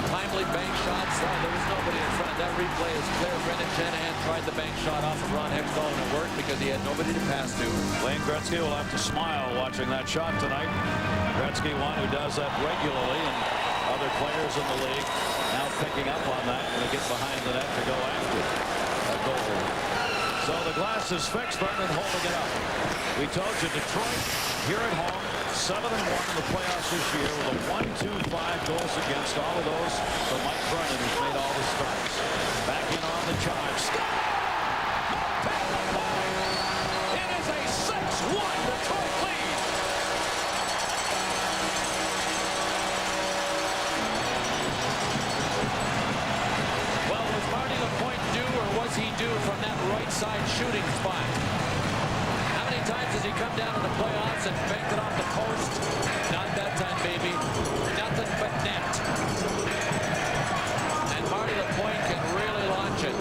Timely bank shots. There was nobody in front. That replay is clear. Brendan Shanahan tried the bank shot off of Ron Hextall, and it worked because he had nobody to pass to. Wayne Gretzky will have to smile watching that shot tonight. Gretzky, one who does that regularly, and other players in the league now picking up on that when they get behind the net to go after a goal. So the glass is fixed. Vernon holding it up. We told you Detroit here at home, 7-1 in the playoffs this year with a 1-2-5 goals against. All of those for Mike Vernon, who's made all the starts. Back in on the charge. Stop! It is a 6-1 Detroit lead. Well, was Marty Lapointe due, or was he due from that right side shooting spot? How many times has he come down in the playoffs and banked it off the post? Not that time, baby. Nothing but net. And Marty Lapointe can really launch it.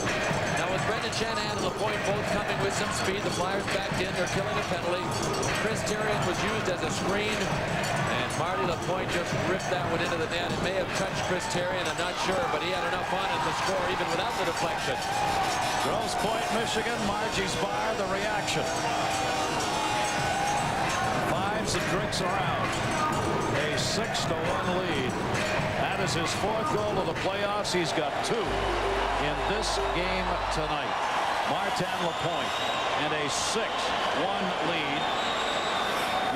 Now with Brendan Shanahan and Lapointe both coming with some speed, the Flyers backed in. They're killing a penalty. Chris Therien was used as a screen. And Marty Lapointe just ripped that one into the net. It may have touched Chris Therien, I'm not sure, but he had enough on it to score even without the deflection. Grosse Pointe, Michigan. Margie's bar, the reaction. Fives and drinks around. A 6-1 lead. That is his 4th goal of the playoffs. He's got 2 in this game tonight. Martin Lapointe and a 6-1 lead.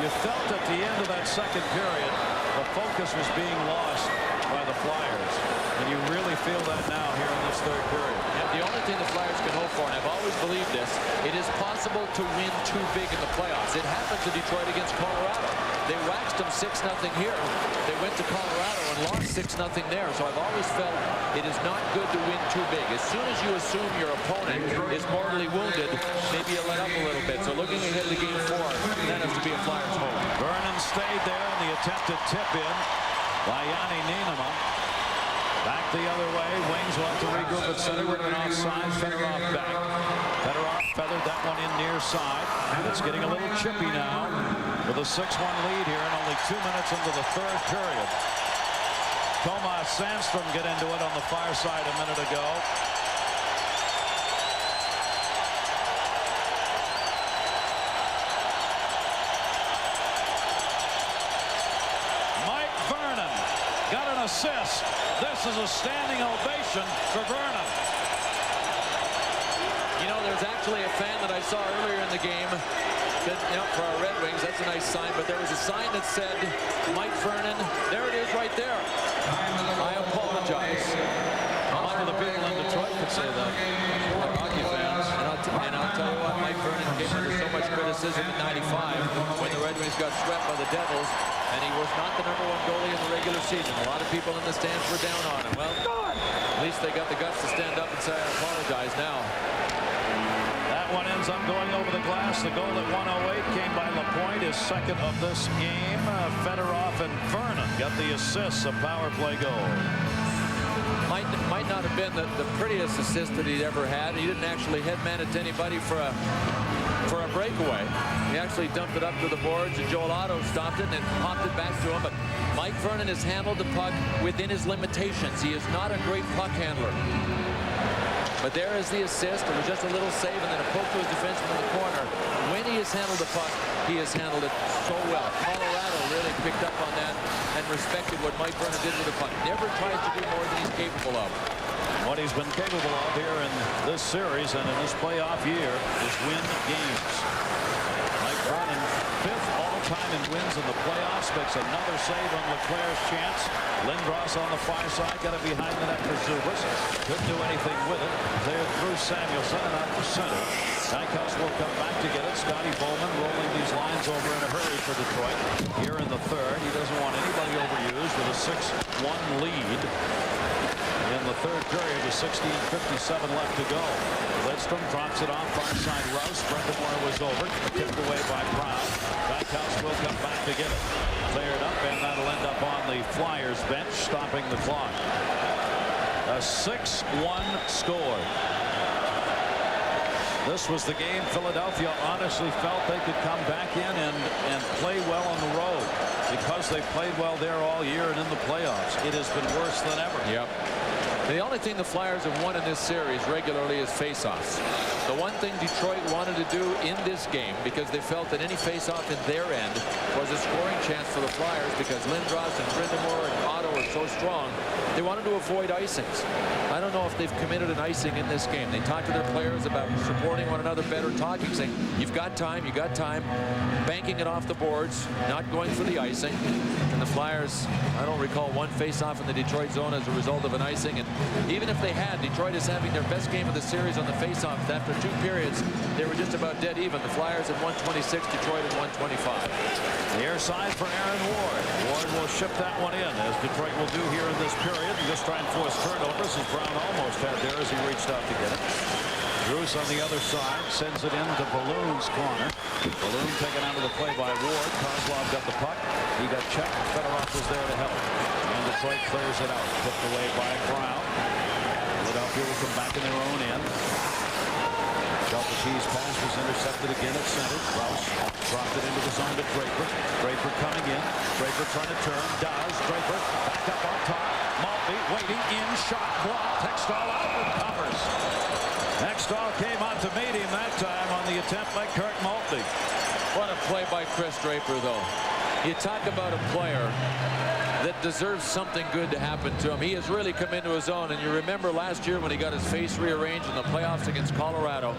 You felt at the end of that second period the focus was being lost by the Flyers. And you really feel that now here in this 3rd period. And the only thing the Flyers can hope for, and I've always believed this, it is possible to win too big in the playoffs. It happened to Detroit against Colorado. They waxed them 6-0 here. They went to Colorado and lost 6-0 there. So I've always felt it is not good to win too big. As soon as you assume your opponent is mortally wounded, maybe you let up a little bit. So looking ahead to game 4, that has to be a Flyers hope. Vernon stayed there in the attempted tip in by Yanni Nienema. Back the other way. Wings will have to regroup at center. We're going offside. Fedorov back. Fedorov feathered that one in near side. It's getting a little chippy now with a 6-1 lead here and only 2 minutes into the 3rd period. Tomas Sandstrom get into it on the far side a minute ago. Mike Vernon got an assist. This is a standing ovation for Vernon. You know, there's actually a fan that I saw earlier in the game. Said, you know, for our Red Wings, that's a nice sign. But there was a sign that said, Mike Vernon. There it is right there. I apologize. A lot of the people in Detroit could say that. Hockey fans. And I'll tell you what, Mike Vernon came under so much criticism in '95 when the Red Wings got swept by the Devils. And he was not the #1 goalie in the regular season. A lot of people in the stands were down on him. Well, at least they got the guts to stand up and say, I apologize now. That one ends up going over the glass. The goal at 1:08 came by Lapointe, his 2nd of this game. Fedorov and Vernon got the assists, a power play goal. Might not have been the prettiest assist that he'd ever had. He didn't actually headman it to anybody for a breakaway. He actually dumped it up to the boards, and Joel Otto stopped it and popped it back to him. But Mike Vernon has handled the puck within his limitations. He is not a great puck handler. But there is the assist. It was just a little save and then a poke to his defenseman in the corner. When he has handled the puck, he has handled it so well. Colorado really picked up on that and respected what Mike Vernon did with the puck. Never tries to do more than he's capable of. What he's been capable of here in this this series and in this playoff year is win games. Mike Vernon, 5th all-time in wins in the playoffs, makes another save on Leclerc's chance. Lindros on the far side, got it behind the net for Zubas. Couldn't do anything with it. Cleared through Samuelson and out to center. Dykhouse will come back to get it. Scotty Bowman rolling these lines over in a hurry for Detroit. Here in the third, he doesn't want anybody overused with a 6-1 lead. In the third period with 16:57 left to go. Lidstrom drops it off far side Rouse. Brendamore was over. Tipped away by Brown. Dykhouse will come back to get it. Cleared up, and that'll end up on the Flyers bench, stopping the clock. A 6-1 score. This was the game Philadelphia honestly felt they could come back in and play well on the road because they played well there all year and in the playoffs. It has been worse than ever. Yep. The only thing the Flyers have won in this series regularly is faceoffs. The one thing Detroit wanted to do in this game, because they felt that any faceoff in their end was a scoring chance for the Flyers because Lindros and Brind'Amour and Otto are so strong, they wanted to avoid icings. I don't know if they've committed an icing in this game. They talked to their players about supporting one another better, talking, saying, you've got time, banking it off the boards, not going for the icing. And the Flyers, I don't recall one faceoff in the Detroit zone as a result of an icing. And even if they had, Detroit is having their best game of the series on the faceoffs. After 2 periods, they were just about dead even. The Flyers at 126, Detroit at 125. The air side for Aaron Ward. Ward will ship that one in, as Detroit will do here in this period, and just try and force turnovers, as Brown almost had there as he reached out to get it. Bruce on the other side sends it into Balloon's corner. Balloon taken out of the play by Ward. Kozlov got the puck. He got checked. Fedorov was there to help. And Detroit clears it out. Tipped away by Brown. Philadelphia will come back in their own end. Delpat's pass was intercepted again at center. Rouse dropped it into the zone to Draper. Draper coming in. Draper trying to turn. Does. Draper back up on top. Maltby waiting in. Shot blocked. Hextall out and covers. Hextall came out to meet him that time on the attempt by Kirk Maltby. What a play by Chris Draper, though. You talk about a player that deserves something good to happen to him. He has really come into his own, and you remember last year when he got his face rearranged in the playoffs against Colorado.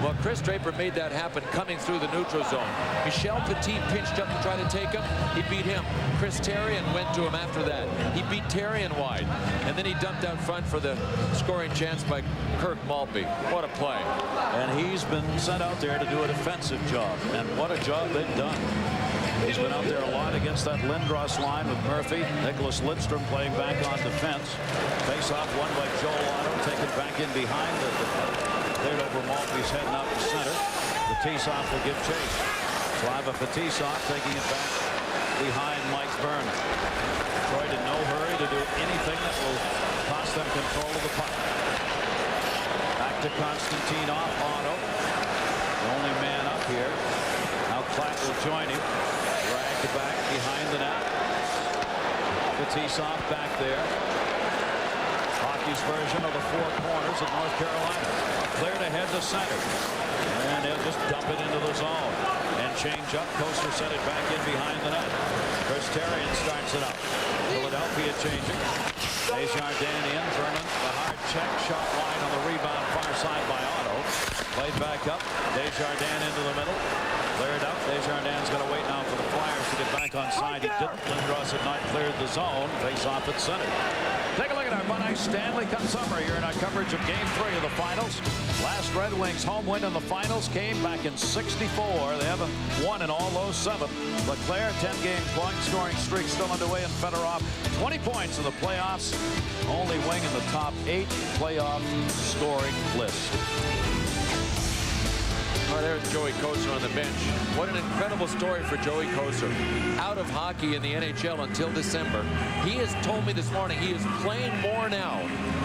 Well, Chris Draper made that happen coming through the neutral zone. Michel Petit pinched up to try to take him. He beat him. Chris Therien went to him after that. He beat Therien wide. And then he dumped out front for the scoring chance by Kirk Maltby. What a play. And he's been sent out there to do a defensive job. And what a job they've done. He's been out there a lot against that Lindros line with Murphy. Nicholas Lidstrom playing back on defense. Face-off won by Joel Otto. Taken back in behind the cleared over Maltby's head and out to center. Fetisov will give chase. Slava Fetisov taking it back behind Mike Vernon. Detroit in no hurry to do anything that will cost them control of the puck. Back to Konstantinov. Otto, the only man up here. Now Klatt will join him. Dragged back behind the net. Fetisov back there. Hockey's version of the 4 corners of North Carolina. Cleared ahead to center. And they'll just dump it into the zone. And change up. Coaster set it back in behind the net. Chris Therien starts it up. Philadelphia changing. Desjardins in. Vernon, the hard check. Shot line on the rebound far side by Otto. Played back up. Desjardins into the middle. Cleared up. Desjardins going to wait now for the Flyers to get back on side. He didn't. Lindros had not cleared the zone. Face off at center. Take a look at our Bud Ice Stanley Cup summary here in our coverage of Game 3 of the finals. Last Red Wings home win in the finals came back in '64. They haven't won in all those 7. Leclerc, 10-game point scoring streak still underway, and Fedorov, 20 points in the playoffs. Only wing in the top 8 playoff scoring list. Oh, there's Joey Kocur on the bench. What an incredible story for Joey Kocur. Out of hockey in the NHL until December. He has told me this morning he is playing more now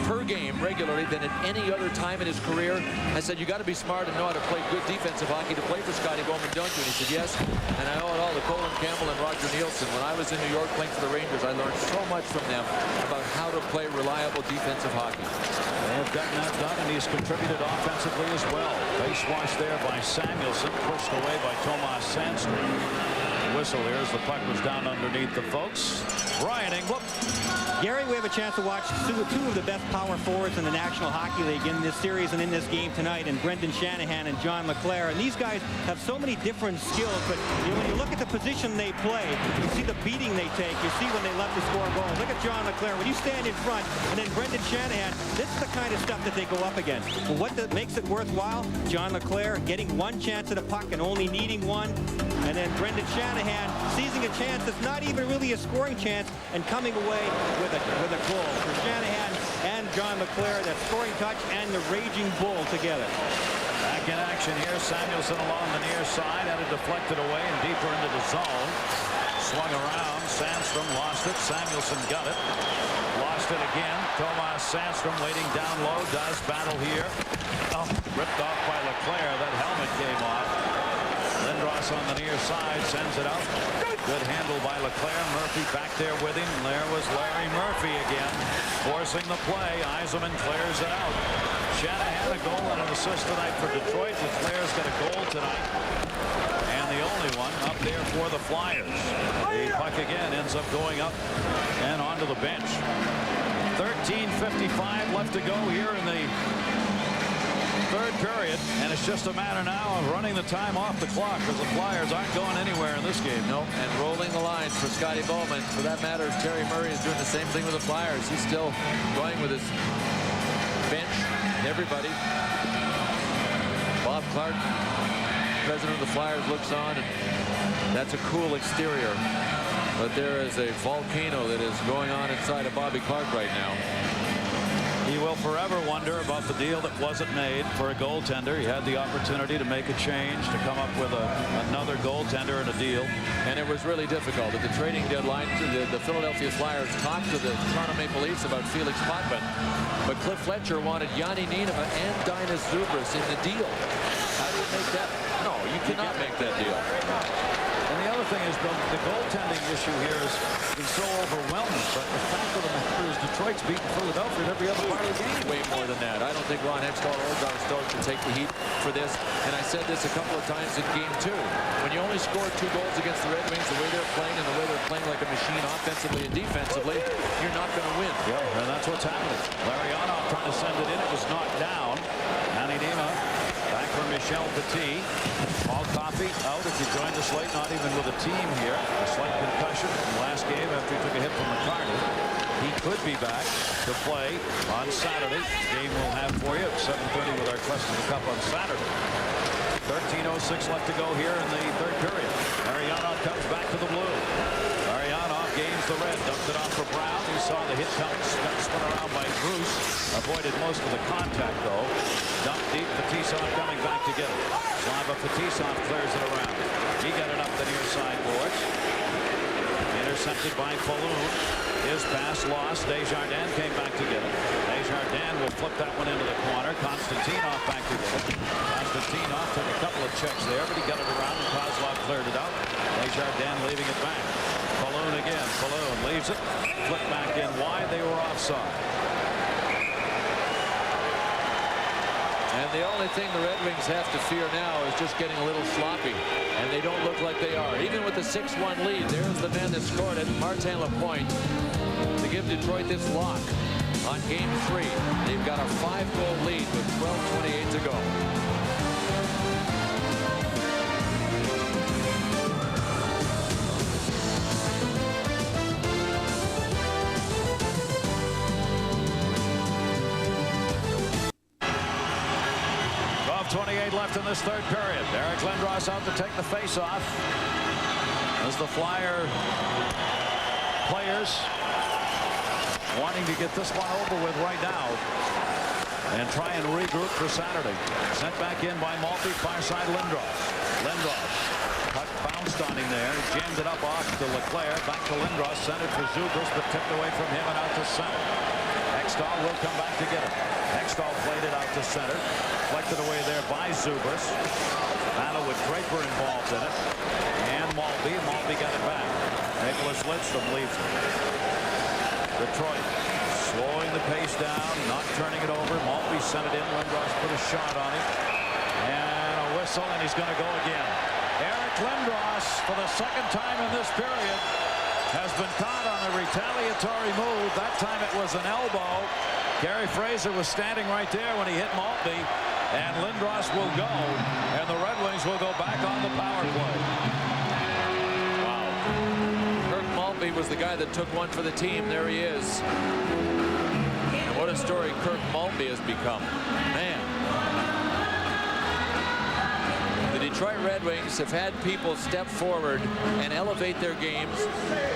per game regularly than at any other time in his career. I said, you got to be smart and know how to play good defensive hockey to play for Scotty Bowman, don't you? And he said, yes. And I owe it all to Colin Campbell and Roger Nielsen. When I was in New York playing for the Rangers, I learned so much from them about how to play reliable defensive hockey. They have gotten that done, and he's contributed offensively as well. Face wash there by Samuelson, pushed away by Tomas Sandstrom. Whistle here as the puck was down underneath the folks. Ryan Englund. Gary, we have a chance to watch two of the best power forwards in the National Hockey League in this series and in this game tonight, and Brendan Shanahan and John LeClair. And these guys have so many different skills, but when you look at the position they play, you see the beating they take. You see when they love to score goals. Look at John LeClair. When you stand in front, and then Brendan Shanahan, this is the kind of stuff that they go up against. But what makes it worthwhile? John LeClair getting one chance at a puck and only needing one. And then Brendan Shanahan seizing a chance that's not even really a scoring chance and coming away with a goal. For Shanahan and John LeClair, that scoring touch and the raging bull together. Back in action here. Samuelsson along the near side. Had it deflected away and deeper into the zone. Swung around. Sandstrom lost it. Samuelsson got it. Lost it again. Tomas Sandstrom waiting down low. Does battle here. Oh, ripped off by LeClair. That helmet came off. Lindros on the near side sends it out. Good handle by LeClair. Murphy back there with him. There was Larry Murphy again, forcing the play. Yzerman clears it out. Shanahan a goal and an assist tonight for Detroit. LeClair's got a goal tonight, and the only one up there for the Flyers. The puck again ends up going up and onto the bench. 13:55 left to go here in the third period, and it's just a matter now of running the time off the clock because the Flyers aren't going anywhere in this game. No, and rolling the lines for Scotty Bowman. For that matter, Terry Murray is doing the same thing with the Flyers. He's still going with his bench and everybody. Bob Clark, president of the Flyers, looks on, and that's a cool exterior. But there is a volcano that is going on inside of Bobby Clark right now. He will forever wonder about the deal that wasn't made for a goaltender. He had the opportunity to make a change, to come up with another goaltender and a deal. And it was really difficult. At the trading deadline, the Philadelphia Flyers talked to the Toronto Maple Leafs about Felix Potvin. But Cliff Fletcher wanted Yanni Niinema and Dinas Zubris in the deal. How do you make that? No, you cannot make that deal. And the other thing is the goaltending issue here has been so overwhelming. But the fact of the matter is Detroit's beaten Philadelphia in every other part of the game. Way more than that. I don't think Ron Hextall or John Stone can take the heat for this. And I said this a couple of times in Game 2. When you only score 2 goals against the Red Wings, the way they're playing and the way they're playing like a machine offensively and defensively, you're not going to win. Yeah, and that's what's happening. Larionov trying to send it in. It was knocked down. Yanni Niinema back for Michel Petit. Paul Coffey out if you joined the slate, not even with a team here. A slight concussion from last game after he took a hit from McCarty. He could be back to play on Saturday. Game we'll have for you at 7:30 with our Quest of the Cup on Saturday. 13:06 left to go here in the third period. Larionov comes back to the blue. Larionov gains the red, dumped it off for Brown. He saw the hit coming, got spun around by Bruce. Avoided most of the contact though. Dumped deep, Fetisov coming back to get it. Slava Fetisov clears it around. He got it up the near side boards. Intercepted by Falloon. His pass lost. Desjardins came back to get it. Desjardins will flip that one into the corner. Konstantinov back to get it. Konstantinov took a couple of checks there, but he got it around and Kozlov cleared it out. Desjardins leaving it back. Falloon again. Falloon leaves it. Flip back in wide. They were offside. And the only thing the Red Wings have to fear now is just getting a little sloppy. And they don't look like they are. Even with the 6-1 lead, there's the man that scored it, Martin Lapointe, to give Detroit this lock on Game 3. They've got a 5-goal lead with 12:28 to go. Left in this third period. Eric Lindros out to take the face-off as the Flyer players wanting to get this one over with right now and try and regroup for Saturday. Sent back in by Maltby, far side Lindros. Lindros, puck bounced on him there. He jammed it up off to LeClair. Back to Lindros, sent it for Zubris, but tipped away from him and out to center. Hextall will come back to get it. Hextall played it out to center. Deflected away there by Zubris. Battle with Draper involved in it. And Maltby. Maltby got it back. Nicholas Lidstrom leaves it. Detroit slowing the pace down, not turning it over. Maltby sent it in. Lindros put a shot on him. And a whistle, and he's going to go again. Eric Lindros, for the second time in this period, has been caught on a retaliatory move. That time it was an elbow. Gary Fraser was standing right there when he hit Maltby, and Lindros will go, and the Red Wings will go back on the power play. Wow. Kirk Maltby was the guy that took one for the team. There he is. And what a story Kirk Maltby has become. Man. The Detroit Red Wings have had people step forward and elevate their games,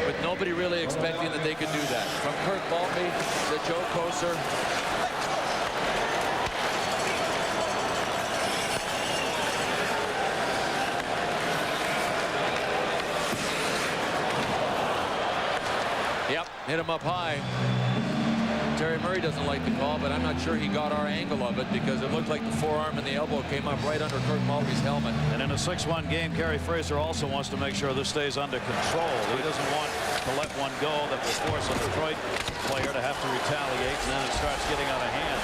but nobody really expecting that they could do that. From Kirk Maltby to Joe Kocur. Yep, hit him up high. Terry Murray doesn't like the call, but I'm not sure he got our angle of it because it looked like the forearm and the elbow came up right under Kirk Maltby's helmet. And in a 6-1 game, Gary Fraser also wants to make sure this stays under control. He doesn't want to let one go that will force a Detroit player to have to retaliate, and then it starts getting out of hand.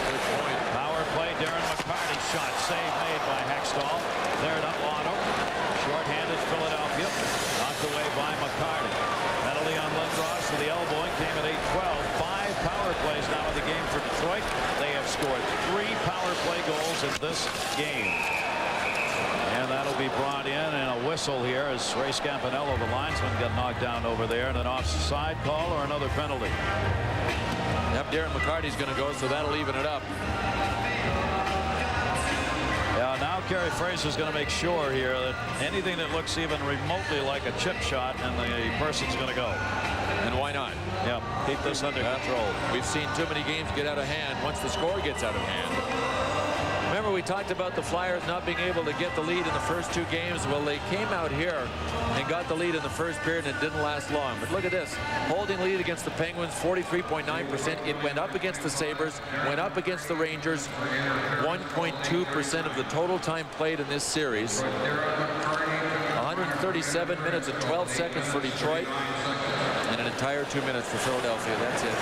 Power play, Darren McCarty shot, save made by Hextall. There up Otto. Short-handed Philadelphia. Knocked away by McCarty. Penalty on Lindros for the elbowing came at 8-12. 5 power plays now in the game for Detroit. They have scored 3 power play goals in this game. And that'll be brought in, and a whistle here as Ray Scampanello, the linesman, got knocked down over there, and an offside call or another penalty. Yep, Darren McCarty's going to go, so that'll even it up. Yeah, now Gary Fraser's going to make sure here that anything that looks even remotely like a chip shot, and the person's going to go. And why not? Yeah, keep this under control. We've seen too many games get out of hand once the score gets out of hand. Remember, we talked about the Flyers not being able to get the lead in the first 2 games. Well, they came out here and got the lead in the first period, and it didn't last long. But look at this. Holding lead against the Penguins, 43.9%. It went up against the Sabres, went up against the Rangers, 1.2% of the total time played in this series. 137 minutes and 12 seconds for Detroit, and an entire 2 minutes for Philadelphia. That's it.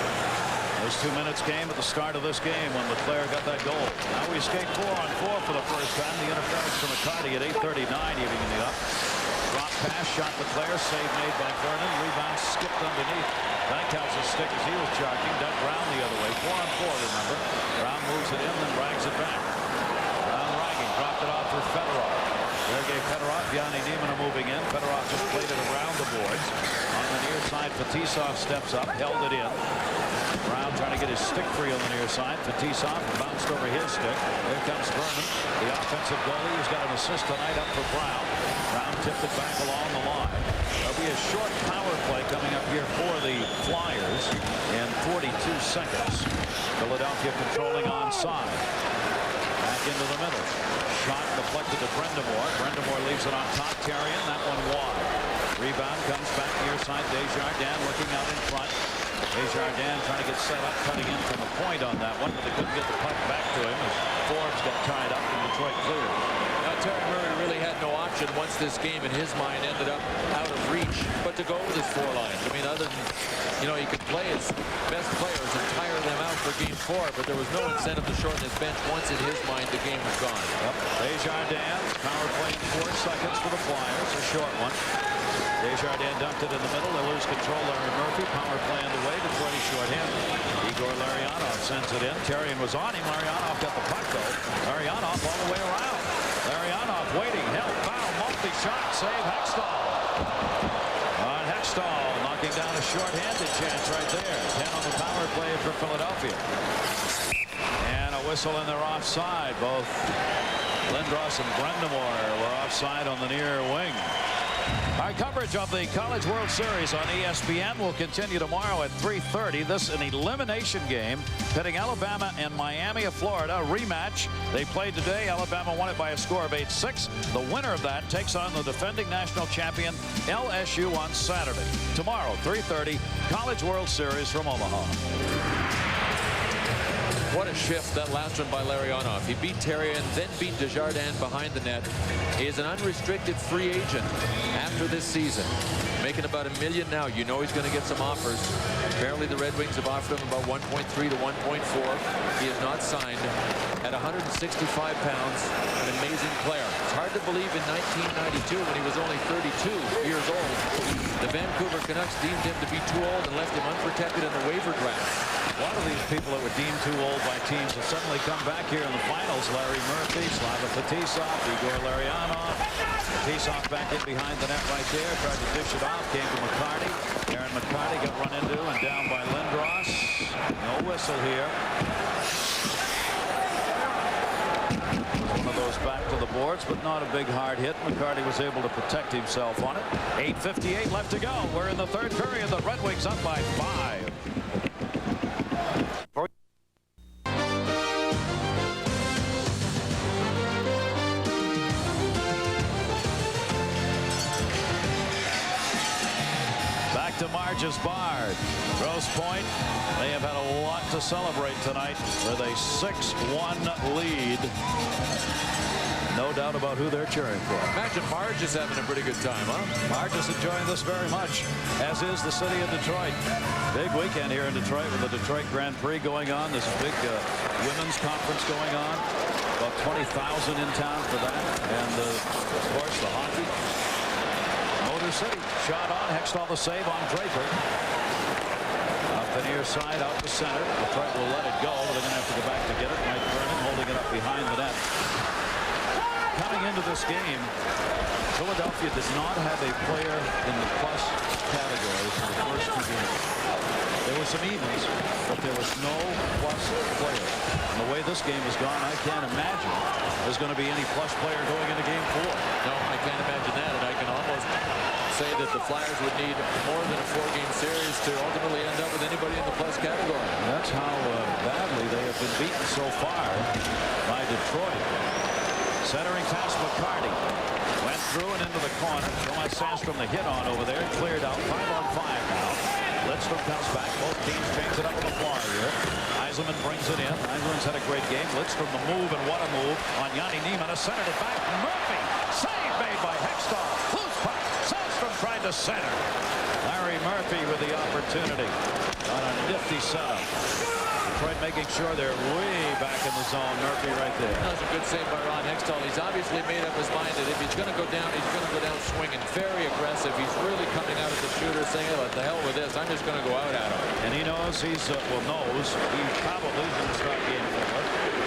Those 2 minutes came at the start of this game when LeClaire got that goal. Now we escape 4-on-4 for the first time. The interference from McCarty at 8:39, evening it up. Drop pass, shot LeClaire, save made by Vernon. Rebound skipped underneath. Bankhouse' stick as he was charging. Doug Brown the other way. 4-on-4, remember. Brown moves it in, then drags it back. Brown ragging, dropped it off for Fedorov. Sergei Fedorov, Yanni Niemann moving in. Fedorov just played it around the boards. On the near side, Fetisov steps up, held it in. Brown trying to get his stick free on the near side. Fetisov bounced over his stick. Here comes Vernon, the offensive goalie, who's got an assist tonight up for Brown. Brown tipped it back along the line. There'll be a short power play coming up here for the Flyers in 42 seconds. Philadelphia controlling onside. Back into the middle. Shot deflected to Brendamore. Brendamore leaves it on top. Terrien, that one wide. Rebound comes back near side. Desjardins looking out in front. Desjardins trying to get set up, cutting in from the point on that one, but they couldn't get the puck back to him as Forbes got tied up and Detroit cleared. Now, Terry Murray really had no option once this game, in his mind, ended up out of reach, but to go with his 4 lines. I mean, other than, you know, he could play his best players and tire them out for game 4, but there was no incentive to shorten his bench once in his mind the game was gone. Yep. Desjardins, power play in 4 seconds for the Flyers, a short one. Desjardins dumped it in the middle. They lose control. Larry Murphy, power play underway. Detroit is short-handed. Igor Larionov sends it in. Terrien was on him. Larionov got the puck, though. Larionov all the way around. Larionov waiting, held, foul, multi-shot, save Hextall. On Hextall, knocking down a short-handed chance right there. 10 on the power play for Philadelphia. And a whistle, and they're offside. Both Lindros and Brendamore were offside on the near wing. Our coverage of the College World Series on ESPN will continue tomorrow at 3:30. This an elimination game pitting Alabama and Miami of Florida. A rematch. They played today. Alabama won it by a score of 8-6. The winner of that takes on the defending national champion LSU on Saturday. Tomorrow, 3:30, College World Series from Omaha. What a shift that last one by Larionov. He beat Therrien, then beat Desjardins behind the net. He is an unrestricted free agent after this season, making about $1 million now. You know he's going to get some offers. Apparently the Red Wings have offered him about 1.3 to 1.4. He is not signed. At 165 pounds, an amazing player. It's hard to believe in 1992 when he was only 32 years old. The Vancouver Canucks deemed him to be too old and left him unprotected in the waiver draft. A lot of these people that were deemed too old by teams have suddenly come back here in the finals. Larry Murphy, Slava Fetisov, Igor Larionov. Fetisov back in behind the net right there. Tried to dish it off. Came to McCarty. Aaron McCarty got run into and down by Lindros. No whistle here. One of those back to the boards, but not a big hard hit. McCarty was able to protect himself on it. 8:58 left to go. We're in the third period. The Red Wings up by 5. Back to Marges Bard. Grosse Pointe. They have had a lot to celebrate tonight with a 6-1 lead. No doubt about who they're cheering for. Imagine Marge is having a pretty good time, huh? Marge is enjoying this very much, as is the city of Detroit. Big weekend here in Detroit with the Detroit Grand Prix going on. There's a big women's conference going on. About 20,000 in town for that. And, of course, the hockey. Motor City. Shot on. Hextall the save on Draper. Up the near side, out the center. Detroit will let it go. They're going to have to go back to get it. Mike Vernon holding it up behind the net. Coming into this game, Philadelphia does not have a player in the plus category for the first two games. There were some evens, but there was no plus player. And the way this game has gone, I can't imagine there's going to be any plus player going into game 4. No, I can't imagine that, and I can almost say that the Flyers would need more than a 4-game series to ultimately end up with anybody in the plus category. That's how badly they have been beaten so far by Detroit. Centering past McCarty. Went through and into the corner. Thomas Sandstrom the hit on over there. Cleared out. 5-on-5 now. Lidstrom comes back. Both teams change it up on the floor here. Yzerman brings it in. Yzerman's had a great game. Lidstrom the move, and what a move on Yanni Niemann. Centered it back. Murphy. Save made by Hextall. Loose puck. Sandstrom tried to center. Larry Murphy with the opportunity on a nifty setup. Detroit making sure they're way back in the zone. Murphy right there. That was a good save by Ron Hextall. He's obviously made up his mind that if he's going to go down, he's going to go down swinging. Very aggressive. He's really coming out at the shooter saying, oh, what the hell with this? I'm just going to go out at him. And he knows he's, knows he probably is going to start game 4.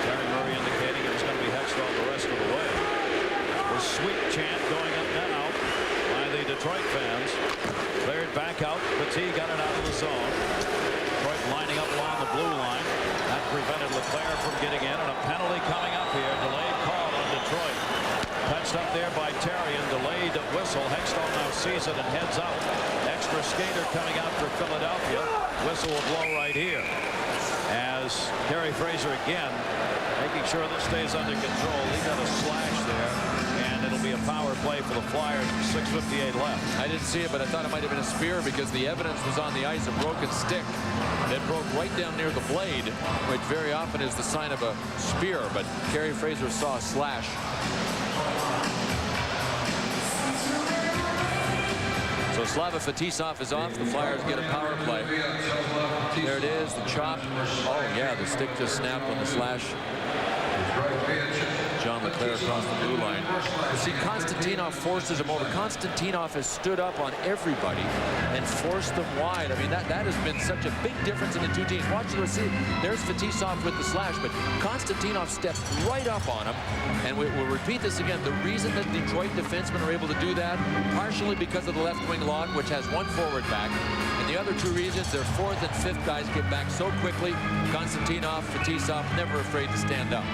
Terry Murray indicating it was going to be Hextall the rest of the way. The sweet chant going up now by the Detroit fans. Cleared back out. Petit got it out of the zone. Detroit lining up along the blue line. That prevented Leclerc from getting in, and a penalty coming up here. Delayed call on Detroit. Touched up there by Therrien. Delayed whistle. Hextall now sees it and heads out. Extra skater coming out for Philadelphia. Whistle will blow right here. As Kerry Fraser again making sure this stays under control. He got a slash there, and it'll be a power play for the Flyers. 6:58 left. I didn't see it, but I thought it might have been a spear because the evidence was on the ice, a broken stick. It broke right down near the blade, which very often is the sign of a spear, but Kerry Fraser saw a slash. So Slava Fetisov is off. The Flyers get a power play. There it is, the chop. Oh, yeah, the stick just snapped on the slash. John Leclerc across the blue line. See, Konstantinov forces him over. Konstantinov has stood up on everybody and forced them wide. I mean, that has been such a big difference in the two teams. Watch the receive. There's Fetisov with the slash, but Konstantinov stepped right up on him. And we'll repeat this again. The reason that Detroit defensemen are able to do that, partially because of the left wing log, which has one forward back. And the other two reasons, their fourth and fifth guys get back so quickly. Konstantinov, Fetisov, never afraid to stand up.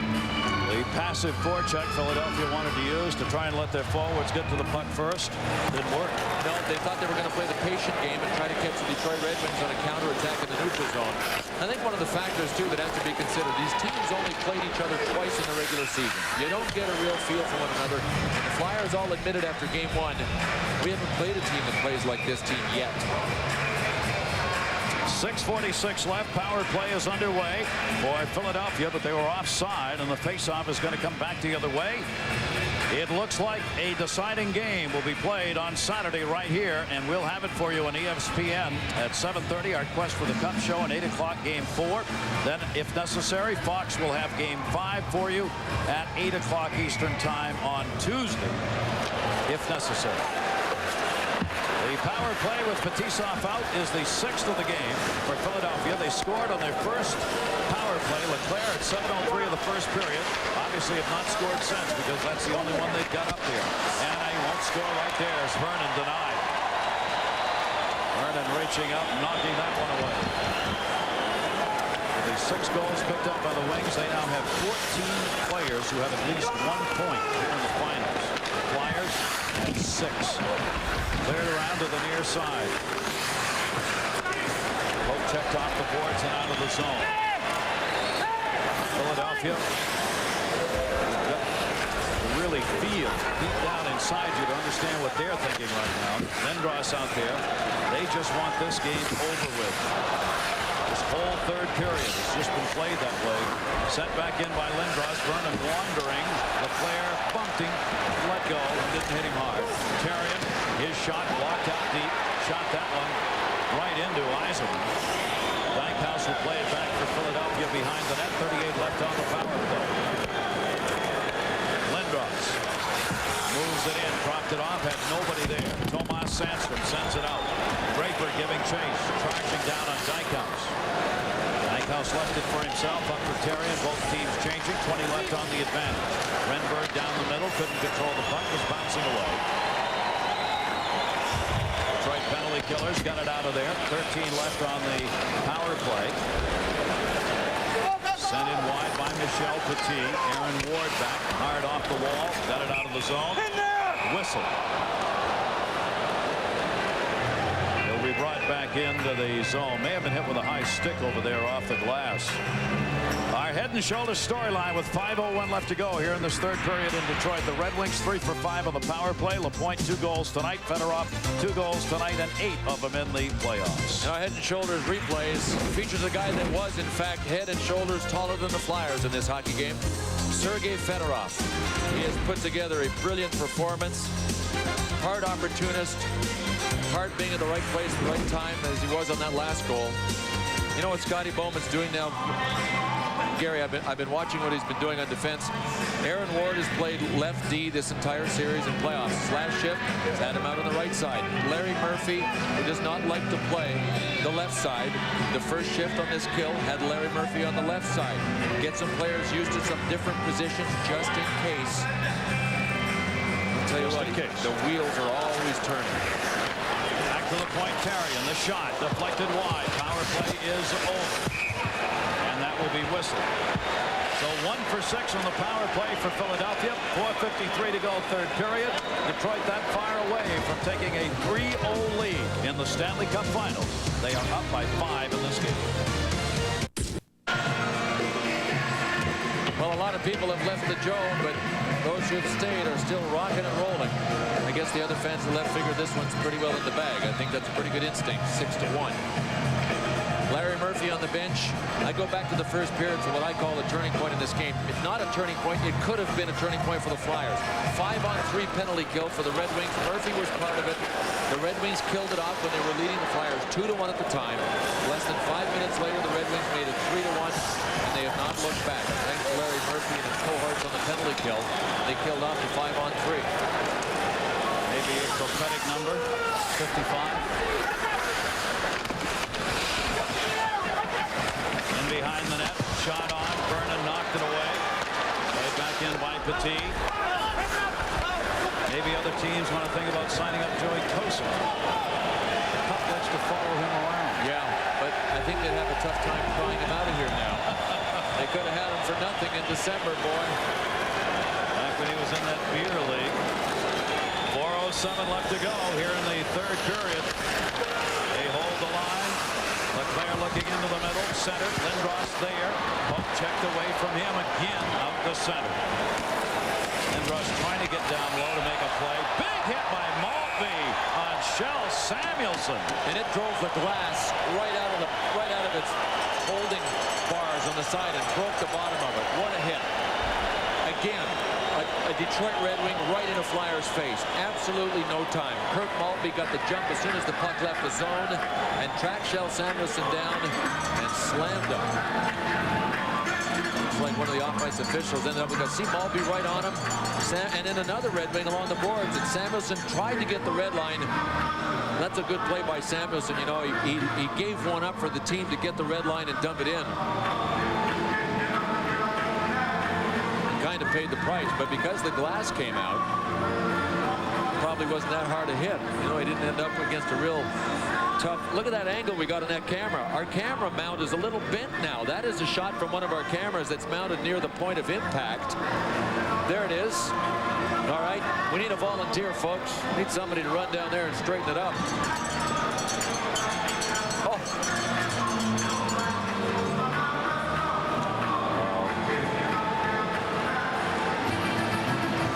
The passive forecheck Philadelphia wanted to use to try and let their forwards get to the puck first. Didn't work. No, they thought they were going to play the patient game and try to catch the Detroit Red Wings on a counterattack in the neutral zone. I think one of the factors, too, that has to be considered, these teams only played each other twice in the regular season. You don't get a real feel for one another. And the Flyers all admitted after Game 1, we haven't played a team that plays like this team yet. 6:46 left. Power play is underway for Philadelphia, but they were offside, and the faceoff is going to come back the other way. It looks like a deciding game will be played on Saturday right here, and we'll have it for you on ESPN at 7:30. Our Quest for the Cup show, and 8 o'clock Game 4. Then, if necessary, Fox will have Game 5 for you at 8 o'clock Eastern Time on Tuesday, if necessary. The power play with Fetisov out is the 6th of the game for Philadelphia. They scored on their first power play. Leclerc at 7:03 of the first period. Obviously have not scored since, because that's the only one they've got up there. And he won't score right there as Vernon denied. Vernon reaching up, knocking that one away. With the 6 goals picked up by the Wings, they now have 14 players who have at least 1 point here in the finals. Flyers at 6. Cleared around to the near side. Pope checked off the boards and out of the zone. Philadelphia really feel deep down inside you to understand what they're thinking right now. Lindros out there. They just want this game over with. This whole third period has just been played that way. Set back in by Lindros. Vernon wandering. Leclerc bumped him. Let go. Didn't hit him hard. Terrien, his shot blocked out deep. Shot that one right into Eisenman. Dykehouse will play it back for Philadelphia behind the net. 38 left on the power play. Lindros moves it in. Dropped it off. Had nobody there. Tomas Sandstrom sends it out. Draper giving chase. Charging down on Dykehouse. Dykehouse left it for himself. Up for Terrien. Both teams changing. 20 left on the advantage. Renberg down the middle. Couldn't control the puck. Was bouncing away. Detroit penalty killers got it out of there. 13 left on the power play. Sent in wide by Michel Petit. Aaron Ward back. Hard off the wall. Got it out of the zone. Whistle. He'll be brought back into the zone. May have been hit with a high stick over there off the glass. Our head and shoulders storyline with 5:01 left to go here in this third period in Detroit. The Red Wings 3 for 5 on the power play. LaPointe 2 goals tonight. Fedorov 2 goals tonight, and 8 of them in the playoffs. Now, head and shoulders replays features a guy that was, in fact, head and shoulders taller than the Flyers in this hockey game. Sergei Fedorov. He has put together a brilliant performance. Hard opportunist. Hard being in the right place at the right time, as he was on that last goal. You know what Scotty Bowman's doing now? Gary, I've been watching what he's been doing on defense. Aaron Ward has played left D this entire series in playoffs. His last shift has had him out on the right side. Larry Murphy, who does not like to play the left side, the first shift on this kill had Larry Murphy on the left side. Get some players used to some different positions just in case. I'll tell you what, the wheels are always turning. Back to the point, Terrien. The shot deflected wide. Power play is over. That will be whistled. So 1 for 6 on the power play for Philadelphia. 4:53 to go third period. Detroit that far away from taking a 3-0 lead in the Stanley Cup Finals. They are up by 5 in this game. Well, a lot of people have left the Joe, but those who have stayed are still rocking and rolling. I guess the other fans that left figure this one's pretty well in the bag. I think that's a pretty good instinct. 6-1. Larry Murphy on the bench. I go back to the first period for what I call the turning point in this game. It's not a turning point. It could have been a turning point for the Flyers. 5-on-3 penalty kill for the Red Wings. Murphy was part of it. The Red Wings killed it off when they were leading the Flyers 2-1 at the time. Less than 5 minutes later, the Red Wings made it 3-1, and they have not looked back. Thanks to Larry Murphy and his cohorts on the penalty kill, they killed off the 5-on-3. Maybe a prophetic number, 55. Behind the net, shot on. Vernon knocked it away. Played back in by Petit. Maybe other teams want to think about signing up Joey Kosa. Puck likes to follow him around. Yeah, but I think they'd have a tough time prying him out of here now. They could have had him for nothing in December, boy. Back when he was in that beer league. 4:07 left to go here in the third period. They hold the line. Leclerc looking into the middle, center, Lindros there. Pope checked away from him again, out the center. Lindros trying to get down low to make a play. Big hit by Maltby on Shell Samuelson. And it drove the glass right out of its holding bars on the side and broke the bottom of it. What a hit. Again, a Detroit Red Wing right in a Flyer's face. Absolutely no time. Kirk Maltby got the jump as soon as the puck left the zone and tracked Shell Samuelson down and slammed him. Looks like one of the off-ice officials ended up with see Maltby right on him. And then another Red Wing along the boards, and Samuelson tried to get the red line. That's a good play by Samuelson. You know, he gave one up for the team to get the red line and dump it in. Kind of paid the price, but because the glass came out, it probably wasn't that hard to hit. You know, he didn't end up against a real tough. Look at that angle we got on that camera. Our camera mount is a little bent now. That is a shot from one of our cameras that's mounted near the point of impact. There it is. All right, we need a volunteer, folks. We need somebody to run down there and straighten it up. Oh.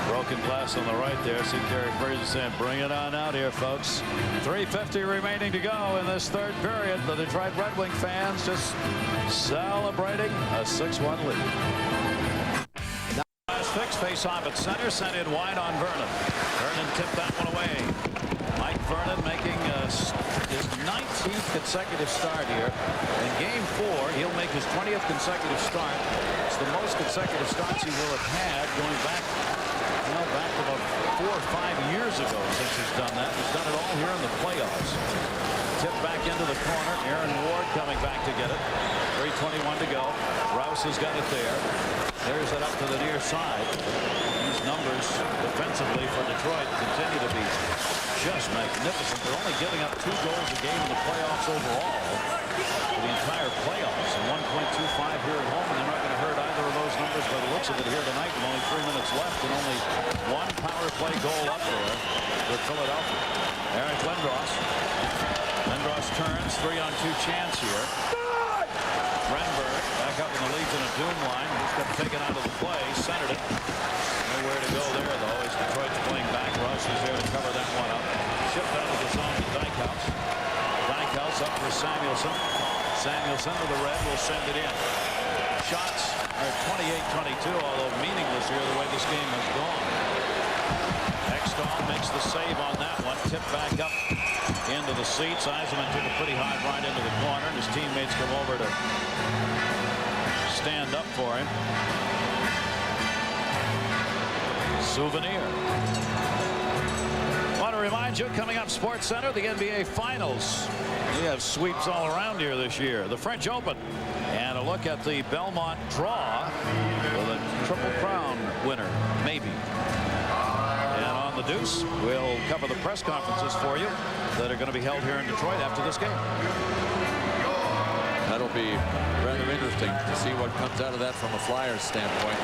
Broken glass on the right there. See Gary Fraser saying, bring it on out here, folks. 3:50 remaining to go in this third period. The Detroit Red Wing fans just celebrating a 6-1 lead. Last fix, face off at center, sent in wide on Vernon. Vernon tipped that one away. Mike Vernon making his 19th consecutive start here. In game 4, he'll make his 20th consecutive start. It's the most consecutive starts he will have had going back about 4 or 5 years ago since he's done that. He's done it all here in the playoffs. Tip back into the corner. Aaron Ward coming back to get it. 3:21 to go. Rouse has got it there. There's it up to the near side. These numbers defensively for Detroit continue to be just magnificent. They're only giving up 2 goals a game in the playoffs overall for the entire playoffs, and 1.25 here at home, and they're not going to hurt either of those numbers by the looks of it here tonight with only 3 minutes left and only 1 power play goal up there with Philadelphia. Eric Lindros. Lindros turns, 3-on-2 chance here. Renberg back up in the Legion of Doom line. He's got taken out of the play, centered it. Nowhere to go there, though, as Detroit's playing back. Ross is there to cover that one up. Shipped out of the zone to Dykhouse. Dykhouse up for Samuelson. Samuelson to the red will send it in. Shots are 28-22, although meaningless here the way this game has gone. Ekstrom makes the save on that one. Tipped back up into the seats. Yzerman took a pretty hard ride into the corner, and his teammates come over to stand up for him. Souvenir. Want to remind you, coming up Sports Center, the NBA Finals. We have sweeps all around here this year. The French Open. And a look at the Belmont draw with a Triple Crown winner, maybe. And on the Deuce, we'll cover the press conferences for you that are going to be held here in Detroit after this game. That'll be rather interesting to see what comes out of that from a Flyers standpoint.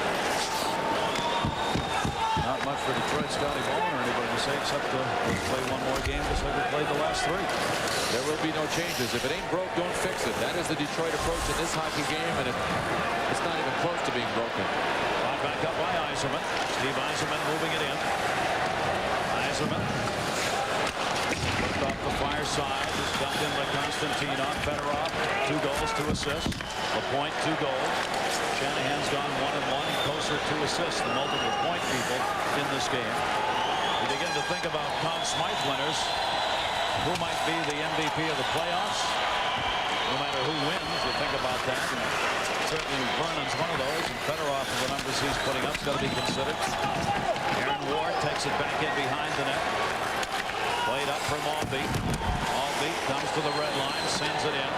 Not much for Detroit, Scotty Bowman or anybody to say except to play one more game just like we played the last 3. There will be no changes. If it ain't broke, don't fix it. That is the Detroit approach in this hockey game, and it's not even close to being broken. Brought back up by Yzerman. Steve Yzerman moving it in. Yzerman off the far side. He's dumped in by Konstantinov. Fedorov, 2 goals, 2 assists. LaPointe, 2 goals. Shanahan's gone 1-1. Kosar, 2 assists. The multiple point people in this game. You begin to think about Conn Smythe winners. Who might be the MVP of the playoffs? No matter who wins, you think about that. And certainly Vernon's one of those. And Fedorov, the numbers he's putting up, is going to be considered. Aaron Ward takes it back in behind the net. Played up for Maltby. Maltby comes to the red line, sends it in.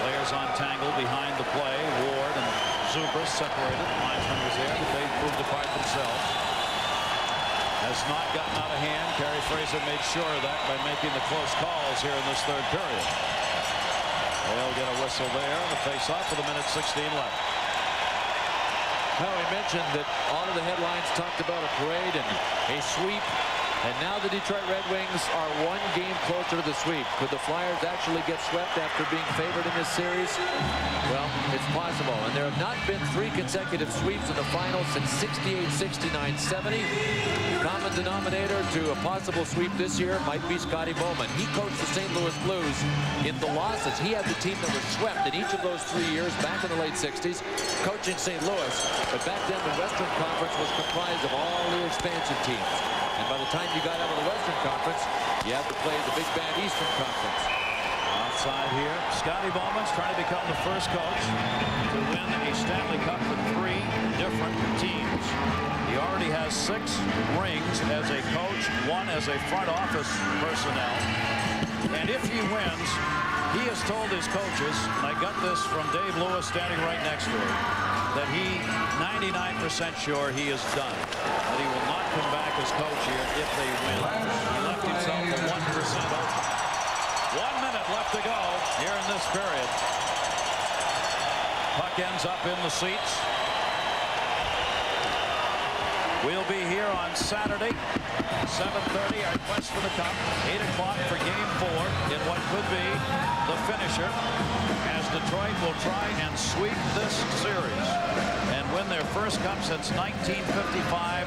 Players untangled behind the play. Ward and Zubras separated. Linesman was there, but they moved apart themselves. Has not gotten out of hand. Carey Fraser made sure of that by making the close calls here in this third period. They'll get a whistle there on the face-off with 1:16 left. Now, we mentioned that all of the headlines talked about a parade and a sweep. And now the Detroit Red Wings are one game closer to the sweep. Could the Flyers actually get swept after being favored in this series? Well, it's possible. And there have not been 3 consecutive sweeps in the finals since 68, 69, 70. Common denominator to a possible sweep this year might be Scotty Bowman. He coached the St. Louis Blues in the losses. He had the team that was swept in each of those 3 years back in the late 60s, coaching St. Louis. But back then, the Western Conference was comprised of all the expansion teams. And by the time you got out of the Western Conference, you had to play the big bad Eastern Conference. Outside here, Scotty Bowman's trying to become the first coach to win a Stanley Cup with 3 different teams. He already has 6 rings as a coach, 1 as a front office personnel. And if he wins, he has told his coaches, and I got this from Dave Lewis standing right next to him, that he 99% sure he is done. That he will not come back as coach here if they win. He left himself a 1% open. 1 minute left to go here in this period. Puck ends up in the seats. We'll be here on Saturday, 7:30, our quest for the Cup. 8 o'clock for Game 4 in what could be the finisher, as Detroit will try and sweep this series and win their first Cup since 1955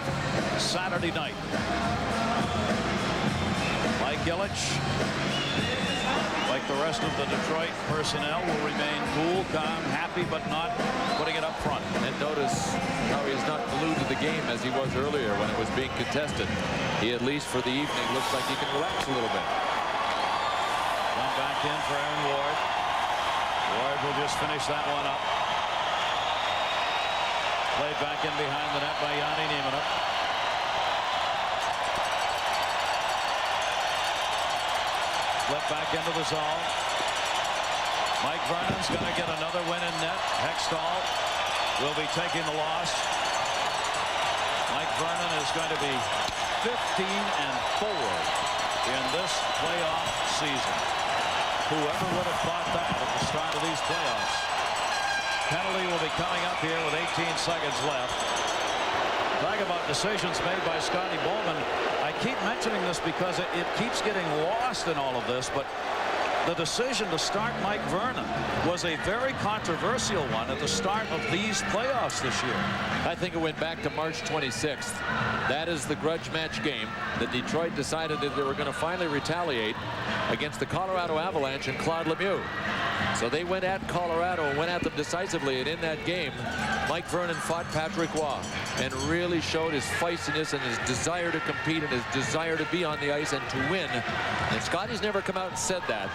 Saturday night. Mike Ilitch, like the rest of the Detroit personnel, will remain cool, calm, happy, but not putting it up front. And notice how he is not glued to the game as he was earlier when it was being contested. He, at least for the evening, looks like he can relax a little bit. Come back in for Aaron Ward. Ward will just finish that one up. Played back in behind the net by Yanni Niemann. Flip back into the zone. Mike Vernon's going to get another win in net. Hextall will be taking the loss. Mike Vernon is going to be 15-4 in this playoff season. Whoever would have thought that at the start of these playoffs? Penalty will be coming up here with 18 seconds left. Talk about decisions made by Scotty Bowman. I keep mentioning this because it keeps getting lost in all of this, but the decision to start Mike Vernon was a very controversial one at the start of these playoffs this year. I think it went back to March 26th. That is the grudge match game that Detroit decided that they were going to finally retaliate against the Colorado Avalanche and Claude Lemieux. So they went at Colorado and went at them decisively, and in that game, Mike Vernon fought Patrick Roy and really showed his feistiness and his desire to compete and his desire to be on the ice and to win. And Scotty's never come out and said that.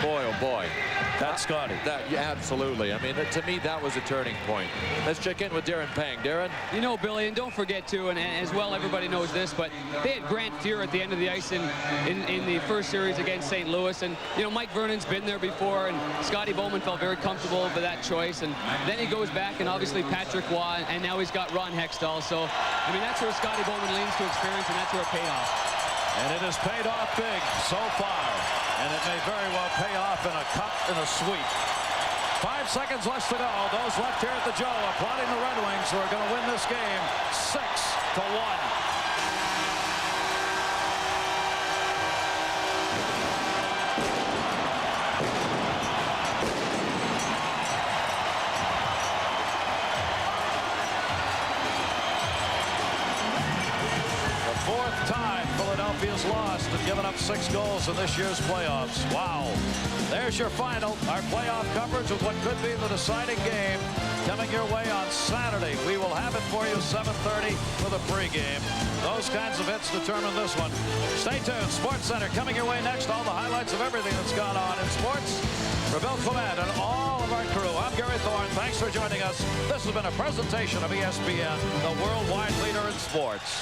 Boy, oh boy. That's Scotty. Yeah, absolutely. I mean, to me, that was a turning point. Let's check in with Darren Pang. Darren? You know, Billy, and don't forget, too, and as well everybody knows this, but they had Grant Fuhr at the end of the ice in the first series against St. Louis. And, you know, Mike Vernon's been there before, and Scotty Bowman felt very comfortable with that choice. And then he goes back, and obviously Patrick Roy, and now he's got Ron Hextall. So, I mean, that's where Scotty Bowman leans to experience, and that's where it paid off. And it has paid off big so far. And it may very well pay off in a cup and a sweep. 5 seconds left to go. Those left here at the Joe applauding the Red Wings, who are going to win this game 6-1. Fourth time Philadelphia's lost and given up 6 goals in this year's playoffs. Wow. There's your final. Our playoff coverage of what could be the deciding game coming your way on Saturday. We will have it for you 7:30 for the pregame. Those kinds of hits determine this one. Stay tuned. Sports Center coming your way next. All the highlights of everything that's gone on in sports. For Bill Clement and all of our crew, I'm Gary Thorne. Thanks for joining us. This has been a presentation of ESPN, the worldwide leader in sports.